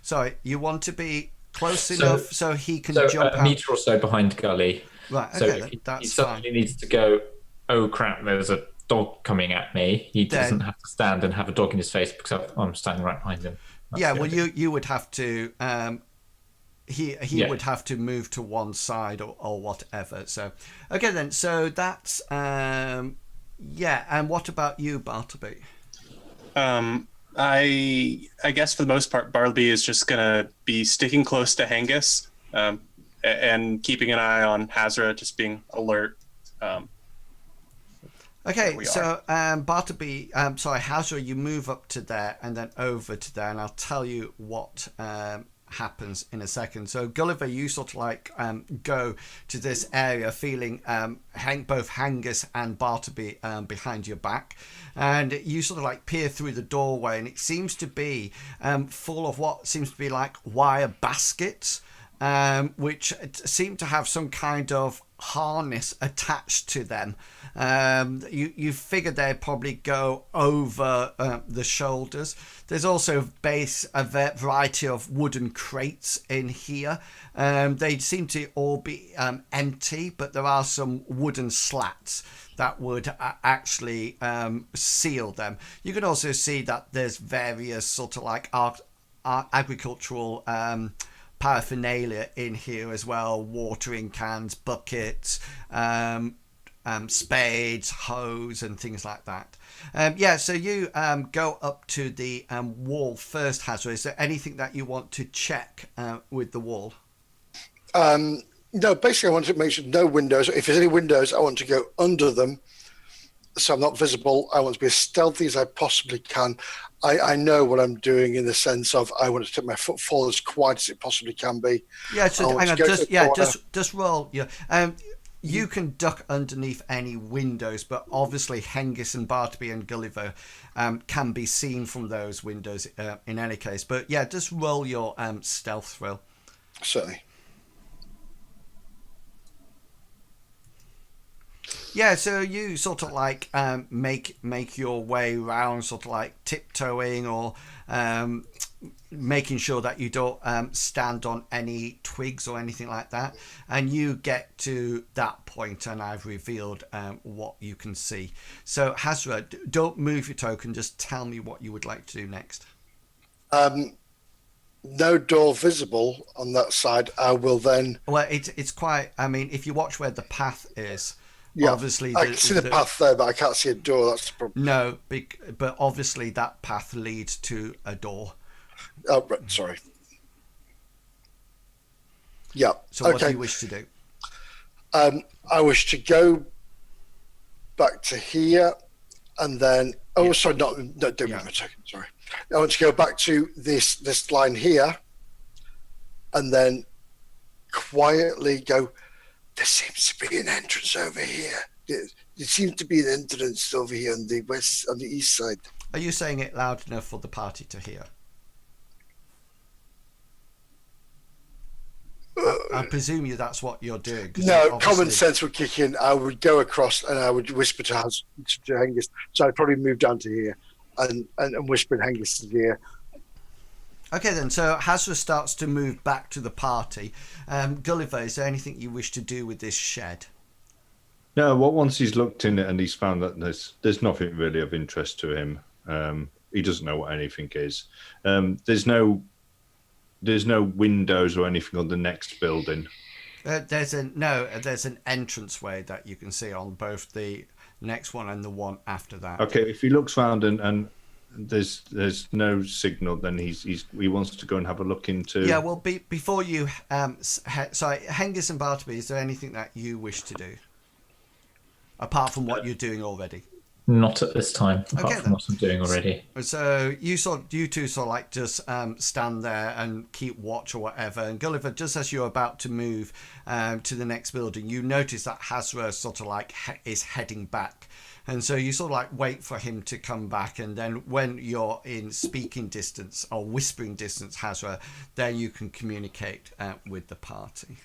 Sorry, you want to be close enough so he can jump a out? metre or so behind Gully. Right, So okay, if that's he fine. suddenly needs to go, oh crap, there's a dog coming at me. He doesn't have to stand and have a dog in his face because I'm standing right behind him. You would have to. He would have to move to one side or whatever. So, okay then. So that's And what about you, Bartleby? I guess for the most part, Bartleby is just gonna be sticking close to Hengist, and keeping an eye on Hazra, just being alert. Okay, so Bartleby, Hazra, you move up to there and then over to there, and I'll tell you what happens in a second. So Gulliver, you sort of go to this area feeling both Hengist and Bartleby behind your back, and you sort of peer through the doorway, and it seems to be full of what seems to be like wire baskets, which seem to have some kind of harness attached to them. You figure they'd probably go over the shoulders. There's also a variety of wooden crates in here. They seem to all be empty, but there are some wooden slats that would actually seal them. You can also see that there's various sort of agricultural paraphernalia in here as well: watering cans, buckets, spades, hoes, and things like that. So you go up to the wall first, Hazra. Is there anything that you want to check with the wall? No, basically I want to make sure no windows. If there's any windows, I want to go under them so I'm not visible. I want to be as stealthy as I possibly can. I know what I'm doing in the sense of I want to take my footfall as quiet as it possibly can be. Yeah, so hang on, just roll. You can duck underneath any windows, but obviously Hengist and Bartleby and Gulliver can be seen from those windows in any case. But yeah, just roll your stealth throw. Certainly. Yeah, so you sort of make your way around, sort of tiptoeing or making sure that you don't stand on any twigs or anything like that. And you get to that point, and I've revealed what you can see. So Hazra, don't move your token. Just tell me what you would like to do next. No door visible on that side. I will then. Well, it's quite. I mean, if you watch where the path is. Yeah, obviously I can see the path there, but I can't see a door. That's the problem. No, but obviously that path leads to a door. Oh, right, sorry. Yeah. So what do you wish to do? I wish to go back to here, and then. Oh, sorry, don't move my token. Sorry. I want to go back to this line here, and then quietly go. There seems to be an entrance over here. There seems to be an entrance over here on the east side. Are you saying it loud enough for the party to hear? I presume that's what you're doing. No, common sense would kick in. I would go across and I would whisper to Hengist. So I'd probably move down to here and whisper in Hengist's ear. Okay then, so Hazra starts to move back to the party. Gulliver, is there anything you wish to do with this shed? No, well, once he's looked in it and he's found that there's nothing really of interest to him. He doesn't know what anything is. There's no windows or anything on the next building. There's an entranceway that you can see on both the next one and the one after that. Okay, if he looks round and there's no signal, then he wants to go and have a look into. Yeah, well, before you, sorry, Hengist and Bartleby, is there anything that you wish to do apart from what you're doing already? Not at this time, apart from what I'm doing already. So you two sort of like just stand there and keep watch or whatever. And Gulliver, just as you're about to move to the next building, you notice that Hazra sort of like is heading back. And so you sort of like wait for him to come back. And then when you're in speaking distance or whispering distance, Hazra, then you can communicate with the party.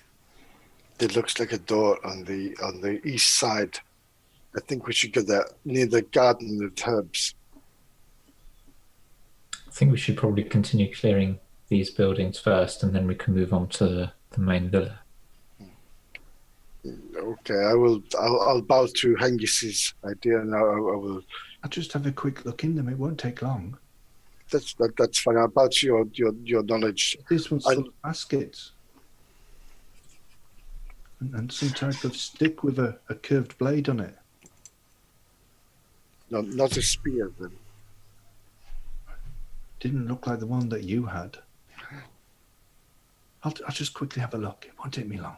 It looks like a door on the east side. I think we should go there, near the garden of herbs. I think we should probably continue clearing these buildings first, and then we can move on to the main villa. Okay, I'll bow to Hengist's idea, and I will. I'll just have a quick look in them. It won't take long. That's fine. I'll bow to your knowledge. This one's full of baskets. And some type of stick with a curved blade on it. No, not a spear, then. Didn't look like the one that you had. I'll just quickly have a look. It won't take me long.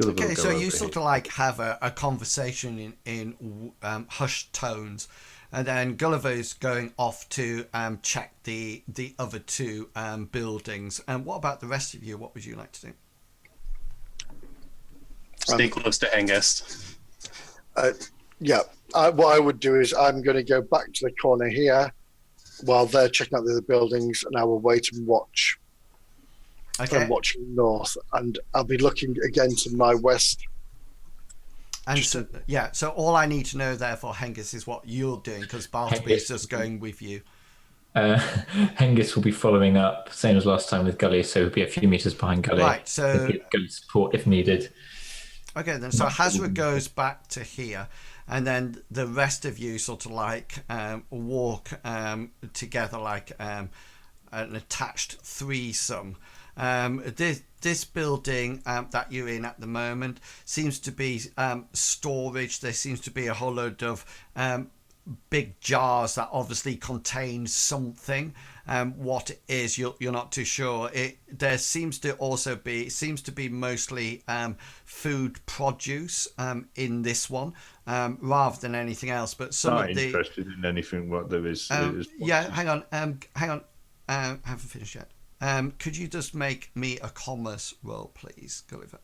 Okay, so you sort of like have a conversation in hushed tones, and then Gulliver is going off to check the other two buildings. And what about the rest of you? What would you like to do? Stay close to Hengist. Yeah. What I would do is I'm going to go back to the corner here while they're checking out the other buildings, and I will wait and watch. Okay. I'm watching north, and I'll be looking again to my west. And so all I need to know, therefore, Hengist, is what you're doing, because Bartleby is just going with you. Hengist will be following up, same as last time with Gully, so he'll be a few meters behind Gully. Right, so Gully support if needed. Okay, then so Hazra goes back to here, and then the rest of you sort of like walk together like an attached threesome. This building that you're in at the moment seems to be storage. There seems to be a whole load of big jars that obviously contain something. What it is, you're not too sure. There seems to be mostly food produce in this one, rather than anything else. But some not of the interested in anything what there is. Yeah, hang on. I haven't finished yet. Could you just make me a commerce roll, please, Gulliver?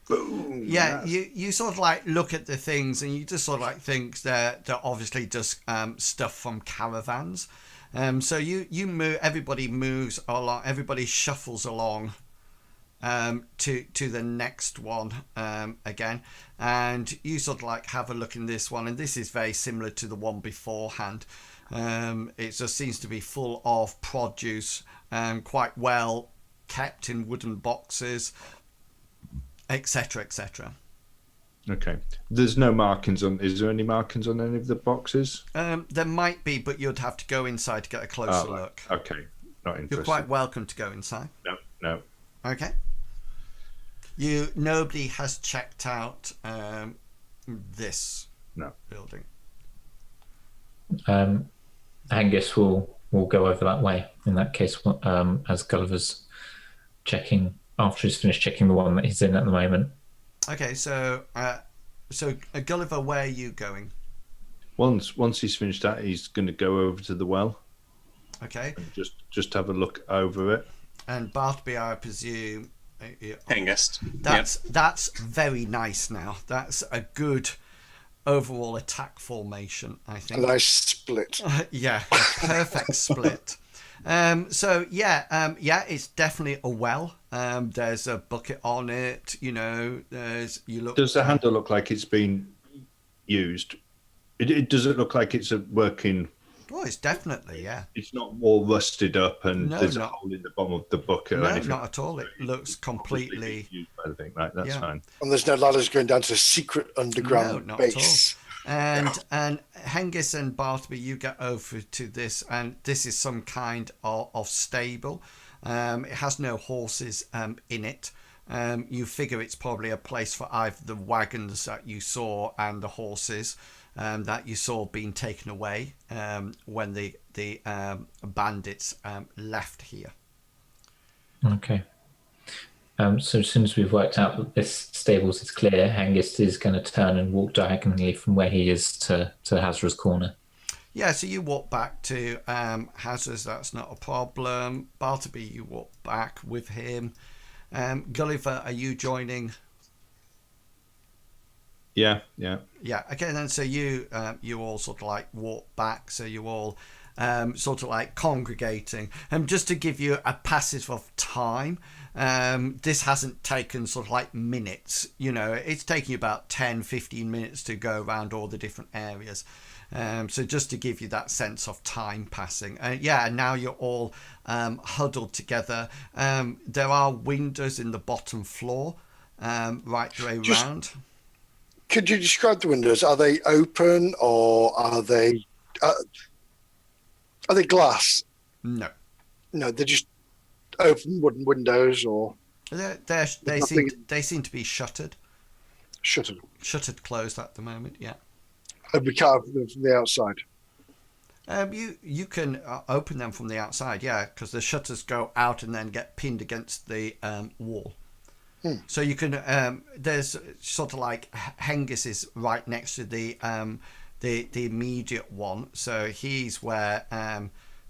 Boom. Yeah, you sort of like look at the things and you just sort of like think they're obviously just stuff from caravans. So you move, everybody moves along, everybody shuffles along to the next one again, and you sort of like have a look in this one, and this is very similar to the one beforehand. It just seems to be full of produce, quite well kept in wooden boxes, etc., etc. Okay. There's no markings on. Is there any markings on any of the boxes? There might be, but you'd have to go inside to get a closer look. Okay. Not interested. You're quite welcome to go inside. No. Okay. Nobody has checked out this building. Hengist will go over that way in that case, as Gulliver's checking after he's finished checking the one that he's in at the moment. Okay, so Gulliver, where are you going? Once he's finished that, he's going to go over to the well. Okay. And just have a look over it. And Bartleby, I presume. Hengist. That's very nice. Now that's a good overall attack formation, I think. A nice split. Yeah, a perfect split. It's definitely a well. There's a bucket on it. Does the handle look like it's been used? Does it look like it's a working? Oh, it's definitely, yeah. It's not all rusted up and No, there's a not- hole in the bottom of the bucket or No, anything. not at all. It looks It's obviously being completely. used by the thing, right? That's Yeah. fine. And there's no ladders going down to the secret No, underground not base. at all. And Hengist and Bartleby, you get over to this, and this is some kind of stable. It has no horses in it. You figure it's probably a place for either the wagons that you saw and the horses that you saw being taken away when the bandits left here. Okay. So as soon as we've worked out that this stables is clear, Hengist is going to turn and walk diagonally from where he is to Hazra's corner. Yeah, so you walk back to Hazra's, that's not a problem. Bartleby, you walk back with him. Gulliver, are you joining? Yeah. Yeah, okay, then so you all sort of like walk back, so you all sort of like congregating. Just to give you a passage of time, this hasn't taken sort of like minutes, it's taking you about 10-15 minutes to go around all the different areas. So just to give you that sense of time passing. And now you're all huddled together. There are windows in the bottom floor right the way round. Could you describe the windows? Are they open or are they glass? No, they're just open wooden windows, or they seem to be shuttered. Shuttered Closed at the moment. Yeah. And we can't open them from the outside. You can open them from the outside, yeah, because the shutters go out and then get pinned against the wall. So you can. There's sort of like Hengist is right next to the immediate one, so he's where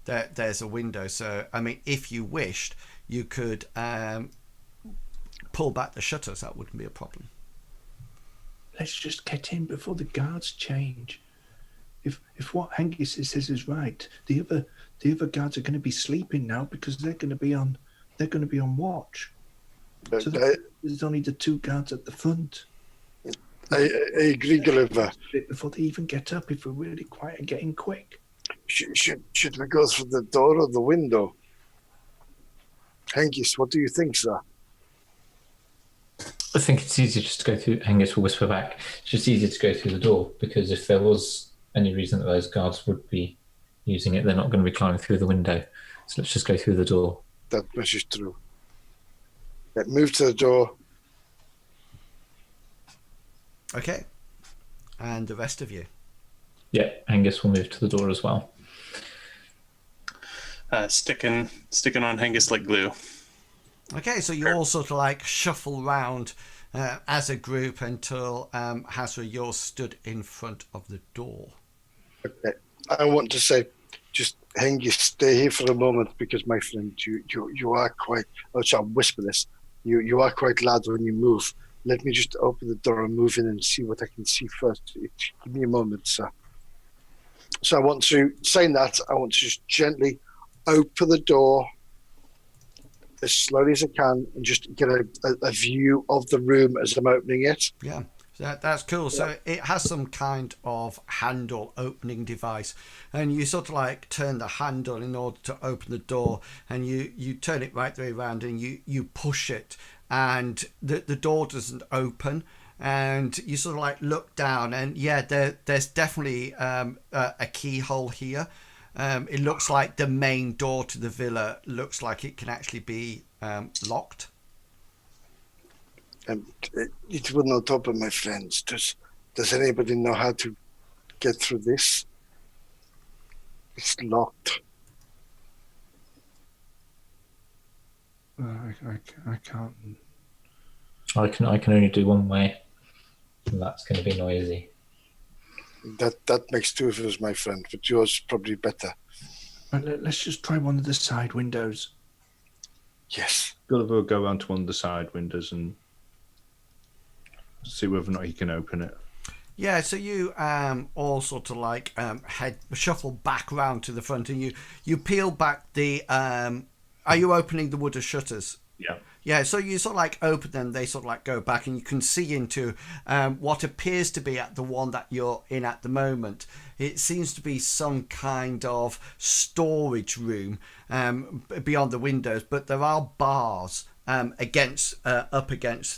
there's a window. So I mean, if you wished, you could pull back the shutters. That wouldn't be a problem. Let's just get in before the guards change. If what Hengist says is right, the other guards are going to be sleeping now because they're going to be on watch. So there's only the two guards at the front. I agree, Gulliver. Before they even get up, if we're really quiet and getting quick. Should we go through the door or the window? Hengist, what do you think, sir? I think it's easier just to go through. Hengist will whisper back. It's just easier to go through the door, because if there was any reason that those guards would be using it, they're not going to be climbing through the window. So let's just go through the door. That much is true. Move to the door. Okay. And the rest of you? Yeah, Hengist will move to the door as well. Sticking on Hengist like glue. Okay, so you all sort of like shuffle round as a group until Hazra, you're stood in front of the door. Okay. I want to say, just Hengist, stay here for a moment, because my friend, you are quite. Oh, so I'll whisper this. You are quite loud when you move. Let me just open the door and move in and see what I can see first. Give me a moment, sir. So I want to, saying that, I want to just gently open the door as slowly as I can and just get a view of the room as I'm opening it. Yeah, that's cool. So it has some kind of handle opening device, and you sort of like turn the handle in order to open the door, and you turn it right the way around and you push it, and the door doesn't open, and you sort of like look down, and there's definitely a keyhole here. It looks like the main door to the villa looks like it can actually be locked. It will not open, my friends. Does anybody know how to get through this? It's locked. I can't. I can only do one way, and that's going to be noisy. That makes two of us, my friend, but yours is probably better. Let's just try one of the side windows. Yes. Gulliver will go around to one of the side windows and see whether or not he can open it. Yeah, so you all sort of like shuffle back round to the front, and you peel back the. Are you opening the wooden shutters? Yeah. Yeah, so you sort of like open them, they sort of like go back, and you can see into what appears to be at the one that you're in at the moment. It seems to be some kind of storage room beyond the windows, but there are bars up against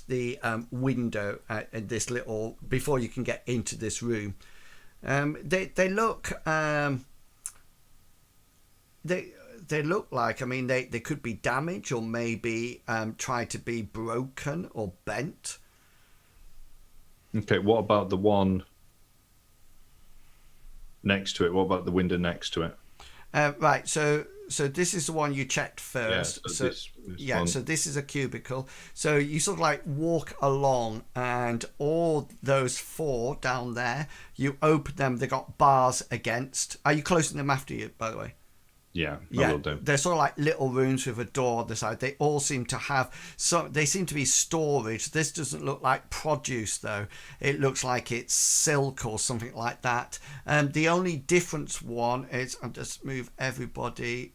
the window in this little before you can get into this room. They look. They look like, I mean, they could be damaged or maybe try to be broken or bent. Okay, what about the one next to it? What about the window next to it? Right, so this is the one you checked first. Yeah, so this yeah, so this is a cubicle. So you sort of like walk along, and all those 4 down there, you open them, they got bars against. Are you closing them after you, by the way? Yeah, Yeah, I will do. they're sort of like little rooms with a door on the side. They all seem to have they seem to be storage. This doesn't look like produce though. It looks like it's silk or something like that. The only difference one is, I'll just move everybody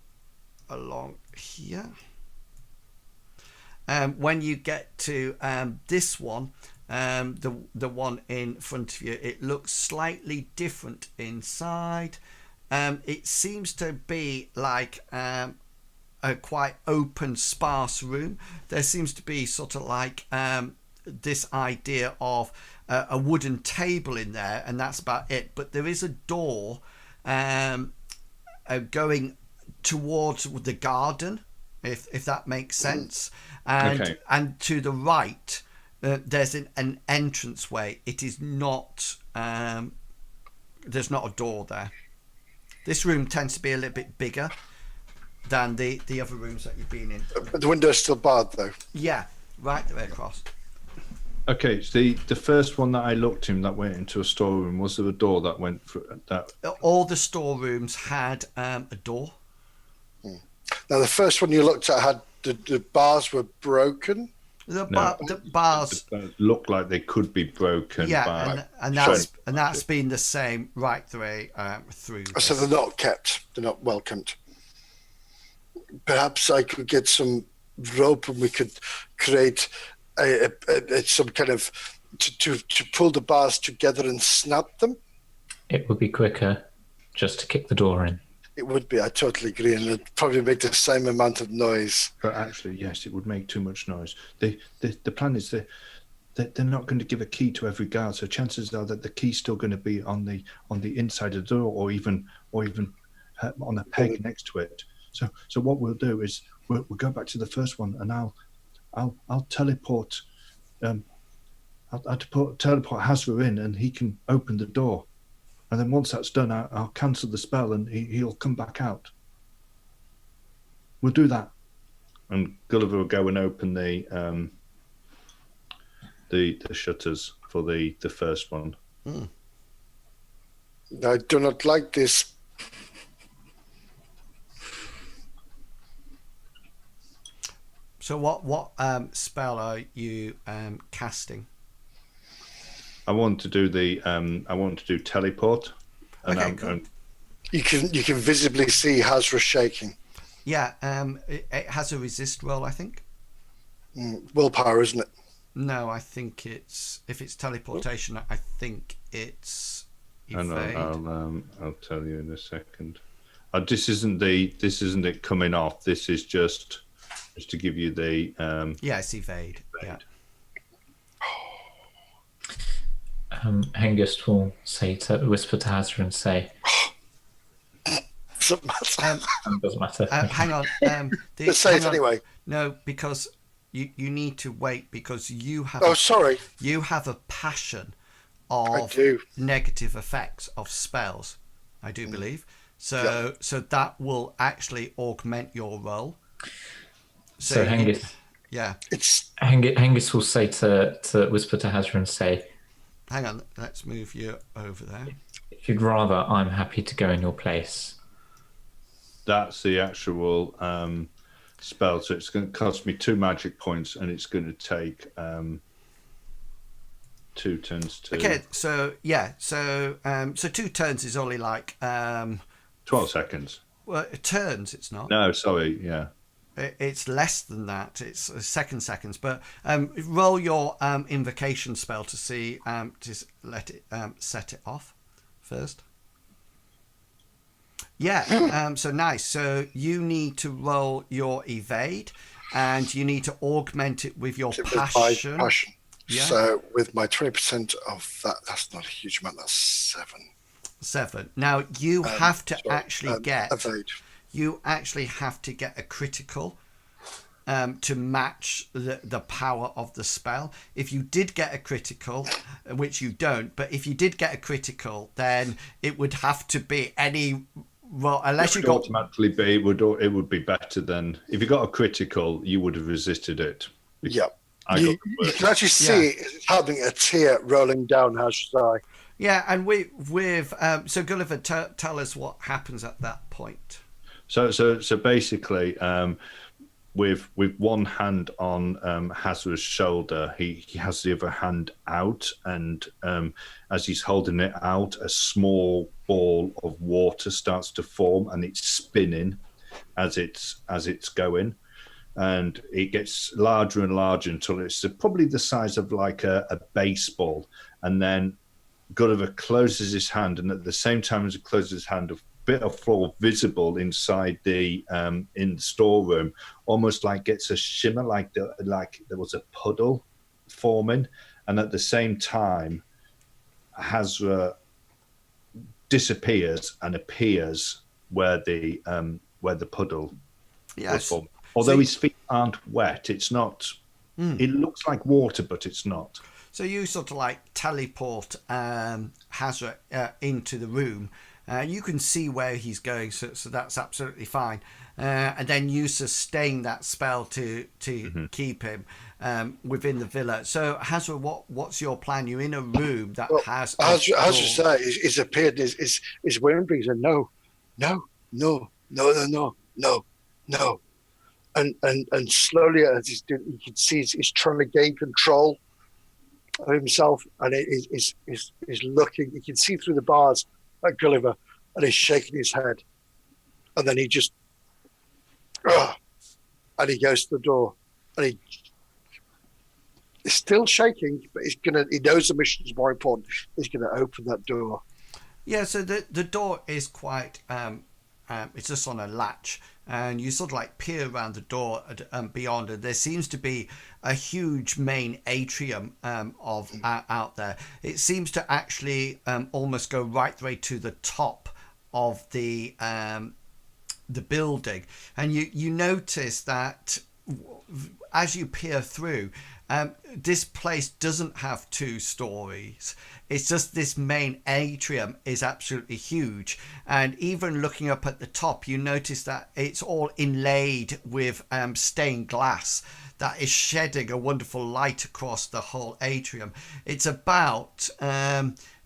along here. When you get to this one, the one in front of you, it looks slightly different inside. It seems to be like a quite open, sparse room. There seems to be sort of like this idea of a wooden table in there, and that's about it. But there is a door going towards the garden, if that makes sense. And to the right, there's an entranceway. It is not. There's not a door there. This room tends to be a little bit bigger than the other rooms that you've been in. But the window's still barred, though. Yeah, right the way across. Okay, so the first one that I looked in that went into a storeroom, was there a door that went through that? All the storerooms had a door. Now, the first one you looked at had the bars were broken. The bars look like they could be broken. Yeah, and that's been the same right the way through. So they're not kept. They're not well kept. Perhaps I could get some rope and we could create some kind of to pull the bars together and snap them. It would be quicker just to kick the door in. It would be. I totally agree, and it'd probably make the same amount of noise. But actually, yes, it would make too much noise. The plan is they're not going to give a key to every guard, so chances are that the key's still going to be on the inside of the door, or even on a peg next to it. So what we'll do is we'll go back to the first one, and I'll teleport. I'll teleport Hazra in, and he can open the door. And then once that's done, I'll cancel the spell, and he'll come back out. We'll do that. And Gulliver will go and open the shutters for the first one. I do not like this. So what spell are you casting? I want to do teleport. And Okay, cool. You can visibly see Hazra shaking. Yeah, it has a resist roll, I think. Willpower, isn't it? No, I think if it's teleportation, I think it's evade. I'll tell you in a second. This isn't it coming off. This is just to give you the yeah, it's evade. Yeah. Hengist will whisper to Hazra and say, Doesn't matter. doesn't matter. Hang on. Let's say it anyway. No, because you need to wait because you have. Sorry. You have a passion I of do. negative effects of spells. I do believe so. So that will actually augment your roll. So Hengist, yeah. Hengist will say to whisper to Hazra and say, Hang on, let's move you over there. if you'd rather, I'm happy to go in your place. That's the actual spell. So it's going to cost me 2 magic points, and it's going to take 2 turns to. Okay, so yeah, so 2 turns is only like 12 seconds. well, turns. It's not. No, sorry, yeah. it's less than that. It's seconds. But roll your invocation spell to see to let it set it off first. Yeah. So nice. So you need to roll your evade, and you need to augment it with your passion. My passion. Yeah. So with my 20% of that, that's not a huge amount. That's 7. Now you have to actually get. Evade. You actually have to get a critical to match the power of the spell. If you did get a critical, which you don't, but if you did get a critical, then it would have to be any. Well, unless you got automatically be, it would be better than if you got a critical, you would have resisted it. Yeah, you can actually see it having a tear rolling down Hash's eye. Yeah, and with so Gulliver, tell us what happens at that point. So basically, with one hand on Hazra's shoulder, he has the other hand out, and as he's holding it out, a small ball of water starts to form, and it's spinning as it's going, and it gets larger and larger until it's probably the size of like a baseball, and then Gulliver closes his hand, and at the same time as he closes his hand, a bit of floor visible inside the in the storeroom, almost like gets a shimmer, like there was a puddle forming, and at the same time, Hazra disappears and appears where the puddle was formed. Although his feet aren't wet, it's not. It looks like water, but it's not. So you sort of like teleport Hazra into the room. You can see where he's going, so that's absolutely fine. And then you sustain that spell to keep him within the villa. So Hazra, what's your plan? You're in a room that has. Hazra is appeared. Is whimpering. Said no, and slowly as he's doing, you can see he's trying to gain control of himself, and he's looking. You can see through the bars at Gulliver, and he's shaking his head, and then he just, and he goes to the door, and he's still shaking, but he knows the mission's more important. He's gonna open that door. Yeah, so the door is quite. It's just on a latch, and you sort of like peer around the door beyond, and there seems to be a huge main atrium of out there. It seems to actually almost go right the way to the top of the building, and you notice that as you peer through, this place doesn't have 2 stories. It's just this main atrium is absolutely huge, and even looking up at the top, you notice that it's all inlaid with stained glass that is shedding a wonderful light across the whole atrium. It's about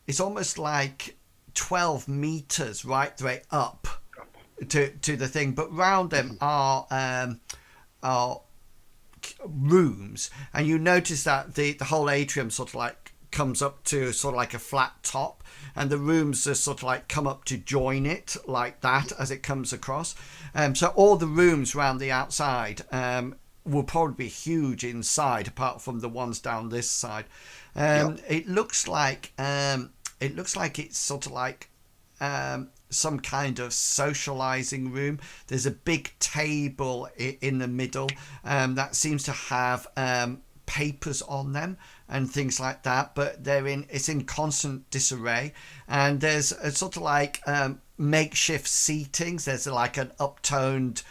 it's almost like 12 meters right the way up to the thing, but round them are rooms, and you notice that the whole atrium sort of like comes up to sort of like a flat top, and the rooms just sort of like come up to join it like that as it comes across. So all the rooms around the outside will probably be huge inside, apart from the ones down this side. It looks like it's sort of like some kind of socializing room. There's a big table in the middle that seems to have papers on them and things like that, but it's in constant disarray, and there's a sort of like makeshift seatings. There's like an upturned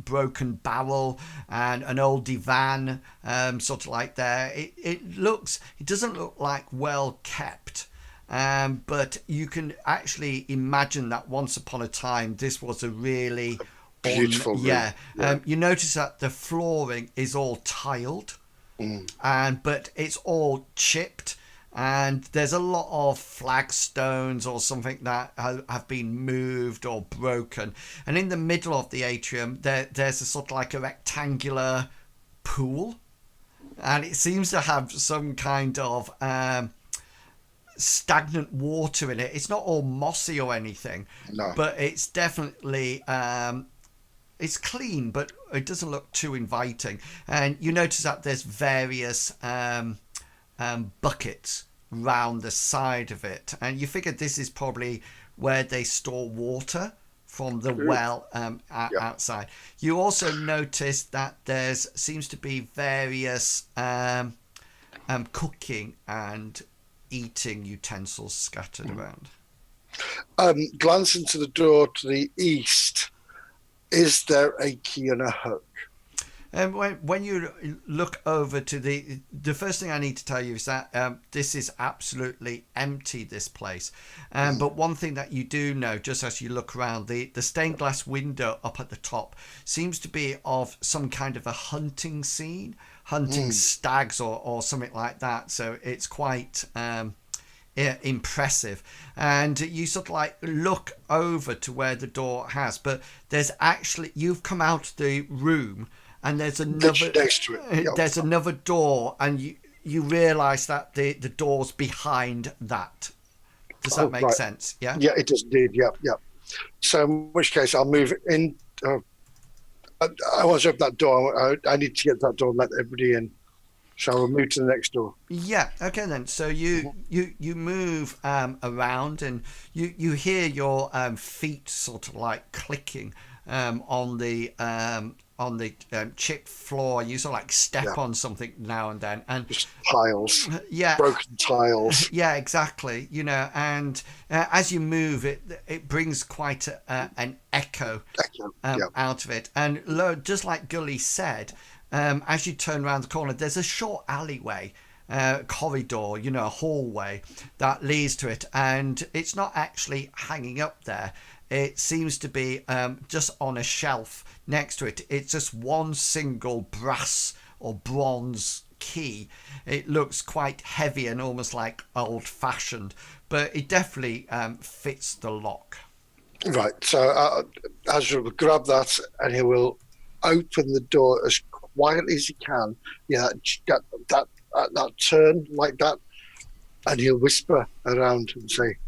broken barrel and an old divan sort of like there. It doesn't look like well kept. But you can actually imagine that once upon a time this was a really beautiful room. You notice that the flooring is all tiled, but it's all chipped, and there's a lot of flagstones or something that have been moved or broken. And in the middle of the atrium there's a sort of like a rectangular pool, and it seems to have some kind of stagnant water in it. It's not all mossy or anything, but it's definitely it's clean, but it doesn't look too inviting. And you notice that there's various buckets round the side of it, and you figure this is probably where they store water from the well outside. You also notice that there's seems to be various cooking and eating utensils scattered around. Glancing to the door to the east, is there a key and a hook? And when you look over to the first thing I need to tell you is that this is absolutely empty, this place. But one thing that you do know, just as you look around, the stained glass window up at the top seems to be of some kind of a hunting scene, hunting stags or something like that. So it's quite impressive. And you sort of like look over to where the door has, but there's actually, you've come out the room, and there's another next to it. There's another door, and you realise that the door's behind that. Does that make sense? Yeah. Yeah, it does indeed. Yeah. So in which case, I'll move in. I want to open that door. I need to get that door and let everybody in. Shall we move to the next door? Yeah. Okay then. So you move around, and you hear your feet sort of like clicking on the chipped floor. You sort of like step on something now and then, and just tiles, yeah, broken tiles. Yeah, exactly. And as you move, it brings quite an echo out of it. And just like Gully said, as you turn around the corner, there's a short alleyway, corridor, a hallway that leads to it, and it's not actually hanging up there. It seems to be just on a shelf next to it. It's just one single brass or bronze key. It looks quite heavy and almost like old-fashioned, but it definitely fits the lock. Right. So Azra will grab that, and he will open the door as quietly as he can. Yeah, that turn like that, and he'll whisper around and say,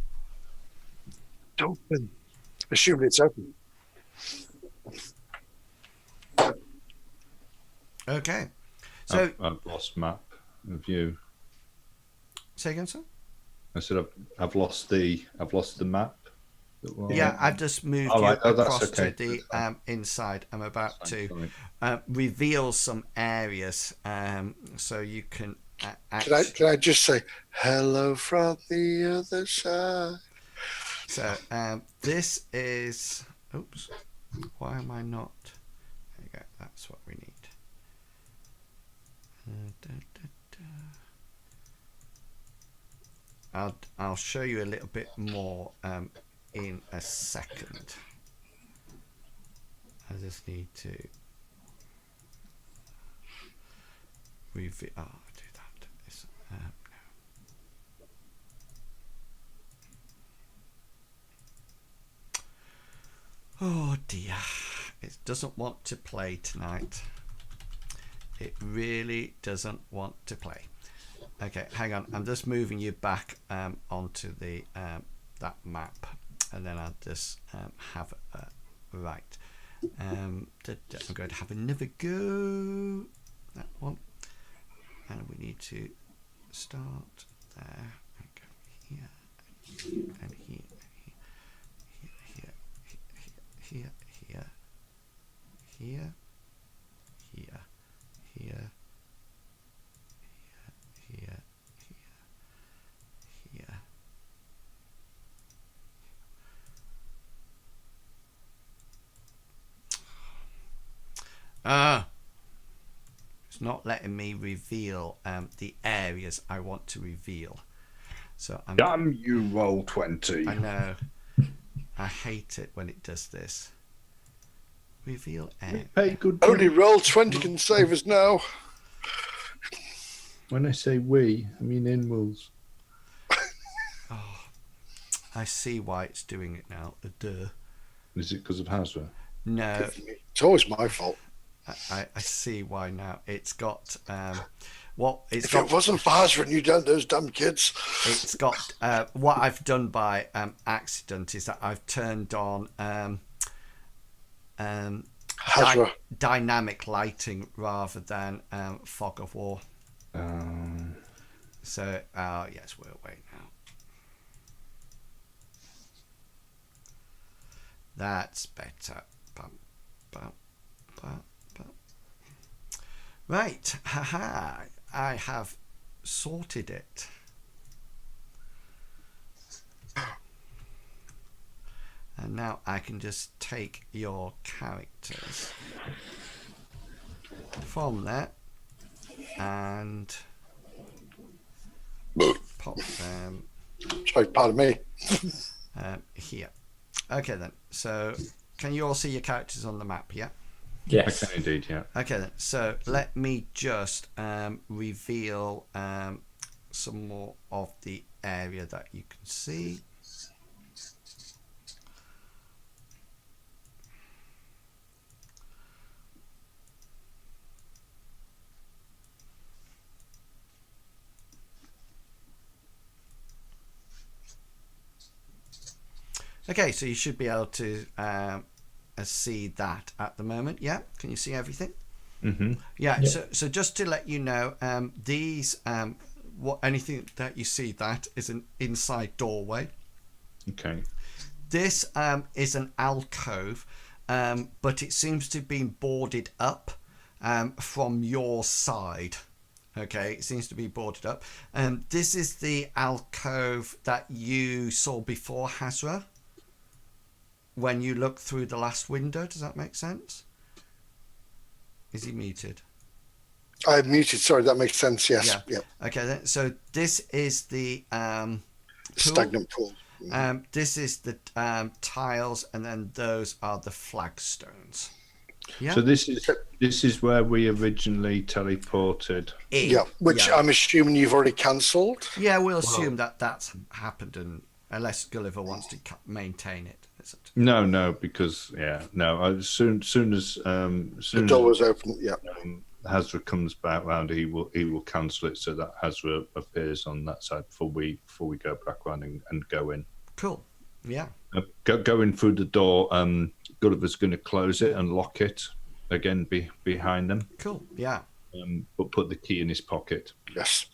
"Open." Assuming it's open. Okay. So I've lost map of you. Say again, sir? I said I've lost the map. Yeah, I've just moved across to the inside. I'm about to reveal some areas, so you can. Can I just say hello from the other side? So this is. Oops. Why am I not? There you go. That's what we need. I'll show you a little bit more in a second. I just need to reveal. Oh, I'll do that. No. Oh dear, it doesn't want to play tonight. It really doesn't want to play. Okay, hang on. I'm just moving you back onto the that map, and then I'll just have a right. I'm going to have another go. That one, and we need to start there. And go here and here. Here, here, it's not letting me reveal the areas I want to reveal. So damn you, Roll20. I know. I hate it when it does this. Reveal area. Only Roll20 can save us now. When I say we, I mean inwils. Oh, I see why it's doing it now. Duh. Is it because of Hazra? No. It's always my fault. I see why now. It's got if it wasn't for Hazra and you done those dumb kids. It's got what I've done by accident is that I've turned on dynamic lighting rather than fog of war. So yes, we'll wait now. That's better. Right, haha! I have sorted it. And now I can just take your characters from there and pop them. Sorry, pardon me. Here. Okay then. So, can you all see your characters on the map? Yeah. Yes. I can indeed. Yeah. Okay then. So let me just reveal some more of the area that you can see. Okay, so you should be able to see that at the moment. Yeah, can you see everything? Mm-hmm. Yeah. Yep. So just to let you know, these anything that you see that is an inside doorway. Okay. This is an alcove, but it seems to have been boarded up from your side. Okay, it seems to be boarded up. This is the alcove that you saw before, Hazra. When you look through the last window, does that make sense? Is he muted? I'm muted. Sorry, that makes sense. Yes. Yeah. Okay, then, so this is the pool. Stagnant pool. This is the tiles, and then those are the flagstones. Yeah. So this is where we originally teleported. Which I'm assuming you've already cancelled. Yeah, we'll assume that that's happened, and unless Gulliver wants to maintain it. No, because as soon as The door was open. Yeah. Hazra comes back round, he will cancel it so that Hazra appears on that side before we go back round and go in. Cool. Yeah. Going through the door, Gulliver's going to close it and lock it again behind them. Cool. Yeah. But put the key in his pocket. Yes.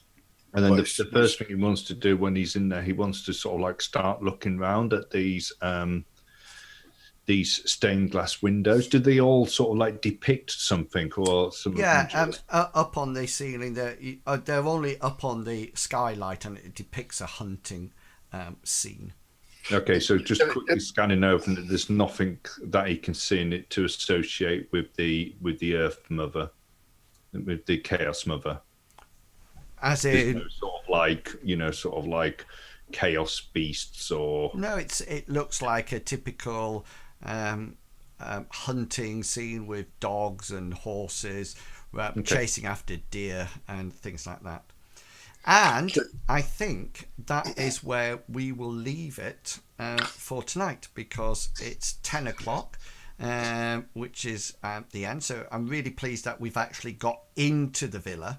And then the first thing he wants to do when he's in there, he wants to sort of like start looking round at these stained glass windows. Do they all sort of like depict something or something? Yeah, up on the ceiling, they're only up on the skylight, and it depicts a hunting scene. Okay, so just quickly scanning over, and there's nothing that he can see in it to associate with the Earth Mother, with the Chaos Mother. As in, no sort of like chaos beasts or no, it looks like a typical hunting scene with dogs and horses chasing after deer and things like that. And I think that is where we will leave it for tonight, because it's 10 o'clock, which is the end. So I'm really pleased that we've actually got into the villa,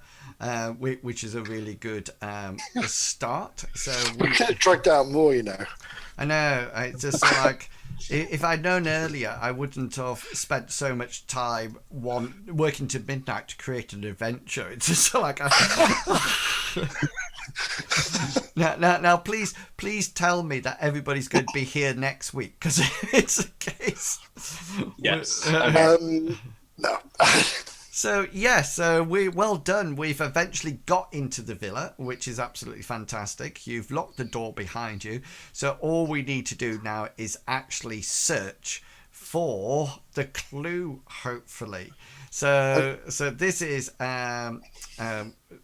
which is a really good start. So we could have dragged out more, I know. It's just like, if I'd known earlier, I wouldn't have spent so much time working to midnight to create an adventure. It's just like now, please tell me that everybody's going to be here next week, because if it's the case, yes. No. So we well done. We've eventually got into the villa, which is absolutely fantastic. You've locked the door behind you, so all we need to do now is actually search for the clue, hopefully. So this is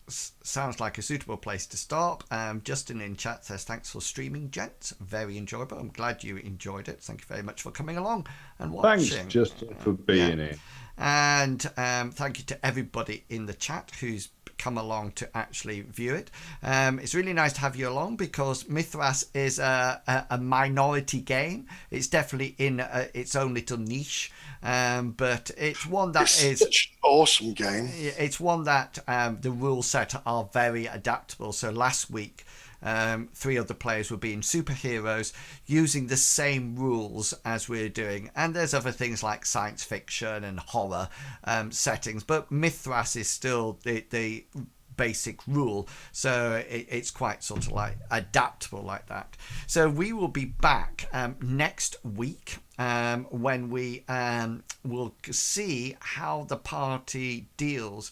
sounds like a suitable place to start. Justin in chat says, thanks for streaming, gents. Very enjoyable. I'm glad you enjoyed it. Thank you very much for coming along and watching. Thanks, Justin, for being here. And thank you to everybody in the chat who's come along to actually view it. It's really nice to have you along, because Mythras is a minority game. It's definitely in its own little niche, but it's one that is such an awesome game. It's one that the rule set are very adaptable. So last week 3 other players will be in superheroes using the same rules as we're doing. And there's other things like science fiction and horror settings, but Mythras is still the basic rule, so it's quite sort of like adaptable like that. So we will be back next week when we will see how the party deals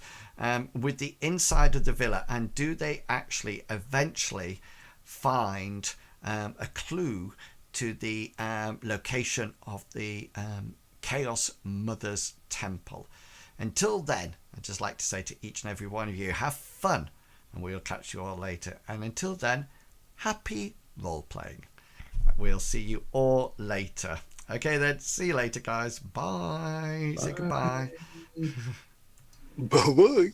with the inside of the villa, and do they actually eventually find a clue to the location of the Chaos Mother's temple. Until then, I'd just like to say to each and every one of you, have fun, and we'll catch you all later. And until then, happy role-playing. We'll see you all later. Okay then, see you later, guys. Bye. Say goodbye. Bye-bye.